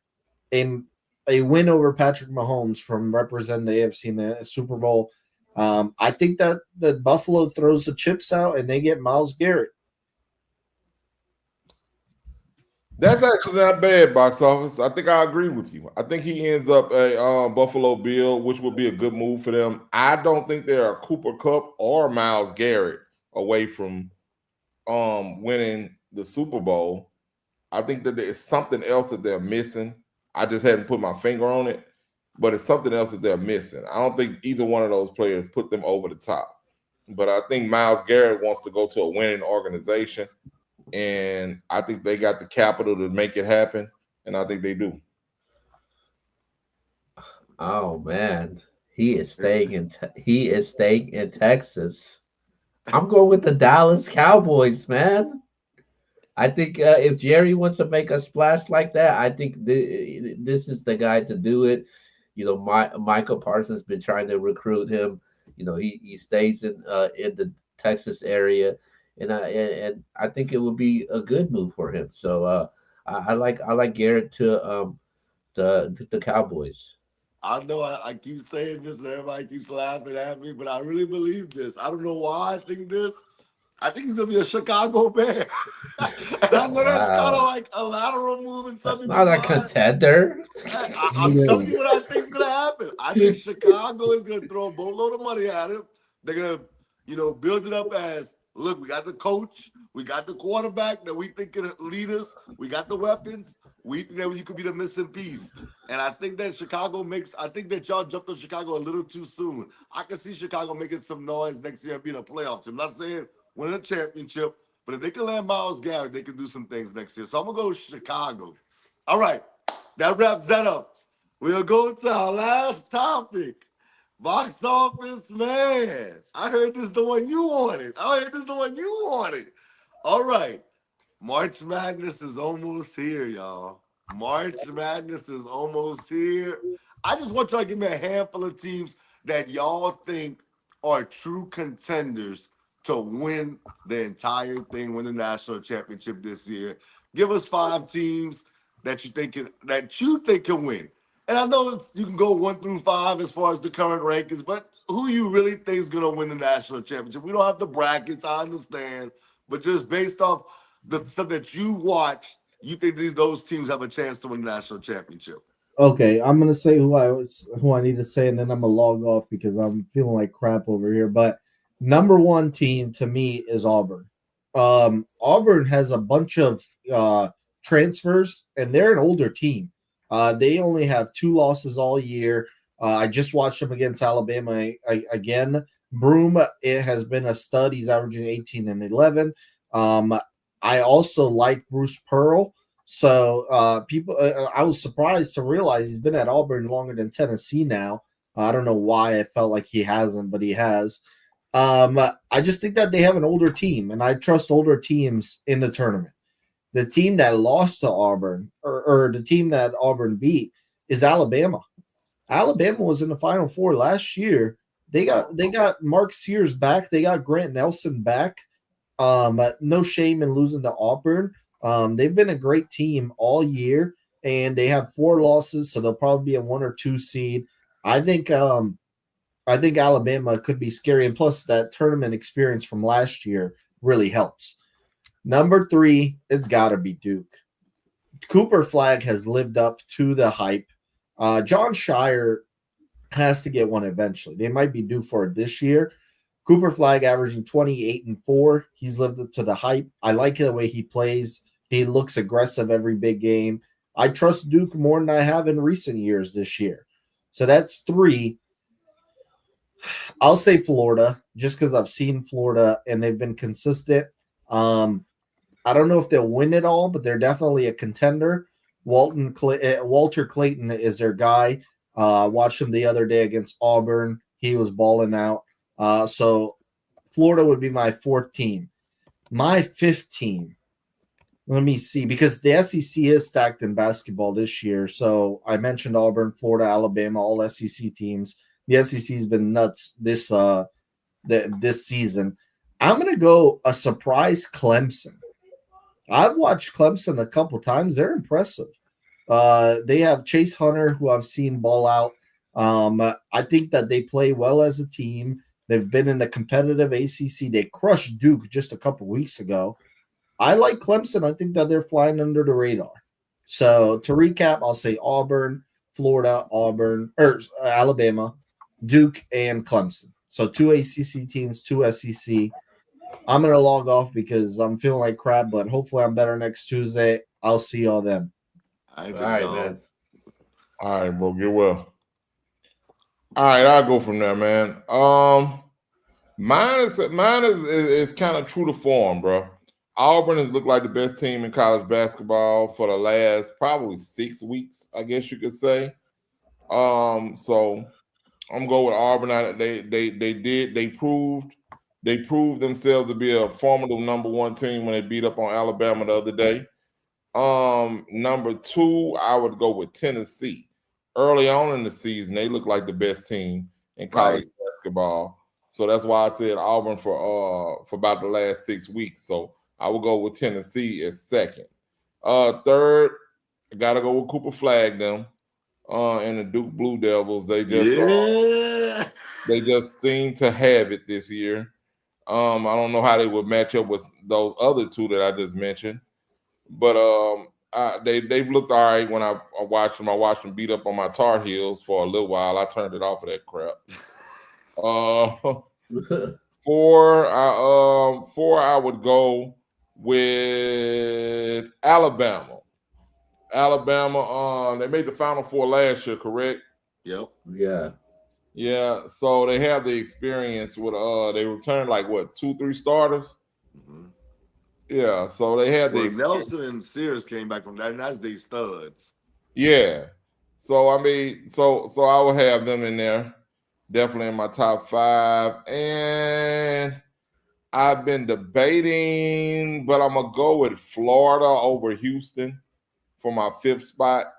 in a win over Patrick Mahomes from representing the AFC in the Super Bowl. I think that the Buffalo throws the chips out and they get Miles Garrett. That's actually not bad, box office. I think I agree with you. I think he ends up a Buffalo Bill, which would be a good move for them. I don't think they're a Cooper Cup or Miles Garrett away from winning the Super Bowl. I think that there's something else that they're missing. I just hadn't put my finger on it, but it's something else that they're missing. I don't think either one of those players put them over the top. But I think Myles Garrett wants to go to a winning organization, and I think they got the capital to make it happen, and I think they do. Oh man, he is staying in Texas. I'm going with the Dallas Cowboys, man. I think if Jerry wants to make a splash like that, I think this is the guy to do it. Michael Parsons been trying to recruit him. He stays in the Texas area, and I think it would be a good move for him. So I like Garrett to the Cowboys. I know I keep saying this and everybody keeps laughing at me, but I really believe this. I don't know why I think this. I think he's gonna be a Chicago Bear. And I know that's kind of Wow, like a lateral move in some that's people's not a mind. contender. I'm telling you what I think is gonna happen. I think Chicago is gonna throw a boatload of money at him. They're gonna, build it up as, look, we got the coach, we got the quarterback that we think can lead us, we got the weapons, we think that you could be the missing piece. And I think that I think that y'all jumped on Chicago a little too soon. I can see Chicago making some noise next year and being a playoff team. I'm not saying win a championship, but if they can land Myles Garrett, they can do some things next year. So I'm gonna go with Chicago. All right, that wraps that up. We'll go to our last topic. Box office, man. I heard this is the one you wanted. All right. March Madness is almost here, y'all. March Madness is almost here. I just want y'all to give me a handful of teams that y'all think are true contenders to win the entire thing, win the national championship this year. Give us 5 teams that you think can win. And I know you can go 1 through 5 as far as the current rankings, but who you really think is going to win the national championship? We don't have the brackets, I understand, but just based off the stuff that you watch, you think those teams have a chance to win the national championship? Okay, I'm gonna say who I need to say, and then I'm gonna log off because I'm feeling like crap over here. But number one team to me is Auburn. Auburn has a bunch of transfers, and they're an older team. They only have 2 losses all year. I just watched them against Alabama again. Broom, it has been a stud. He's averaging 18 and 11. I also like Bruce Pearl. So I was surprised to realize he's been at Auburn longer than Tennessee now. I don't know why I felt like he hasn't, but he has. I just think that they have an older team, and I trust older teams in the tournament. The team that lost to Auburn, or the team that Auburn beat, is Alabama. Alabama was in the Final Four last year. They got Mark Sears back. They got Grant Nelson back. No shame in losing to Auburn. They've been a great team all year, and they have 4 losses, so they'll probably be a 1 or 2 seed. I think Alabama could be scary, and plus that tournament experience from last year really helps. Number 3, it's got to be Duke. Cooper Flag has lived up to the hype. John Shire has to get one eventually. They might be due for it this year. Cooper Flag averaging 28 and 4. He's lived up to the hype. I like the way he plays. He looks aggressive every big game. I trust Duke more than I have in recent years this year. So that's 3. I'll say Florida just because I've seen Florida and they've been consistent. I don't know if they'll win it all, but they're definitely a contender. Walter Clayton is their guy. Watched him the other day against Auburn. He was balling out. So Florida would be my 4th team. My 5th team, let me see, because the SEC is stacked in basketball this year. So I mentioned Auburn, Florida, Alabama, all SEC teams. The SEC has been nuts this season. I'm going to go a surprise Clemson. I've watched Clemson a couple times. They're impressive. They have Chase Hunter, who I've seen ball out. I think that they play well as a team. They've been in the competitive ACC. They crushed Duke just a couple weeks ago. I like Clemson. I think that they're flying under the radar. So to recap, I'll say Auburn, Florida, Alabama, Duke, and Clemson. So 2 ACC teams, 2 SEC. I'm going to log off because I'm feeling like crap, but hopefully I'm better next Tuesday. I'll see y'all then. All right, man. All right, bro. Get well. All right, I'll go from there, man. Mine is kind of true to form, bro. Auburn has looked like the best team in college basketball for the last probably 6 weeks, I guess you could say. So I'm going with Auburn. They proved themselves to be a formidable number one team when they beat up on Alabama the other day. Number two, I would go with Tennessee. Early on in the season, they look like the best team in college Right. basketball. So that's why I said Auburn for about the last 6 weeks. So I will go with Tennessee as second. Third, I gotta go with Cooper Flag them. And the Duke Blue Devils. Yeah. They just seem to have it this year. I don't know how they would match up with those other two that I just mentioned. But they've looked all right when I watched them. I watched them beat up on my Tar Heels for a little while. I turned it off of that crap. Uh, four, I would go with Alabama. Alabama, they made the Final Four last year, correct? Yep. Yeah. Yeah. So they have the experience with they returned like what 2, 3 starters. hmm Yeah. So they had the Well, experience. Nelson and Sears came back from that, and that's they studs. Yeah. So I mean, so I would have them in there, definitely in my top five. And I've been debating, but I'm gonna go with Florida over Houston for my fifth spot.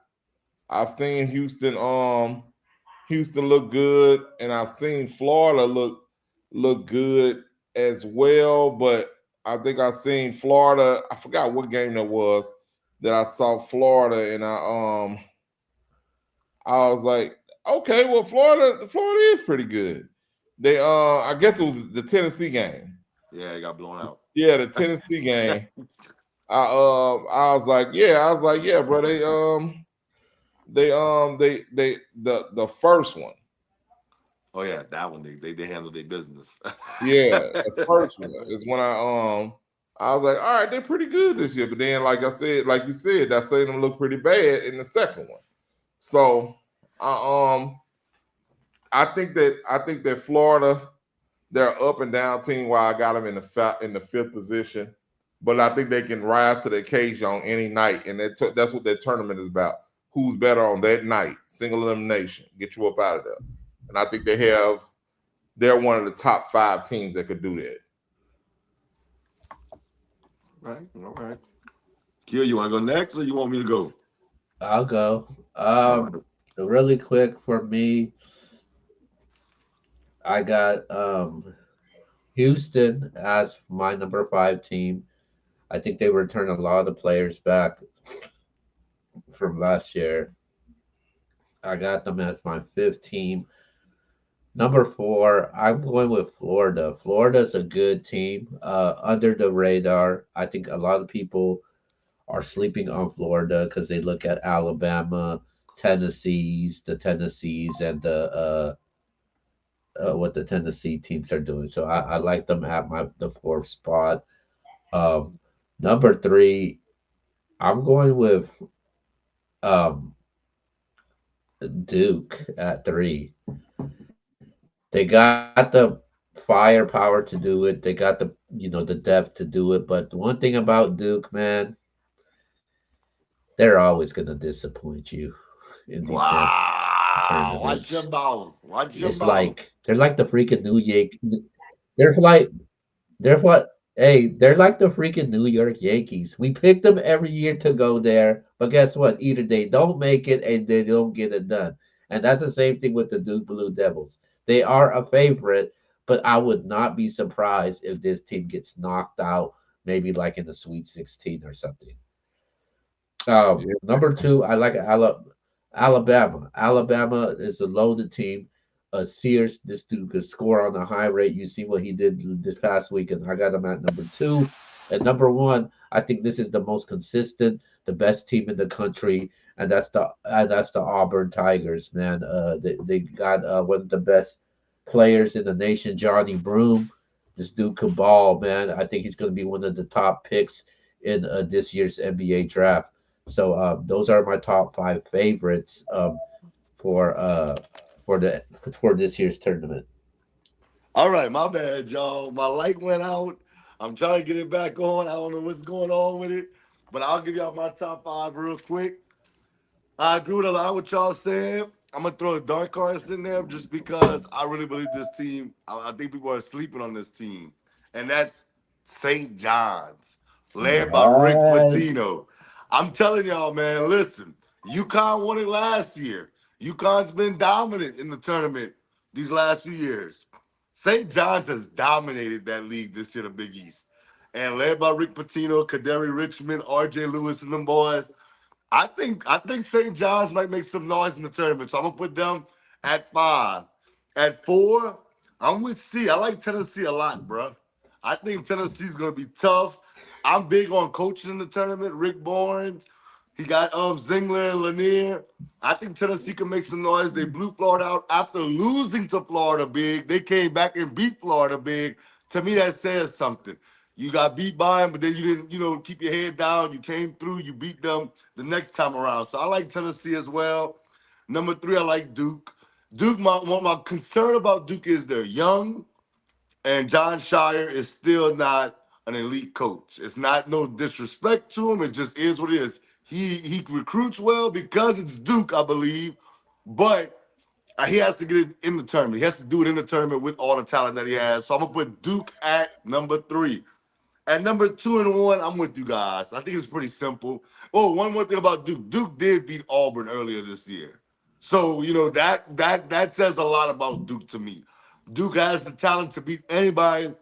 I've seen Houston look good, and I've seen Florida look good as well. But I think I've seen Florida. I forgot what game that was that I saw Florida, and I was like, okay, well, Florida is pretty good. They I guess it was the Tennessee game. Yeah, he got blown out. Yeah, the Tennessee game. I was like, yeah, bro. The first one. Oh yeah, that one they handled their business. Yeah, the first one is when I was like, all right, they're pretty good this year. But then, like I said, like you said, I seen them look pretty bad in the second one. So I I think that Florida, they're up and down team. Why I got them in the fifth position, but I think they can rise to the occasion on any night, and that's what that tournament is about. Who's better on that night? Single elimination, get you up out of there. And I think they're one of the top five teams that could do that. Right, all right. Q, you want to go next, or you want me to go? I'll go. All right. Really quick for me, I got Houston as my number five team. I think they returned a lot of the players back from last year. I got them as my fifth team. Number four, I'm going with Florida. Florida's a good team, under the radar. I think a lot of people are sleeping on Florida because they look at Alabama, the Tennessees, and what the Tennessee teams are doing. So I like them at the fourth spot. Um, Number three, I'm going with um, Duke at three. They got the firepower to do it. They got the depth to do it. But the one thing about Duke, man, they're always gonna disappoint you in these Wow, watch your tournaments. mouth. Watch your It's mouth. like they're like the freaking New York. They're like they're what? Hey, they're like the freaking New York Yankees. We pick them every year to go there, but guess what? Either they don't make it and they don't get it done. And that's the same thing with the Duke Blue Devils. They are a favorite, but I would not be surprised if this team gets knocked out, maybe like in the Sweet 16 or something. Yeah. Number two, I like Alabama. Alabama is a loaded team. Sears, this dude could score on a high rate. You see what he did this past week, and I got him at number two. And number one, I think this is the most consistent, the best team in the country, and that's the Auburn Tigers, man. They got one of the best players in the nation, Johnny Broom. This dude could ball, man. I think he's going to be one of the top picks in this year's NBA draft. So those are my top five favorites. for for this year's tournament. All right, my bad, y'all. My light went out. I'm trying to get it back on. I don't know what's going on with it, but I'll give y'all my top five real quick. I agree with a lot of what y'all said. I'm gonna throw a dark horse in there just because I really believe this team. I think people are sleeping on this team, and that's St. John's, led by Rick What? Pitino. I'm telling y'all, man. Listen, UConn won it last year. UConn's been dominant in the tournament these last few years. St. John's has dominated that league this year, the Big East, and led by Rick Pitino, Kaderi Richmond, R.J. Lewis, and them boys. I think St. John's might make some noise in the tournament, so I'm gonna put them at 5. At 4, I'm with C. I like Tennessee a lot, bro. I think Tennessee's gonna be tough. I'm big on coaching in the tournament. Rick Barnes, he got Zingler and Lanier. I think Tennessee can make some noise. They blew Florida out after losing to Florida big. They came back and beat Florida big. To me, that says something. You got beat by them, but then you didn't, keep your head down. You came through. You beat them the next time around. So I like Tennessee as well. Number 3, I like Duke. Duke, my concern about Duke is they're young, and John Shire is still not an elite coach. It's not no disrespect to him. It just is what it is. He recruits well because it's Duke, I believe, but he has to get it in the tournament. He has to do it in the tournament with all the talent that he has. So I'm gonna put Duke at number 3. At number 2 and 1, I'm with you guys. I think it's pretty simple. Oh, one more thing about Duke. Duke did beat Auburn earlier this year. So, that says a lot about Duke to me. Duke has the talent to beat anybody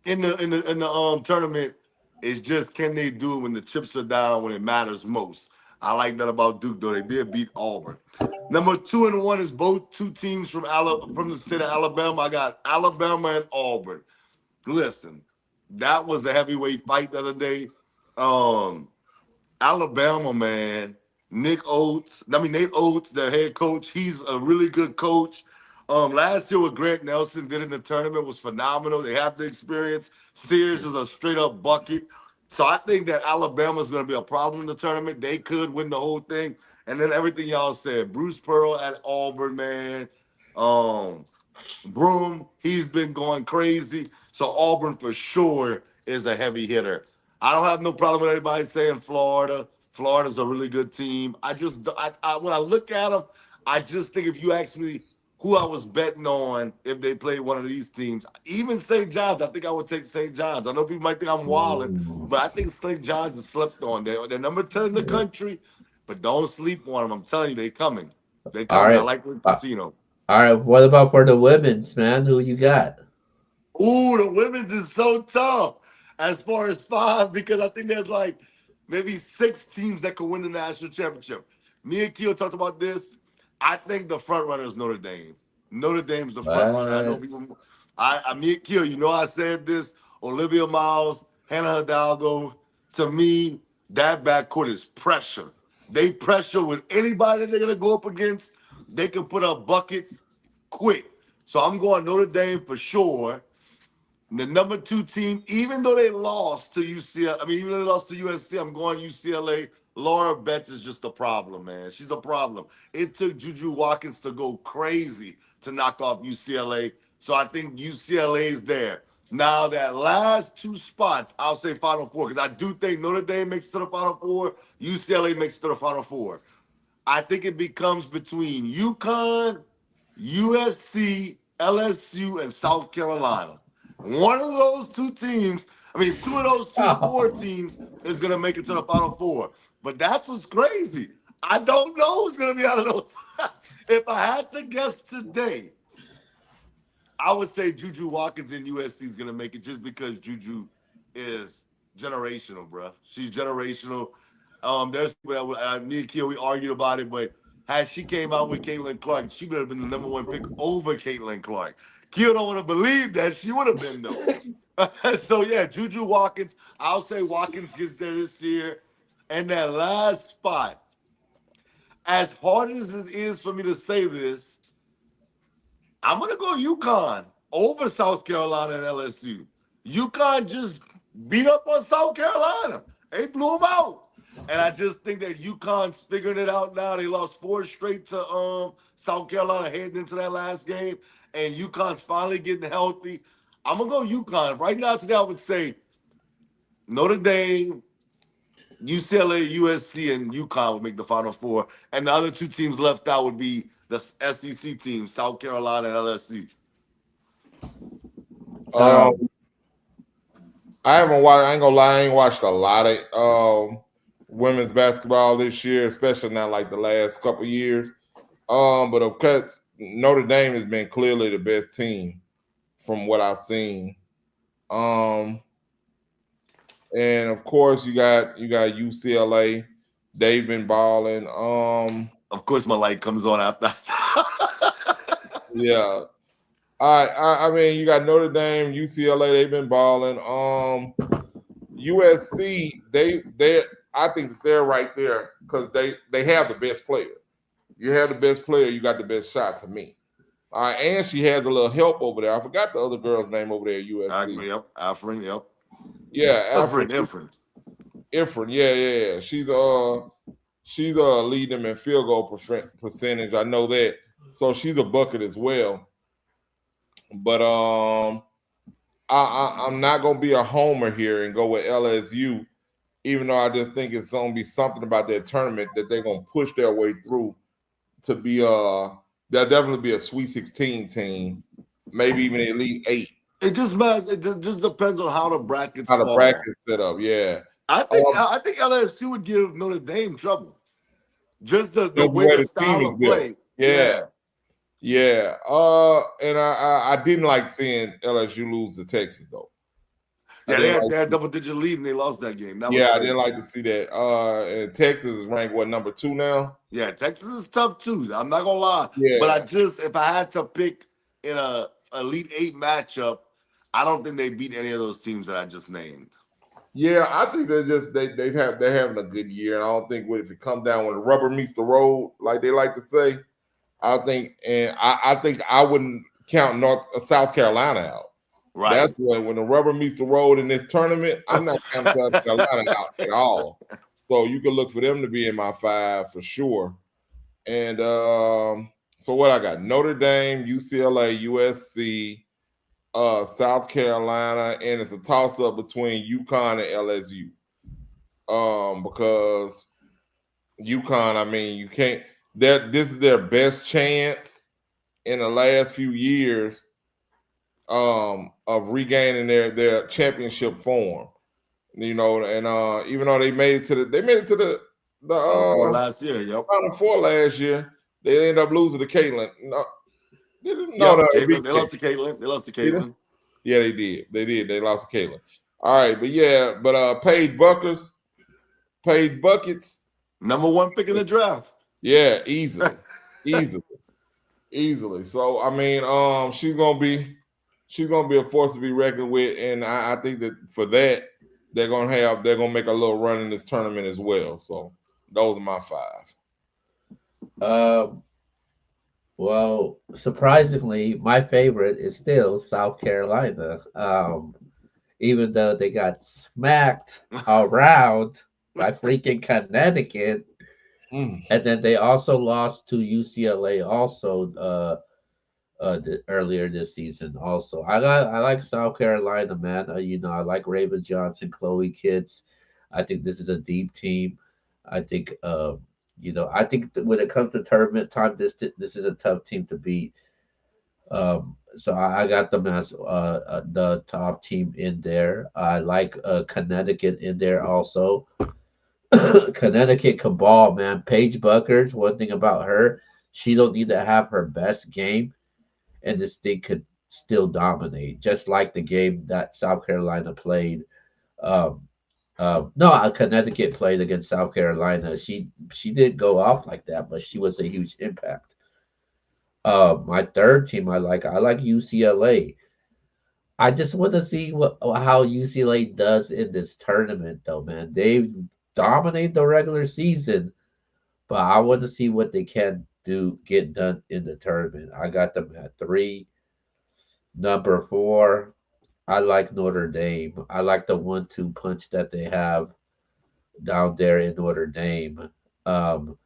in the tournament. It's just, can they do it when the chips are down, when it matters most? I like that about Duke, though. They did beat Auburn. Number 2 and 1 is both two teams from the state of Alabama. I got Alabama and Auburn. Listen, that was a heavyweight fight the other day. Um, Alabama, man. Nate Oates, their head coach. He's a really good coach. Last year what Grant Nelson did in the tournament was phenomenal. They have the experience. Sears is a straight up bucket. So I think that Alabama's going to be a problem in the tournament. They could win the whole thing. And then everything y'all said, Bruce Pearl at Auburn, man. Um, Broom, he's been going crazy. So Auburn for sure is a heavy hitter. I don't have no problem with anybody saying Florida. Florida's a really good team. When I look at them, I just think if you ask me who I was betting on if they played one of these teams, even St. John's, I think I would take St. John's. I know people might think I'm wilding, Ooh. but I think St. John's is slept on. They're number 10 in the country, but don't sleep on them. I'm telling you, they coming. They All coming. I right. like Rick Uh, Pitino. all right. What about for the women's, man? Who you got? Ooh, the women's is so tough as far as 5 because I think there's like maybe 6 teams that could win the national championship. Me and Keo talked about this. I think the front runner is Notre Dame. Notre Dame's the front runner. I know What? people. Me and Keo, I said this. Olivia Miles, Hannah Hidalgo. To me, that backcourt is pressure. They pressure with anybody that they're gonna go up against. They can put up buckets quick. So I'm going Notre Dame for sure. The number 2 team, even though they lost to UCLA, even though they lost to USC, I'm going UCLA. Laura Betts is just a problem, man. She's a problem. It took Juju Watkins to go crazy to knock off UCLA. So I think UCLA is there. Now, that last 2 spots, I'll say Final Four, because I do think Notre Dame makes it to the Final Four, UCLA makes it to the Final Four. I think it becomes between UConn, USC, LSU, and South Carolina. One of those 2 teams, 2 of those 4 Oh. teams is going to make it to the Final Four. But that's what's crazy. I don't know who's going to be out of those. If I had to guess today, I would say Juju Watkins in USC is going to make it just because Juju is generational, bro. She's generational. There's people that me and Kia, we argued about it, but had she came out with Caitlin Clark, she would have been the number 1 pick over Caitlin Clark. Kia don't want to believe that she would have been, though. So, yeah, Juju Watkins. I'll say Watkins gets there this year. And that last spot, as hard as it is for me to say this, I'm going to go UConn over South Carolina and LSU. UConn just beat up on South Carolina. They blew them out. And I just think that UConn's figuring it out now. They lost 4 straight to South Carolina heading into that last game, and UConn's finally getting healthy. I'm gonna go UConn right now. Today, I would say Notre Dame, UCLA, USC, and UConn would make the Final Four, and the other two teams left out would be the SEC teams, South Carolina and LSU. Um, I haven't watched. I ain't gonna lie. I ain't watched a lot of women's basketball this year, especially not like the last couple years. But of course, Notre Dame has been clearly the best team from what I've seen. Um, and of course, you got UCLA. They've been balling. Of course, my light comes on after. Yeah. I mean, you got Notre Dame, UCLA. They've been balling. USC. They. I think that they're right there because they have the best player. You have the best player, you got the best shot to me. All right, and she has a little help over there. I forgot the other girl's name over there at USC. Yep, Afrin, yep. Yeah, Ifrin. Ifrin, yeah. She's leading them in field goal percentage. I know that. So she's a bucket as well. But I'm not gonna be a homer here and go with LSU, even though I just think it's gonna be something about that tournament that they're gonna push their way through to be they'll definitely be a Sweet 16 team, maybe even Elite 8. It just matters. It just depends on how the brackets How the fall. brackets set up, yeah. I think LSU would give Notre Dame trouble. Just the Just way the team style is of built. play. Yeah. And I didn't like seeing LSU lose to Texas though. Yeah, they had double-digit lead and they lost that game. I didn't like to see that. And Texas is ranked number 2 now? Yeah, Texas is tough too. I'm not gonna lie. Yeah. But if I had to pick in a Elite 8 matchup, I don't think they beat any of those teams that I just named. Yeah, I think they're having a good year. And I don't think if it comes down when the rubber meets the road, like they like to say, I think I wouldn't count South Carolina out. Right. That's when the rubber meets the road in this tournament, I'm not counting South Carolina out at all. So you can look for them to be in my 5 for sure. And so what I got? Notre Dame, UCLA, USC, South Carolina, and it's a toss-up between UConn and LSU. Because UConn, I mean, you can't. This is their best chance in the last few years of regaining their championship form. You know, and even though they made it to the last year, yep. Final Four last year, they ended up losing to Caitlin. They lost to Caitlin. Yeah, they did. They lost to Caitlin. All right, but Paige Buckets, number 1 pick in the draft. Yeah, easily. So I mean, she's gonna be a force to be reckoned with, and I think that for that they're gonna make a little run in this tournament as well. So those are my 5. Well, surprisingly, my favorite is still South Carolina. Even though they got smacked around by freaking Connecticut. And then they also lost to UCLA also earlier this season. Also, I like South Carolina, man. I like Raven Johnson, Chloe Kitts. I think this is a deep team. I think I think when it comes to tournament time, this is a tough team to beat. So I got them as the top team in there. I like Connecticut in there also. Connecticut can ball, man. Paige Buckers, one thing about her, she don't need to have her best game, and this thing could still dominate, just like the game that South Carolina played. Connecticut played against South Carolina. She didn't go off like that, but she was a huge impact. My third team I like UCLA. I just want to see how UCLA does in this tournament, though, man. They've dominated the regular season, but I want to see what they can get done in the tournament. I got them at 3. Number 4, I like Notre Dame. I like the 1-2 punch that they have. down there in Notre Dame. Um,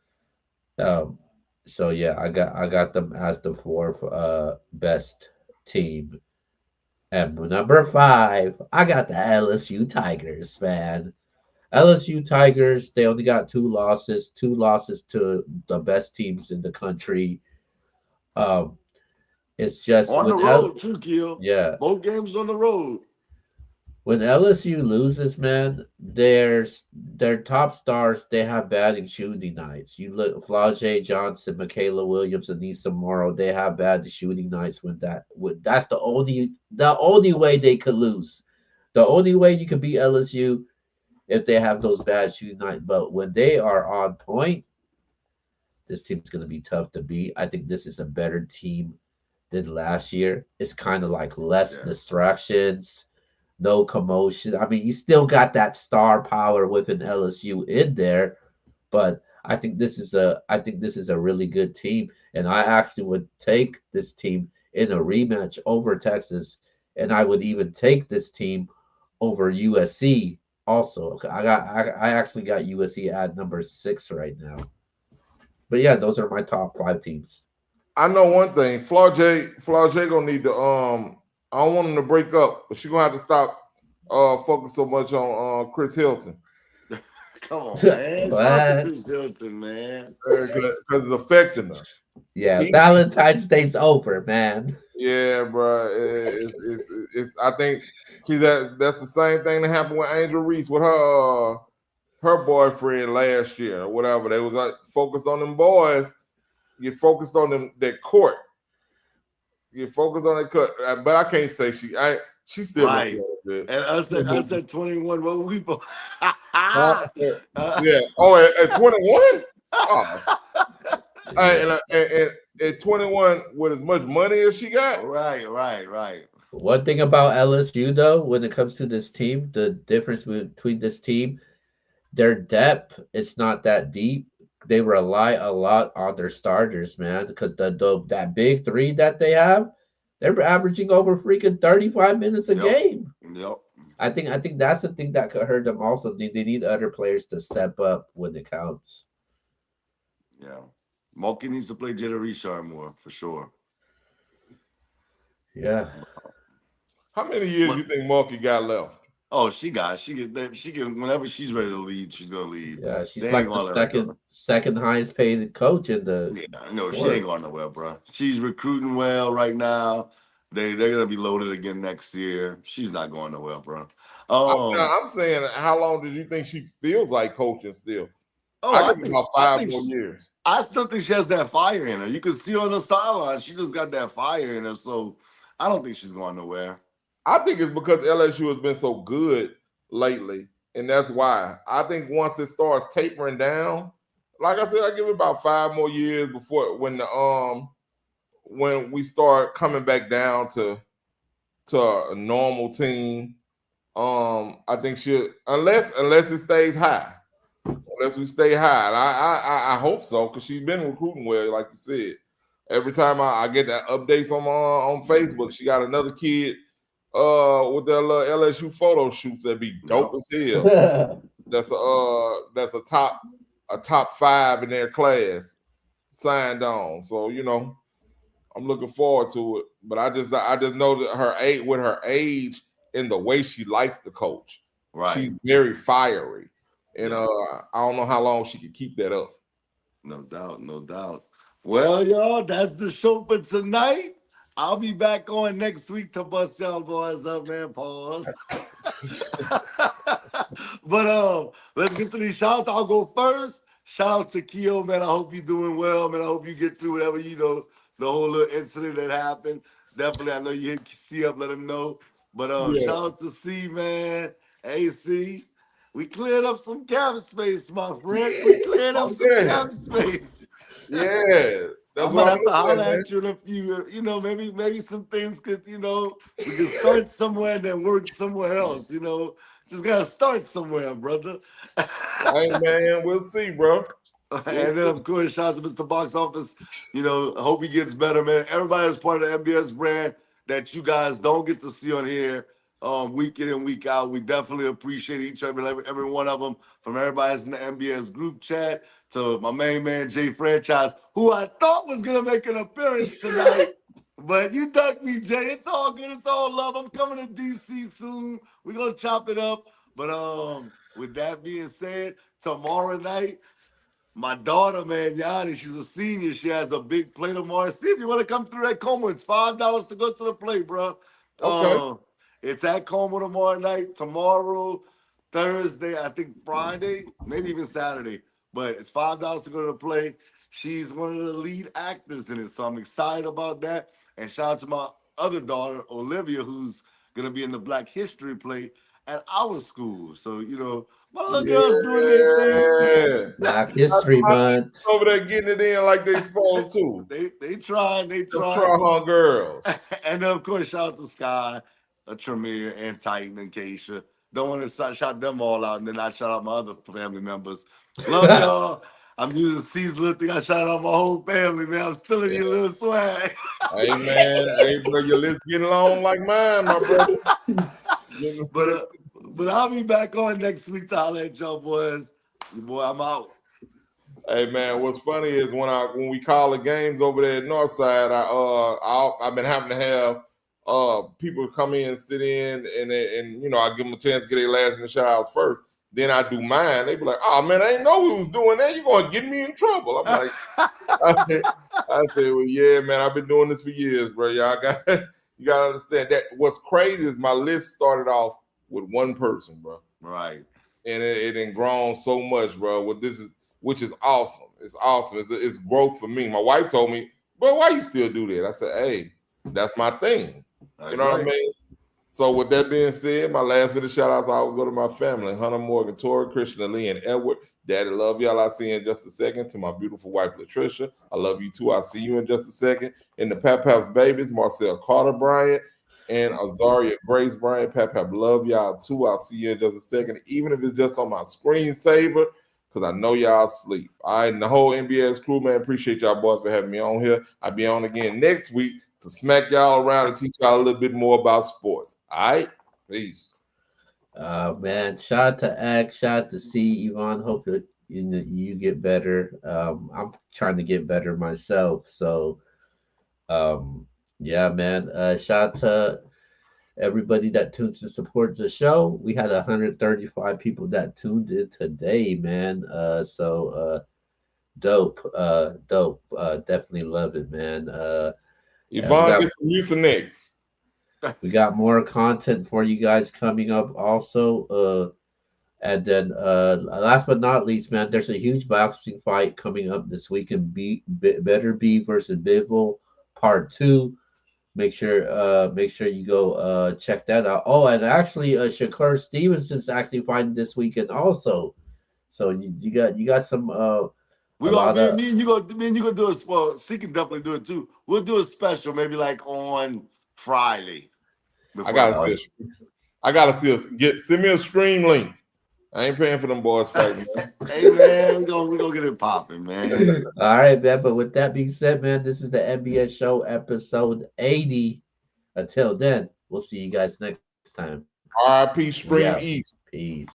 um, so yeah, I got them as the fourth best team. And number five, I got the LSU Tigers, man. LSU Tigers, they only got two losses to the best teams in the country. Um, it's just On the when road too, Kill. yeah, Both games on the road. when LSU loses, man, their top stars, they have bad and shooting nights. You look Flau'jae Johnson, Michaela Williams, and Nisa Morrow, they have bad shooting nights that's the only way they could lose. The only way you could beat LSU if they have those bad shooting nights. But when they are on point, this team's gonna be tough to beat. I think this is a better team than last year. It's kind of like less Yeah. distractions, no commotion. I mean, you still got that star power within LSU in there, but I think this is a really good team, and I actually would take this team in a rematch over Texas, and I would even take this team over USC. Also, I actually got USC at number 6 right now. But yeah, those are my top 5 teams. I know one thing. Flau'jae gonna need to I don't want him to break up, but she gonna have to stop focus so much on Chris Hilton. Come on, man. Shout out to What? Chris Hilton, man. Because it's affecting her. Yeah, He Valentine's Day's over, man. Yeah, bro. It's I think see that's the same thing that happened with Angel Reese with her boyfriend last year or whatever. They was like focused on them boys. You focused on them that court. You focused on that court. But I can't say she still Right. looks good. And us at 21, what we both Yeah. Oh, at 21? Oh. And at 21 with as much money as she got. Right. One thing about LSU, though, when it comes to this team, the difference between this team, their depth is not that deep. They rely a lot on their starters, man, because that big three that they have, they're averaging over freaking 35 minutes a game. Yep. I think that's the thing that could hurt them. Also, they need other players to step up when it counts. Yeah. Mulkey needs to play Jada Richard more for sure. Yeah. How many years you think Marky got left? Oh, she can whenever she's ready to lead, she's gonna lead. Yeah, she's They like ain't the gonna let her go. second highest paid coach in the Yeah, no, she sport. ain't going nowhere, bro. She's recruiting well right now. They're gonna be loaded again next year. She's not going nowhere, bro. I'm saying, how long do you think she feels like coaching still? I give it think about I 5 think more years. I still think she has that fire in her. You can see on the sideline, she just got that fire in her. So I don't think she's going nowhere. I think it's because LSU has been so good lately, and that's why. I think once it starts tapering down, like I said, I give it about 5 more years before when we start coming back down to a normal team. I think she unless it stays high. Unless we stay high. And I hope so, because she's been recruiting well, like you said. Every time I get that updates on Facebook, she got another kid with their little LSU photo shoots that be dope as hell. That's a top 5 in their class signed on. So I'm looking forward to it. But I just know that her age and the way she likes to coach, she's very fiery. And I don't know how long she can keep that up. No doubt. Well, y'all, that's the show for tonight. I'll be back on next week to bust y'all boys up, man. Pause. But let's get to these shout outs. I'll go first. Shout out to Keo, man. I hope you're doing well, man. I hope you get through whatever, the whole little incident that happened. Definitely, I know you hit C up, let him know. But shout out to C, man. Hey, C. We cleared up some cabin space, my friend. We cleared up some cabin space. Yeah. I'm gonna have to holler at you in a few, maybe some things could, we can start somewhere and then work somewhere else, Just gotta start somewhere, brother. Hey man, we'll see, bro. And then of course, shout out to Mr. Box Office. I hope he gets better, man. Everybody is part of the MBS brand that you guys don't get to see on here. week in and week out. We definitely appreciate each and every one of them, from everybody that's in the MBS group chat to my main man Jay Franchise, who I thought was gonna make an appearance tonight. But you ducked me, Jay. It's all good. It's all love. I'm coming to DC soon. We're gonna chop it up. But with that being said, tomorrow night, my daughter, man, Yanni, she's a senior. She has a big play tomorrow. See if you want to come through that Como. It's $5 to go to the play, bro. Okay. It's at Como tomorrow night. Tomorrow, Thursday, I think Friday, maybe even Saturday. But it's $5 to go to the play. She's one of the lead actors in it, so I'm excited about that. And shout out to my other daughter, Olivia, who's gonna be in the Black History play at our school. So my little girls doing their thing. Yeah. Black History Month. Over there getting it in like they supposed to. They tried. Them try girls. And then, of course, shout out to Sky, Tremere, and Titan and Keisha. Don't want to shout them all out, and then I shout out my other family members. Love y'all. I'm using C's little thing. I shout out my whole family, man. I'm still in your little swag. Hey, man. Hey, bro, your list getting long like mine, my brother. But I'll be back on next week to holler at y'all boys. Boy, I'm out. Hey man, what's funny is when we call the games over there at Northside, I've been having to have people come in and sit in and I give them a chance to get their last minute shout outs first. Then I do mine. They be like, "Oh man, I didn't know we was doing that. You're gonna get me in trouble." I'm like, I said, "Well, yeah, man, I've been doing this for years, bro. You gotta understand that. What's crazy is my list started off with one person, bro. Right. And it ain't grown so much, bro. Which is awesome. It's awesome. It's growth for me. My wife told me, "But why you still do that?" I said, "Hey, that's my thing." That's you know what I mean? So with that being said, my last minute shout outs, I always go to my family: Hunter, Morgan, Tori, Christian, Lee, and Edward. Daddy, love y'all. I'll see you in just a second. To my beautiful wife, Latricia, I love you too. I'll see you in just a second. And the Pap Pap's babies, Marcel Carter Bryant and Azaria Grace Bryant. Pap Pap, love y'all too. I'll see you in just a second, even if it's just on my screensaver, because I know y'all sleep. All right, and the whole NBS crew, man, appreciate y'all boys for having me on here. I'll be on again next week to smack y'all around and teach y'all a little bit more about sports. All right? Peace. Man, shout out to X, shout out to C, Yvonne. Hope you get better. I'm trying to get better myself. So, yeah, man. Shout out to everybody that tunes and supports the show. We had 135 people that tuned in today, man. So dope. Definitely love it, man. Yvonne gets some Mucinex. We got more content for you guys coming up also. And then last but not least, man, there's a huge boxing fight coming up this weekend. Better Be versus Bivol Part 2. Make sure you go check that out. Oh, and actually Shakur Stevenson's actually fighting this weekend also. So you got some me and you gonna do a well, she can definitely do it too. We'll do a special maybe like on Friday. I gotta see us. Send me a stream link. I ain't paying for them boys fighting, man. Hey man, we gonna get it popping, man. All right, man. But with that being said, man, this is the Nbs Show episode 80. Until then, we'll see you guys next time. RIP Stream East. Peace.